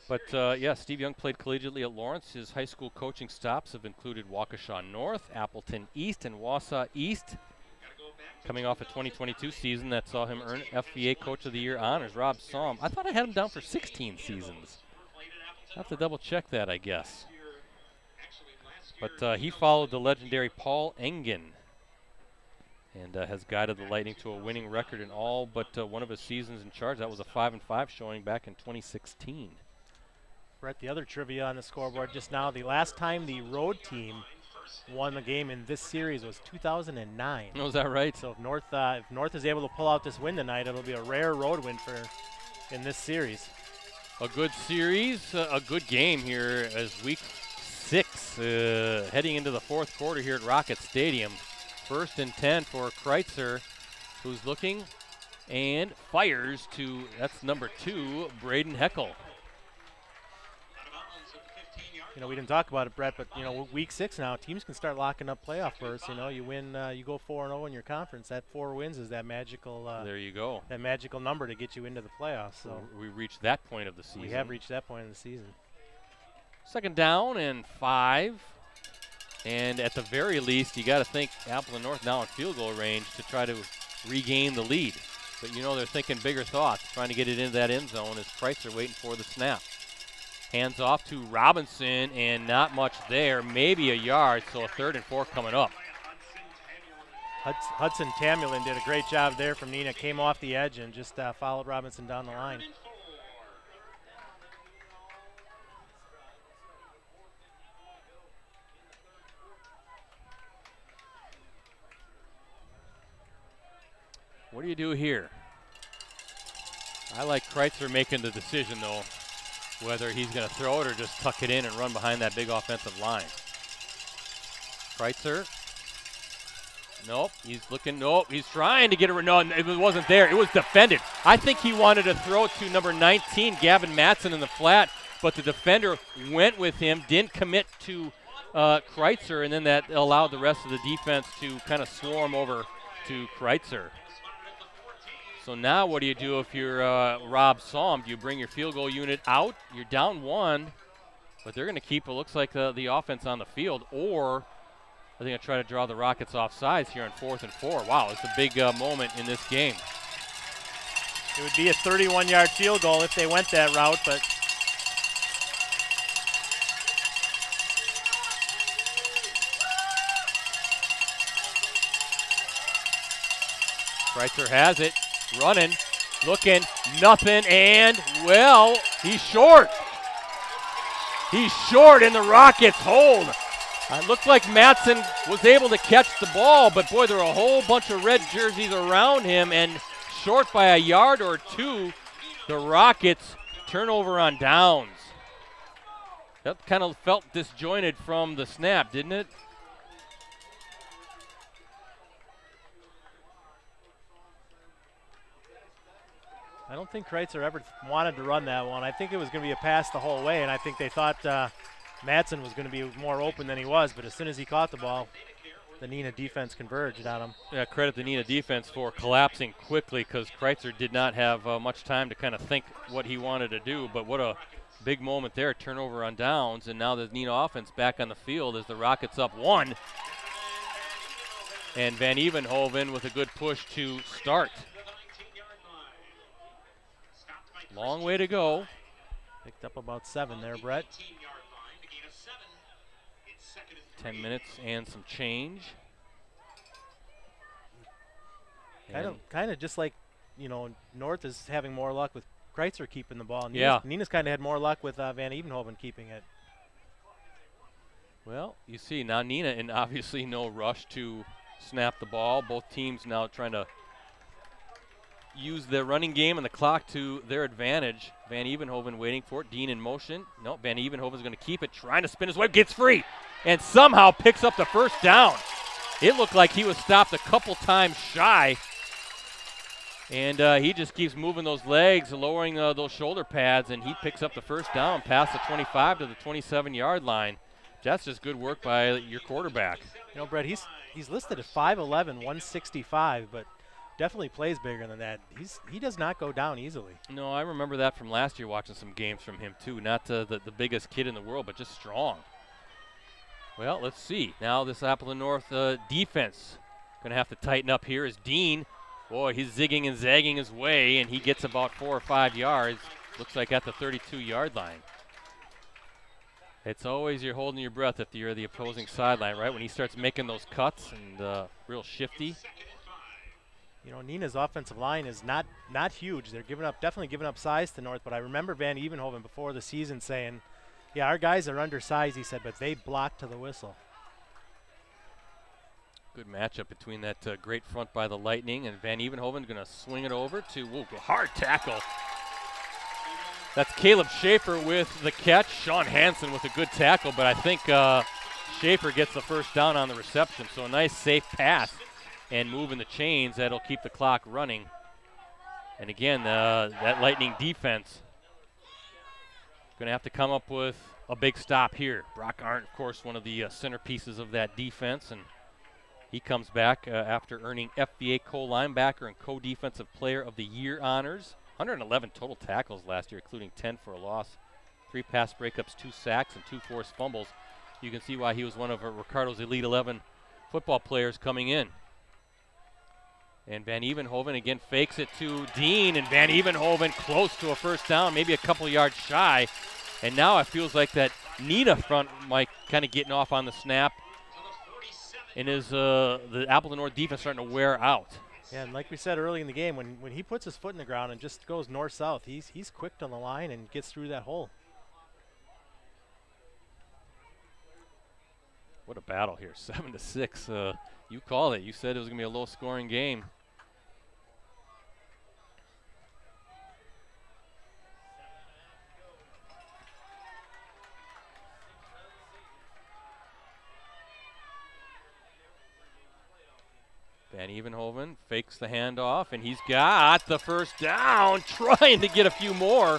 But, yeah, Steve Young played collegiately at Lawrence. His high school coaching stops have included Waukesha North, Appleton East, and Wausau East. Coming off a 2022 season that saw him earn FVA Coach of the Year honors. Rob Saum, I thought I had him down for 16 seasons. I'll have to double check that, I guess. But he followed the legendary Paul Engen and has guided the Lightning to a winning record in all but one of his seasons in charge. That was a 5-5 showing back in 2016.
Brett, the other trivia on the scoreboard just now, the last time the road team won the game in this series was 2009.
Oh, is that right?
So if North is able to pull out this win tonight, it'll be a rare road win in this series.
A good series, a good game here as week 6 heading into the fourth quarter here at Rocket Stadium. 1st and 10 for Kreitzer, who's looking and fires to, that's number 2, Braden Heckel.
You know, we didn't talk about it, Brett, but, you know, week 6 now, teams can start locking up playoff berths. You know, you win, you go 4-0 in your conference. That 4 wins is that magical.
There you go.
That magical number to get you into the playoffs. So
we reached that point of the season.
We have reached that point in the season.
2nd down and 5. And at the very least, you got to think Appleton North now in field goal range to try to regain the lead. But you know they're thinking bigger thoughts, trying to get it into that end zone as Kreitzer waiting for the snap. Hands off to Robinson, and not much there, maybe a yard, so a 3rd and 4 coming up.
Hudson Tamulin did a great job there from Neenah. Came off the edge and just followed Robinson down the line.
What do you do here? I like Kreitzer making the decision, though, whether he's going to throw it or just tuck it in and run behind that big offensive line. Kreitzer. Nope, he's looking, nope, he's trying to get it. No, it wasn't there. It was defended. I think he wanted to throw to number 19, Gavin Matson, in the flat, but the defender went with him, didn't commit to Kreitzer, and then that allowed the rest of the defense to kind of swarm over to Kreitzer. So now what do you do if you're Rob Salm? Do you bring your field goal unit out? You're down 1, but they're going to keep, it looks like, the offense on the field, or are they going to try to draw the Rockets off sides here on 4th and 4? Wow, it's a big moment in this game.
It would be a 31-yard field goal if they went that route, but
Kreitzer has it. Running, looking, nothing, and, well, he's short. He's short, and the Rockets hold. It looked like Matson was able to catch the ball, but, boy, there were a whole bunch of red jerseys around him, and short by a yard or 2, the Rockets turnover on downs. That kind of felt disjointed from the snap, didn't it?
I don't think Kreitzer ever wanted to run that one. I think it was going to be a pass the whole way, and I think they thought Matson was going to be more open than he was, but as soon as he caught the ball, the Neenah defense converged on him. Yeah,
credit the Neenah defense for collapsing quickly, because Kreitzer did not have much time to kind of think what he wanted to do, but what a big moment there, turnover on downs, and now the Neenah offense back on the field as the Rockets up 1. And Van Evenhoven with a good push to start. Long way to go.
Picked up about 7 there, Brett.
10 minutes and some change.
Kind of just like, you know, North is having more luck with Kreitzer keeping the ball. Neenah's kind of had more luck with Van Evenhoven keeping it.
Well, you see now Neenah, and obviously no rush to snap the ball. Both teams now trying to use their running game and the clock to their advantage. Van Evenhoven waiting for it. Dean in motion. No, Van Evenhoven's going to keep it, trying to spin his way, gets free, and somehow picks up the 1st down. It looked like he was stopped a couple times shy, and he just keeps moving those legs, lowering those shoulder pads, and he picks up the 1st down past the 25 to the 27-yard line. That's just good work by your quarterback.
You know, Brett, he's listed at 5'11", 165, but definitely plays bigger than that. He does not go down easily.
No, I remember that from last year, watching some games from him too. Not the biggest kid in the world, but just strong. Well, let's see. Now this Appleton North defense going to have to tighten up here as Dean, boy, he's zigging and zagging his way, and he gets about 4 or 5 yards. Looks like at the 32-yard line. It's always you're holding your breath if you're the opposing sideline, right? When he starts making those cuts and real shifty.
You know, Neenah's offensive line is not huge. They're definitely giving up size to North, but I remember Van Evenhoven before the season saying, yeah, our guys are undersized, he said, but they block to the whistle.
Good matchup between that great front by the Lightning, and Van Evenhoven going to swing it over to, hard tackle. That's Caleb Schaefer with the catch. Sean Hansen with a good tackle, but I think Schaefer gets the first down on the reception. So a nice safe pass and moving the chains that'll keep the clock running. And again, that Lightning defense going to have to come up with a big stop here. Brock Arndt, of course, one of the centerpieces of that defense, and he comes back after earning FBA co-linebacker and co-defensive player of the year honors. 111 total tackles last year, including 10 for a loss, 3 pass breakups, 2 sacks, and 2 forced fumbles. You can see why he was one of Ricardo's Elite 11 football players coming in. And Van Evenhoven again fakes it to Dean, and Van Evenhoven close to a first down, maybe a couple yards shy. And now it feels like that Neenah front might kind of getting off on the snap. And is the Appleton North defense starting to wear out.
Yeah, and like we said early in the game, when he puts his foot in the ground and just goes north-south, he's quick on the line and gets through that hole.
What a battle here, 7-6. You called it. You said it was going to be a low-scoring game. Van Evenhoven fakes the handoff, and he's got the first down, trying to get a few more.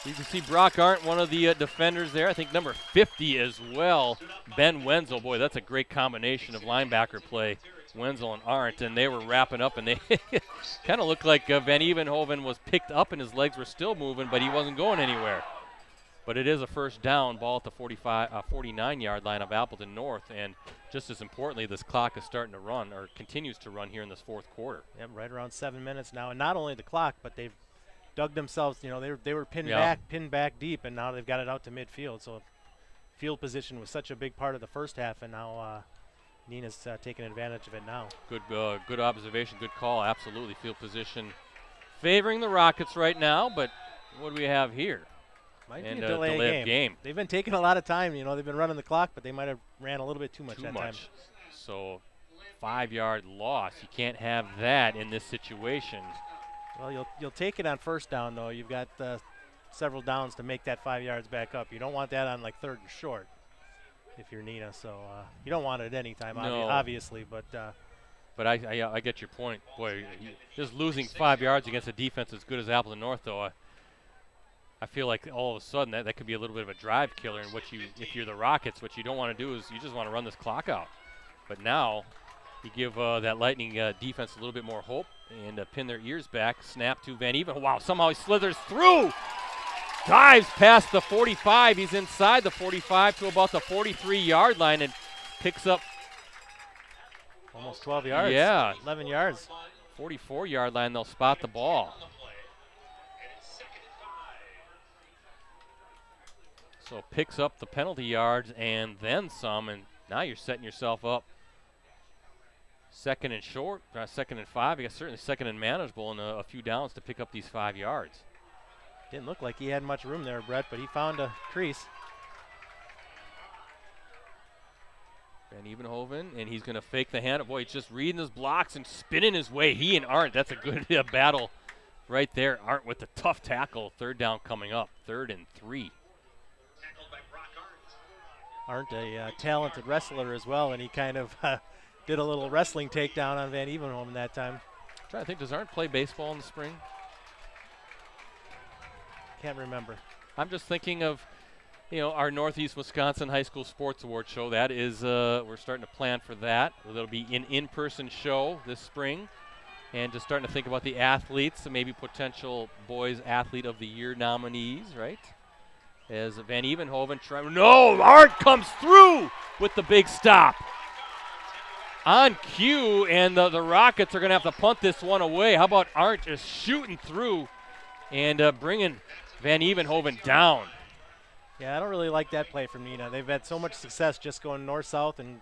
You can see Brock Arndt, one of the defenders there. I think number 50 as well. Ben Wenzel, boy, that's a great combination of linebacker play. Wenzel and Arndt, and they were wrapping up, and they kind of looked like Van Evenhoven was picked up and his legs were still moving, but he wasn't going anywhere. But it is a first down, ball at the 49-yard line of Appleton North, and just as importantly, this clock is starting to run, or continues to run here in this fourth quarter.
Yep, right around 7 minutes now, and not only the clock, but they've dug themselves. You know, they were pinned back deep, and now they've got it out to midfield. So field position was such a big part of the first half, and now Neenah's taking advantage of it now.
Good observation, good call. Absolutely, field position favoring the Rockets right now. But what do we have here?
Might be a delay of game. They've been taking a lot of time. You know, they've been running the clock, but they might have ran a little bit too much that time.
So 5-yard loss. You can't have that in this situation.
Well, you'll take it on first down, though. You've got several downs to make that 5 yards back up. You don't want that on like 3rd and short if you're Neenah. So you don't want it at any time, obviously. But
I get your point. Boy, just losing 5 yards against a defense as good as Appleton North, though, I feel like all of a sudden that could be a little bit of a drive killer. And if you're the Rockets, what you don't want to do is you just want to run this clock out. But now you give that Lightning defense a little bit more hope and pin their ears back. Snap to Van Even. Wow, somehow he slithers through. Dives past the 45. He's inside the 45 to about the 43-yard line and picks up
almost 12 yards.
Yeah.
11 yards.
44-yard line, they'll spot the ball. So picks up the penalty yards and then some, and now you're setting yourself up. 2nd and short, 2nd and 5. I guess certainly 2nd and manageable, and a few downs to pick up these 5 yards.
Didn't look like he had much room there, Brett, but he found a crease.
Van Evenhoven, and he's going to fake the hand. Boy, he's just reading his blocks and spinning his way. He and Arndt, that's a good battle right there. Arndt with the tough tackle. 3rd down coming up, 3rd and 3.
Arndt, a talented wrestler as well, and he kind of did a little wrestling takedown on Van Evenhoven that time.
I'm trying to think, does Arndt play baseball in the spring?
Can't remember.
I'm just thinking of, our Northeast Wisconsin High School Sports Award show. That is, we're starting to plan for that. There'll be an in-person show this spring, and just starting to think about the athletes, maybe potential Boys Athlete of the Year nominees, right? As Van Evenhoven Arndt comes through with the big stop. On cue, and the Rockets are going to have to punt this one away. How about Arndt just shooting through and bringing Van Evenhoven down?
Yeah, I don't really like that play from Neenah. They've had so much success just going north-south and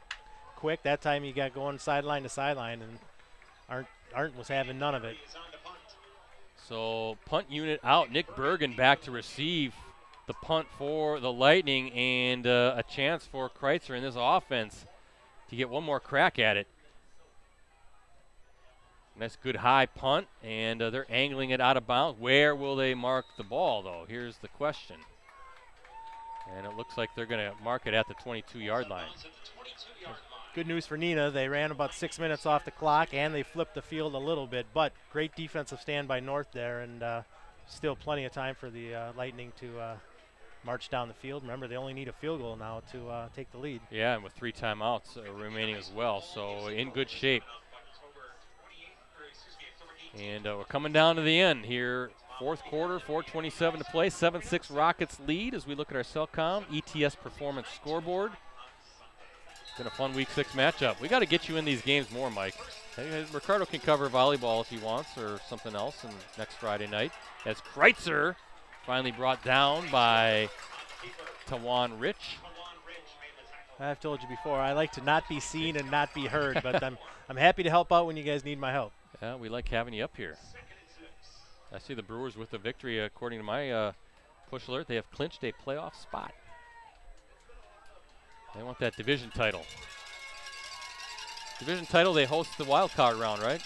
quick. That time you got going sideline to sideline, and Arndt was having none of it.
So punt unit out. Nick Bergen back to receive the punt for the Lightning, and a chance for Kreitzer in this offense to get one more crack at it. Nice good high punt, and they're angling it out of bounds. Where will they mark the ball, though? Here's the question. And it looks like they're going to mark it at the 22-yard line.
Good news for Neenah. They ran about 6 minutes off the clock, and they flipped the field a little bit. But great defensive stand by North there, and still plenty of time for the Lightning to march down the field. Remember, they only need a field goal now to take the lead.
Yeah, and with 3 timeouts remaining as well, so in good shape. And we're coming down to the end here. Fourth quarter, 4:27 to play. 7-6 Rockets lead as we look at our Cellcom ETS Performance scoreboard. It's been a fun Week 6 matchup. We got to get you in these games more, Mike. Ricardo can cover volleyball if he wants or something else next Friday night. As Kreitzer finally brought down by Tawan Rich.
I've told you before, I like to not be seen and not be heard, but I'm happy to help out when you guys need my help.
Yeah, we like having you up here. I see the Brewers with the victory. According to my push alert, they have clinched a playoff spot. They want that division title. Division title, they host the wild card round, right?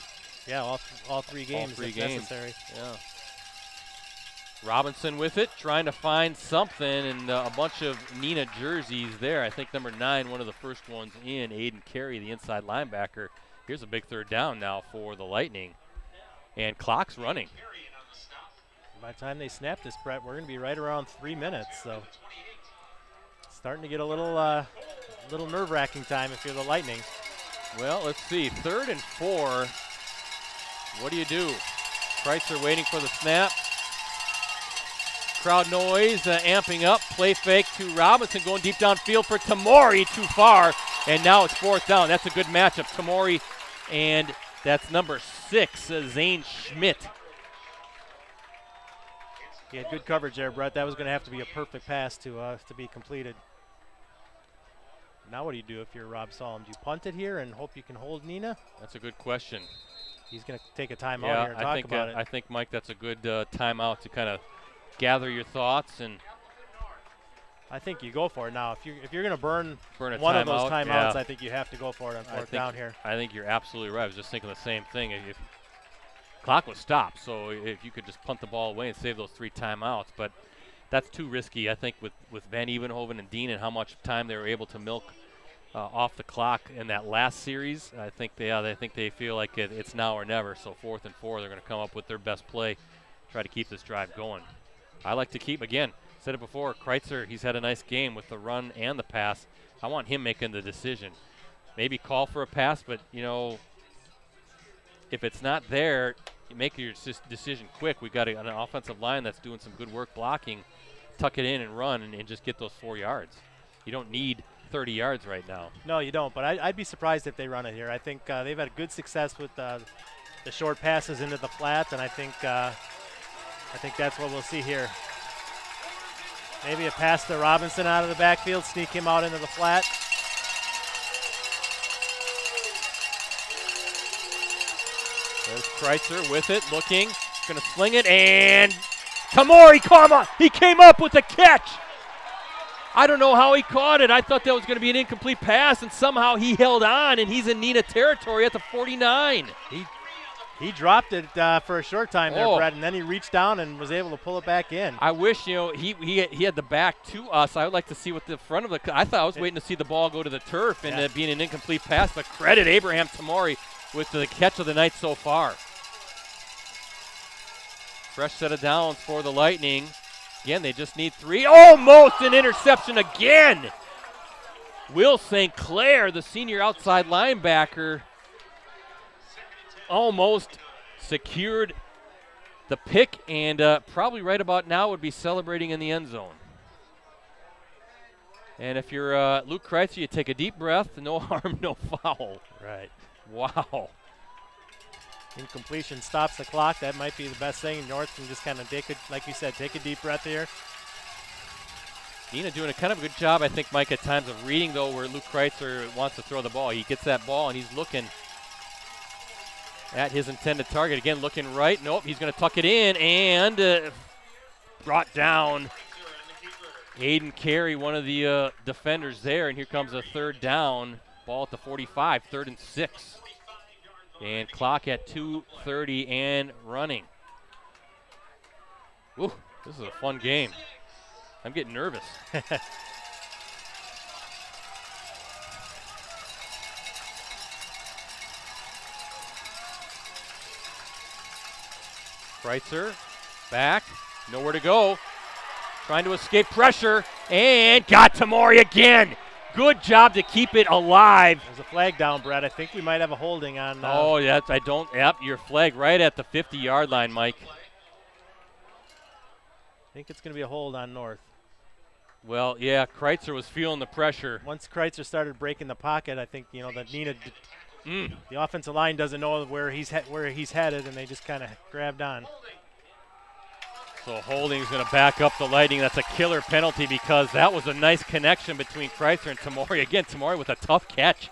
Yeah, all 3 games
all 3
if
games.
necessary.
Yeah. Robinson with it, trying to find something, and a bunch of Neenah jerseys there. I think number 9, one of the first ones in, Aiden Carey, the inside linebacker. Here's a big third down now for the Lightning. And clock's running.
By the time they snap this, Brett, we're going to be right around 3 minutes. So starting to get a little nerve-wracking time if you're the Lightning.
Well, let's see. 3rd and 4. What do you do? Kreitzer waiting for the snap. Crowd noise amping up. Play fake to Robinson, going deep downfield for Tamori, too far. And now it's 4th down. That's a good matchup. Tamori, and that's number 6, Zane Schmidt.
He had good coverage there, Brett. That was going to have to be a perfect pass to be completed. Now what do you do if you're Rob Solom? Do you punt it here and hope you can hold Neenah?
That's a good question.
He's going to take a timeout here and talk about it.
I think, Mike, that's a good timeout to kind of gather your thoughts. And
I think you go for it now. If you're going to burn
one
of those timeouts,
yeah.
I think you have to go for it on 4th down here.
I think you're absolutely right. I was just thinking the same thing. If clock was stopped, so if you could just punt the ball away and save those 3 timeouts, but that's too risky, I think, with Van Evenhoven and Dean and how much time they were able to milk off the clock in that last series. I think they feel like it's now or never. So 4th and 4, they're going to come up with their best play, try to keep this drive going. I like to keep, again, said it before, Kreitzer, he's had a nice game with the run and the pass. I want him making the decision. Maybe call for a pass, but, you know, if it's not there, you make your decision quick. We've got an offensive line that's doing some good work blocking. Tuck it in and run and just get those 4 yards. You don't need 30 yards right now.
No, you don't, but I'd be surprised if they run it here. I think they've had good success with the short passes into the flats, and I think that's what we'll see here. Maybe a pass to Robinson out of the backfield, sneak him out into the flat.
There's Kreitzer with it, looking, going to sling it, and Tamori, come on, he came up with the catch. I don't know how he caught it. I thought that was going to be an incomplete pass, and somehow he held on, and he's in Neenah territory at the 49.
He dropped it for a short time there, Brett, and then he reached down and was able to pull it back in.
I wish, you know, he had the back to us. I would like to see what the front of the – I thought I was waiting to see the ball go to the turf and being an incomplete pass, but credit Abraham Tamori with the catch of the night so far. Fresh set of downs for the Lightning. Again, they just need 3. Almost an interception again. Will St. Clair, the senior outside linebacker, almost secured the pick, and probably right about now would be celebrating in the end zone. And if you're Luke Kreitzer, you take a deep breath. No harm, no foul.
Right.
Wow.
Incompletion stops the clock. That might be the best thing. North can just kind of like you said, take a deep breath here.
Neenah doing a kind of a good job, I think, Mike, at times of reading, though, where Luke Kreitzer wants to throw the ball. He gets that ball, and he's looking at his intended target. Again, looking right. Nope, he's going to tuck it in, and brought down Aiden Carey, one of the defenders there, and here comes a 3rd down. Ball at the 45, 3rd and 6. And clock at 2:30 and running. Ooh, this is a fun game. I'm getting nervous. Kreitzer back, nowhere to go. Trying to escape pressure, and got Tamori again. Good job to keep it alive.
There's a flag down, Brett. I think we might have a holding on.
Oh, yeah, yep, your flag right at the 50-yard line, Mike.
I think it's going to be a hold on North.
Well, yeah, Kreitzer was feeling the pressure.
Once Kreitzer started breaking the pocket, I think, that Neenah, the offensive line doesn't know where he's headed, and they just kind of grabbed on.
So Holding's going to back up the Lightning. That's a killer penalty because that was a nice connection between Kreitzer and Tamori. Again, Tamori with a tough catch.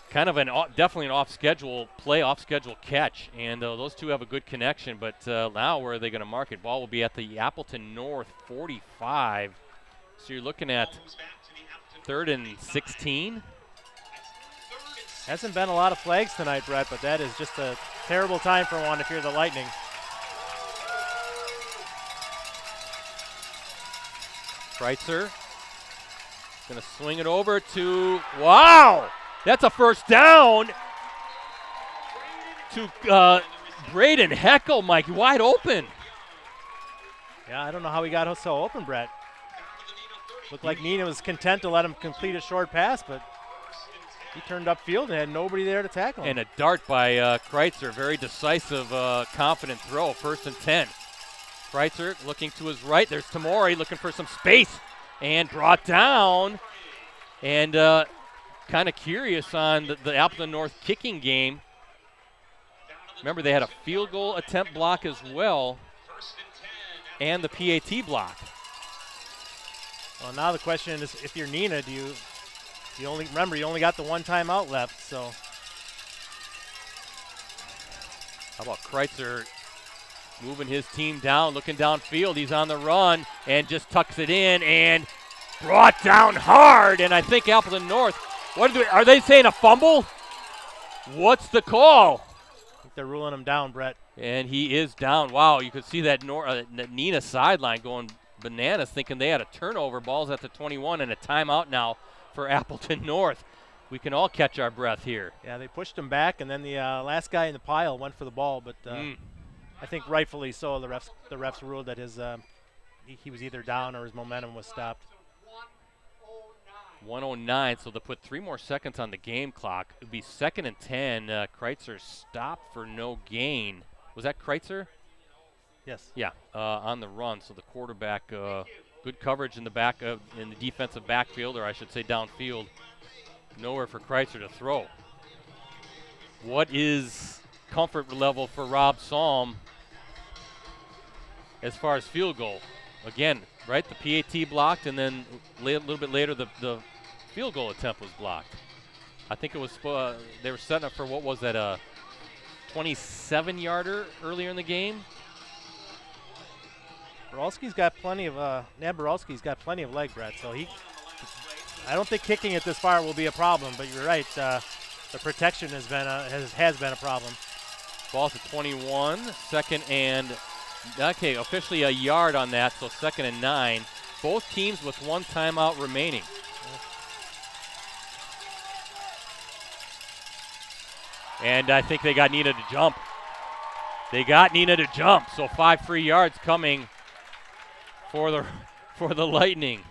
Kind of definitely an off-schedule play, off-schedule catch. And those two have a good connection. But now where are they going to mark it? Ball will be at the Appleton North 45. So you're looking at 3rd and 16.
Hasn't been a lot of flags tonight, Brett, but that is just a terrible time for one if you're the Lightning.
Kreitzer going to swing it over to, wow, that's a first down to Braden Heckel, Mike, wide open.
Yeah, I don't know how he got so open, Brett. Looked like Neenah was content to let him complete a short pass, but he turned upfield and had nobody there to tackle him.
And a dart by Kreitzer, very decisive, confident throw, 1st and 10. Kreitzer looking to his right. There's Tamori looking for some space and brought down. And kind of curious on the Appleton North kicking game. Remember, they had a field goal attempt block as well and the PAT block.
Well, now the question is, if you're Neenah, you only got the one timeout left, so.
How about Kreitzer moving his team down, looking downfield. He's on the run and just tucks it in and brought down hard. And I think Appleton North, are they saying a fumble? What's the call?
I think they're ruling him down, Brett.
And he is down. Wow, you could see that Neenah sideline going bananas, thinking they had a turnover. Ball's at the 21 and a timeout now for Appleton North. We can all catch our breath here.
Yeah, they pushed him back, and then the last guy in the pile went for the ball, but I think rightfully so. The refs ruled that he was either down or his momentum was stopped.
109, so they'll put 3 more seconds on the game clock. It would be 2nd and 10. Kreitzer stopped for no gain. Was that Kreitzer?
Yes.
Yeah, on the run. So the quarterback, good coverage in the back in the defensive backfield, or I should say downfield. Nowhere for Kreitzer to throw. What is comfort level for Rob Salm as far as field goal? Again, right, the PAT blocked, and then a little bit later the field goal attempt was blocked. I think it was they were setting up for, what was that, a 27-yarder earlier in the game?
Borowski's got plenty of Naborowski's got plenty of leg, Brett. So I don't think kicking it this far will be a problem. But you're right, the protection has been a problem.
Ball's at 21, 2nd and officially a yard on that, so 2nd and 9. Both teams with 1 timeout remaining. And I think they got Neenah to jump. So 5 free yards coming for the Lightning.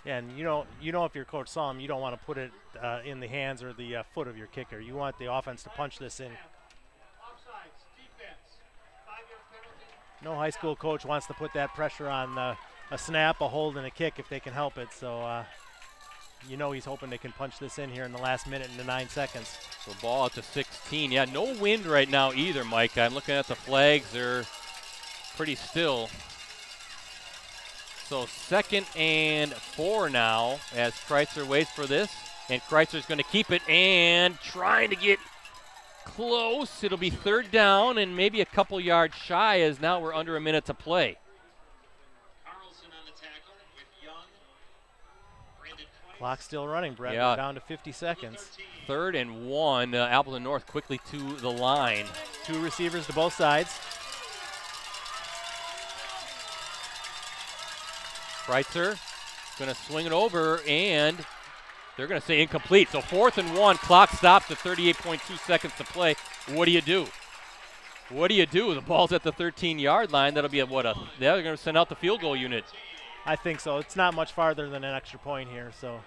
Yeah, and you know if you're Coach Salm, you don't want to put it in the hands or the foot of your kicker. You want the offense to punch this in. No high school coach wants to put that pressure on a snap, a hold, and a kick if they can help it. So he's hoping they can punch this in here in the last minute and the 9 seconds.
So ball at the 16. Yeah, no wind right now either, Mike. I'm looking at the flags. They're pretty still. So 2nd and 4 now as Kreitzer waits for this. And Kreitzer's going to keep it and trying to get close. It'll be 3rd down and maybe a couple yards shy, as now we're under a minute to play.
Clock still running, Brett.
Yeah.
We're down to 50 seconds.
3rd and 1. Appleton North quickly to the line.
2 receivers to both sides.
Freitzer going to swing it over, and they're going to say incomplete. So 4th and 1, clock stops at 38.2 seconds to play. What do you do? What do you do? The ball's at the 13-yard line. That'll be they're going to send out the field goal unit.
I think so. It's not much farther than an extra point here, so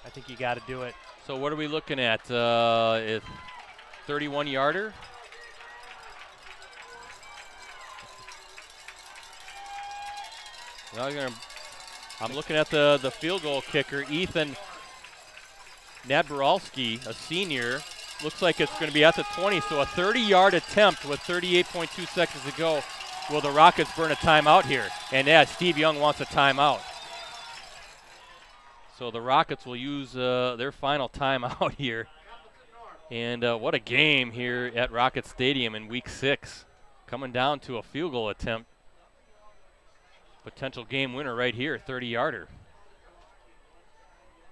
I think you got to do it.
So what are we looking at? 31-yarder? I'm looking at the field goal kicker, Ethan Nadboralski, a senior. Looks like it's going to be at the 20, so a 30-yard attempt with 38.2 seconds to go. Will the Rockets burn a timeout here? And yeah, Steve Young wants a timeout. So the Rockets will use their final timeout here. And what a game here at Rocket Stadium in Week 6. Coming down to a field goal attempt. Potential game winner right here, 30-yarder.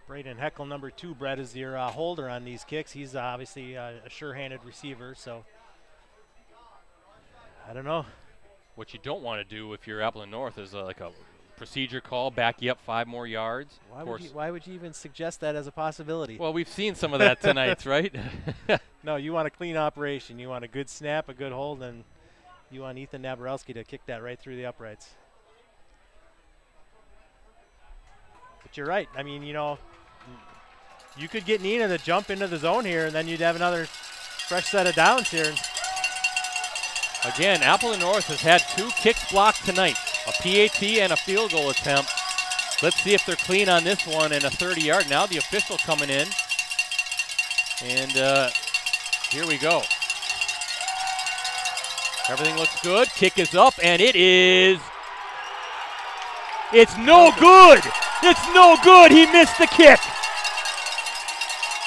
Braden Heckel, number 2, Brett, is your holder on these kicks. He's obviously a sure-handed receiver, so I don't know.
What you don't want to do if you're Appleton North is like a procedure call, back you up 5 more yards.
Why would you even suggest that as a possibility?
Well, we've seen some of that tonight, right?
No, you want a clean operation. You want a good snap, a good hold, and you want Ethan Naborowski to kick that right through the uprights. But you're right. I mean, you know, you could get Neenah to jump into the zone here, and then you'd have another fresh set of downs here.
Again, Appleton North has had 2 kicks blocked tonight, a PAT and a field goal attempt. Let's see if they're clean on this one and a 30-yard. Now the official coming in. And here we go. Everything looks good. Kick is up, and it is. It's no good. It's no good. He missed the kick.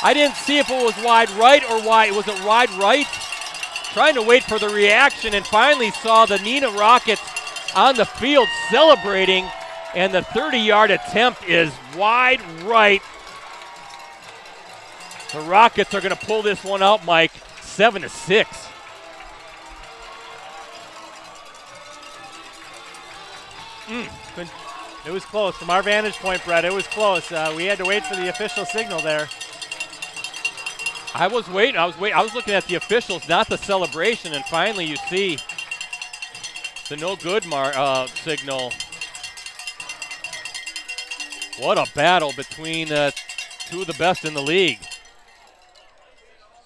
I didn't see if it was wide right or wide. Was it wide right? Trying to wait for the reaction, and finally saw the Neenah Rockets on the field celebrating, and the 30-yard attempt is wide right. The Rockets are going to pull this one out, Mike, 7-6.
It was close. From our vantage point, Brett, it was close. We had to wait for the official signal there.
I was waiting. I was looking at the officials, not the celebration, and finally you see the no good signal. What a battle between 2 of the best in the league.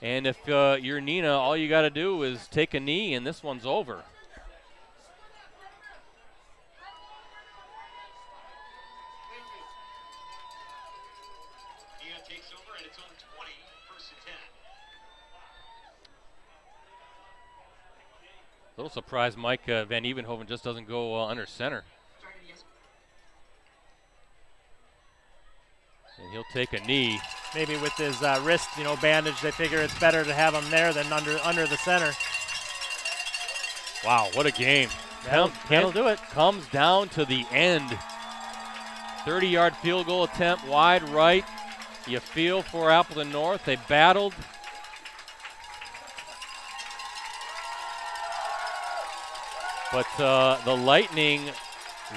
And if you're Neenah, all you got to do is take a knee, and this one's over. A little surprised Mike Van Evenhoven just doesn't go under center. And he'll take a knee.
Maybe with his wrist, bandage, they figure it's better to have him there than under the center.
Wow, what a game.
That'll do it.
Comes down to the end. 30-yard field goal attempt, wide right. You feel for Appleton North. They battled. But the Lightning,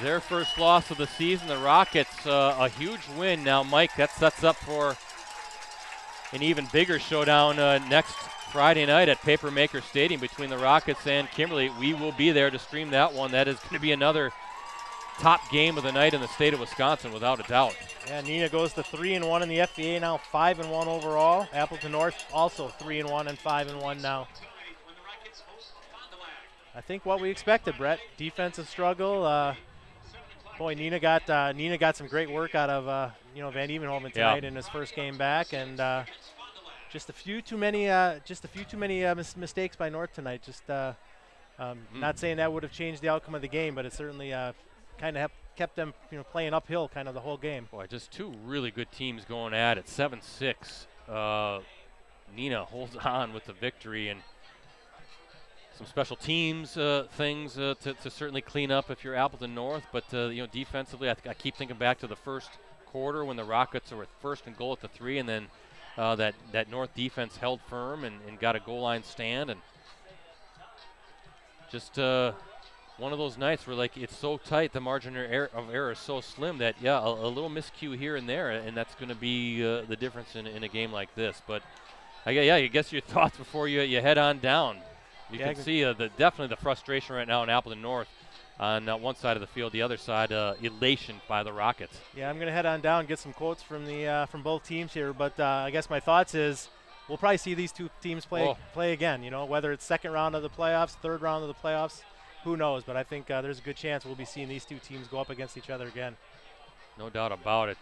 their first loss of the season. The Rockets, a huge win. Now, Mike, that sets up for an even bigger showdown next Friday night at Papermaker Stadium between the Rockets and Kimberly. We will be there to stream that one. That is going to be another top game of the night in the state of Wisconsin, without a doubt.
Yeah, Neenah goes to 3-1 in the FBA now, 5-1 overall. Appleton North also 3-1 and 5-1 now. I think what we expected, Brett. Defensive struggle. Boy, Neenah got some great work out of Van Evenhoven tonight in his first game back, and just a few too many mistakes by North tonight. Just not saying that would have changed the outcome of the game, but it certainly kind of kept them playing uphill kind of the whole game.
Boy, just 2 really good teams going at it. 7-6. Neenah holds on with the victory, and some special teams things to certainly clean up if you're Appleton North, but defensively, I keep thinking back to the first quarter when the Rockets were at 1st and goal at the 3, and then that North defense held firm and got a goal line stand, and just one of those nights where, like, it's so tight, the margin of error is so slim that, yeah, a little miscue here and there, and that's going to be the difference in a game like this. But, I guess your thoughts before you head on down. You can see definitely the frustration right now in Appleton North on one side of the field, the other side, elation by the Rockets.
Yeah, I'm going to head on down and get some quotes from from both teams here. But I guess my thoughts is we'll probably see these two teams play again. You know, whether it's second round of the playoffs, third round of the playoffs, who knows? But I think there's a good chance we'll be seeing these two teams go up against each other again.
No doubt about it.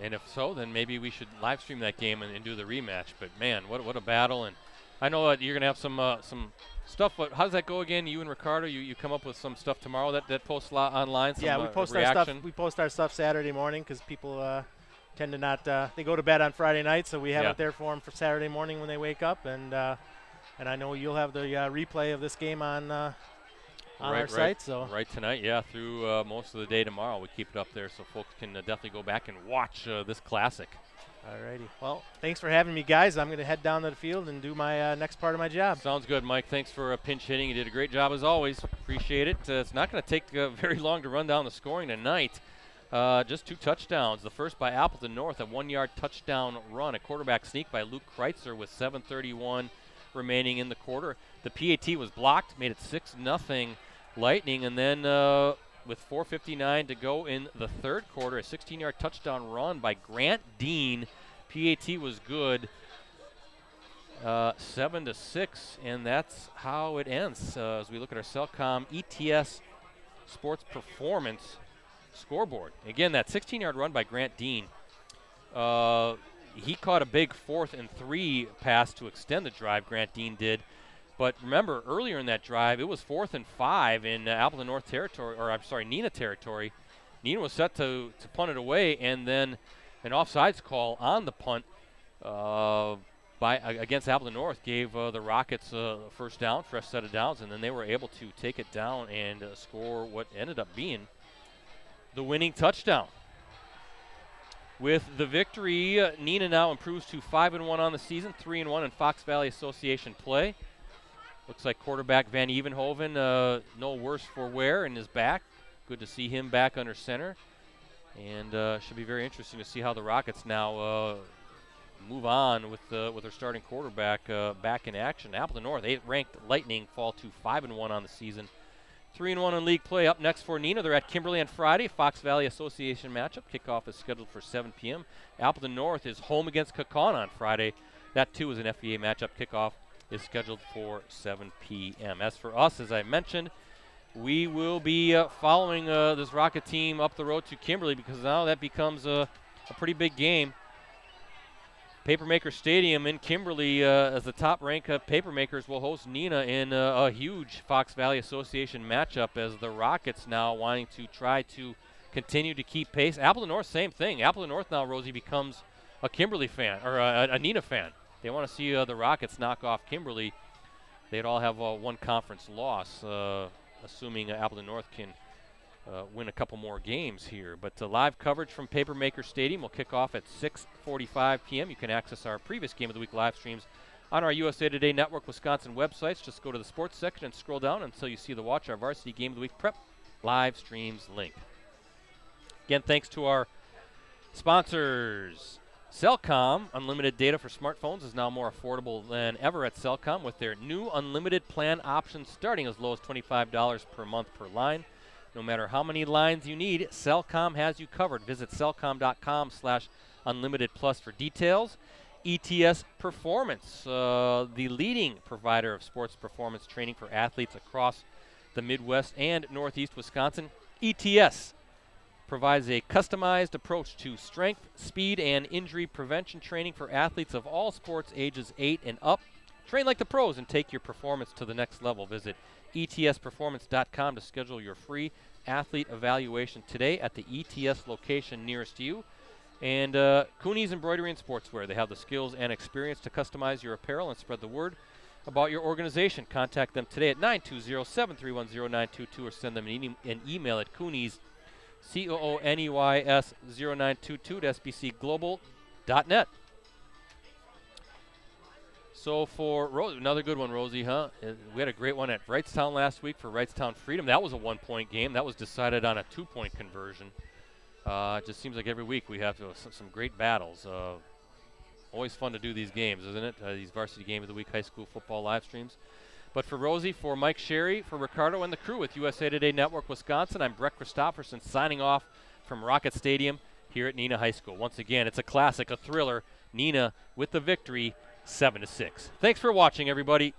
And if so, then maybe we should live stream that game and do the rematch. But man, what a battle! And I know you're going to have some stuff. But how does that go again? You and Ricardo, you come up with some stuff tomorrow that posts online. Some,
yeah, we post
reaction.
our stuff. We post our stuff Saturday morning because people tend to not. They go to bed on Friday night, so we have it there for them for Saturday morning when they wake up. And I know you'll have the replay of this game on our site. So
right tonight, yeah, through most of the day tomorrow, we keep it up there so folks can definitely go back and watch this classic.
Alrighty. Well, thanks for having me, guys. I'm going to head down to the field and do my next part of my job.
Sounds good, Mike. Thanks for pinch hitting. You did a great job as always. Appreciate it. It's not going to take very long to run down the scoring tonight. Just 2 touchdowns. The first by Appleton North, a 1-yard touchdown run, a quarterback sneak by Luke Kreitzer with 7:31 remaining in the quarter. The PAT was blocked, made it 6-0 Lightning, and then with 4:59 to go in the third quarter, a 16-yard touchdown run by Grant Dean. PAT was good, 7-6, and that's how it ends. As we look at our Cellcom ETS Sports Performance scoreboard. Again, that 16-yard run by Grant Dean. He caught a big 4th and 3 pass to extend the drive, Grant Dean did. But remember, earlier in that drive, it was 4th and 5 in Appleton North territory, or I'm sorry, Neenah territory. Neenah was set to punt it away, and then an offsides call on the punt against Appleton North gave the Rockets a first down, fresh set of downs, and then they were able to take it down and score what ended up being the winning touchdown. With the victory, Neenah now improves to 5-1 on the season, 3-1 in Fox Valley Association play. Looks like quarterback Van Evenhoven, no worse for wear in his back. Good to see him back under center. And should be very interesting to see how the Rockets now move on with their starting quarterback back in action. Appleton North, 8th-ranked Lightning, fall to 5-1 on the season. 3-1 in league play. Up next for Neenah, they're at Kimberly on Friday. Fox Valley Association matchup. Kickoff is scheduled for 7 p.m. Appleton North is home against Kaukauna on Friday. That, too, is an FVA matchup. Kickoff is scheduled for 7 p.m. As for us, as I mentioned, we will be following this Rocket team up the road to Kimberly because now that becomes a pretty big game. Papermaker Stadium in Kimberly, as the top-ranked Papermakers, will host Neenah in a huge Fox Valley Association matchup as the Rockets now wanting to try to continue to keep pace. Appleton North, same thing. Appleton North now, Rosie, becomes a Kimberly fan, or a Neenah fan. They want to see the Rockets knock off Kimberly. They'd all have one conference loss, assuming Appleton North can win a couple more games here. But live coverage from Papermaker Stadium will kick off at 6:45 p.m. You can access our previous Game of the Week live streams on our USA Today Network Wisconsin websites. Just go to the sports section and scroll down until you see the Watch Our Varsity Game of the Week Prep live streams link. Again, thanks to our sponsors. Cellcom, unlimited data for smartphones is now more affordable than ever at Cellcom with their new unlimited plan options starting as low as $25 per month per line. No matter how many lines you need, Cellcom has you covered. Visit cellcom.com/unlimited plus for details. ETS Performance, the leading provider of sports performance training for athletes across the Midwest and Northeast Wisconsin. ETS provides a customized approach to strength, speed, and injury prevention training for athletes of all sports ages 8 and up. Train like the pros and take your performance to the next level. Visit etsperformance.com to schedule your free athlete evaluation today at the ETS location nearest you. And Cooney's Embroidery and Sportswear. They have the skills and experience to customize your apparel and spread the word about your organization. Contact them today at 920-731-0922 or send them an email at Cooney's, COONEYS 0922 at sbcglobal.net. So for another good one, Rosie, huh? We had a great one at Wrightstown last week for Wrightstown Freedom. That was a 1-point game. That was decided on a 2-point conversion. It just seems like every week we have some great battles. Always fun to do these games, isn't it? These Varsity Game of the Week high school football live streams. But for Rosie, for Mike Sherry, for Ricardo and the crew with USA Today Network Wisconsin, I'm Brett Christopherson signing off from Rocket Stadium here at Neenah High School. Once again, it's a classic, a thriller. Neenah with the victory, 7-6. Thanks for watching, everybody.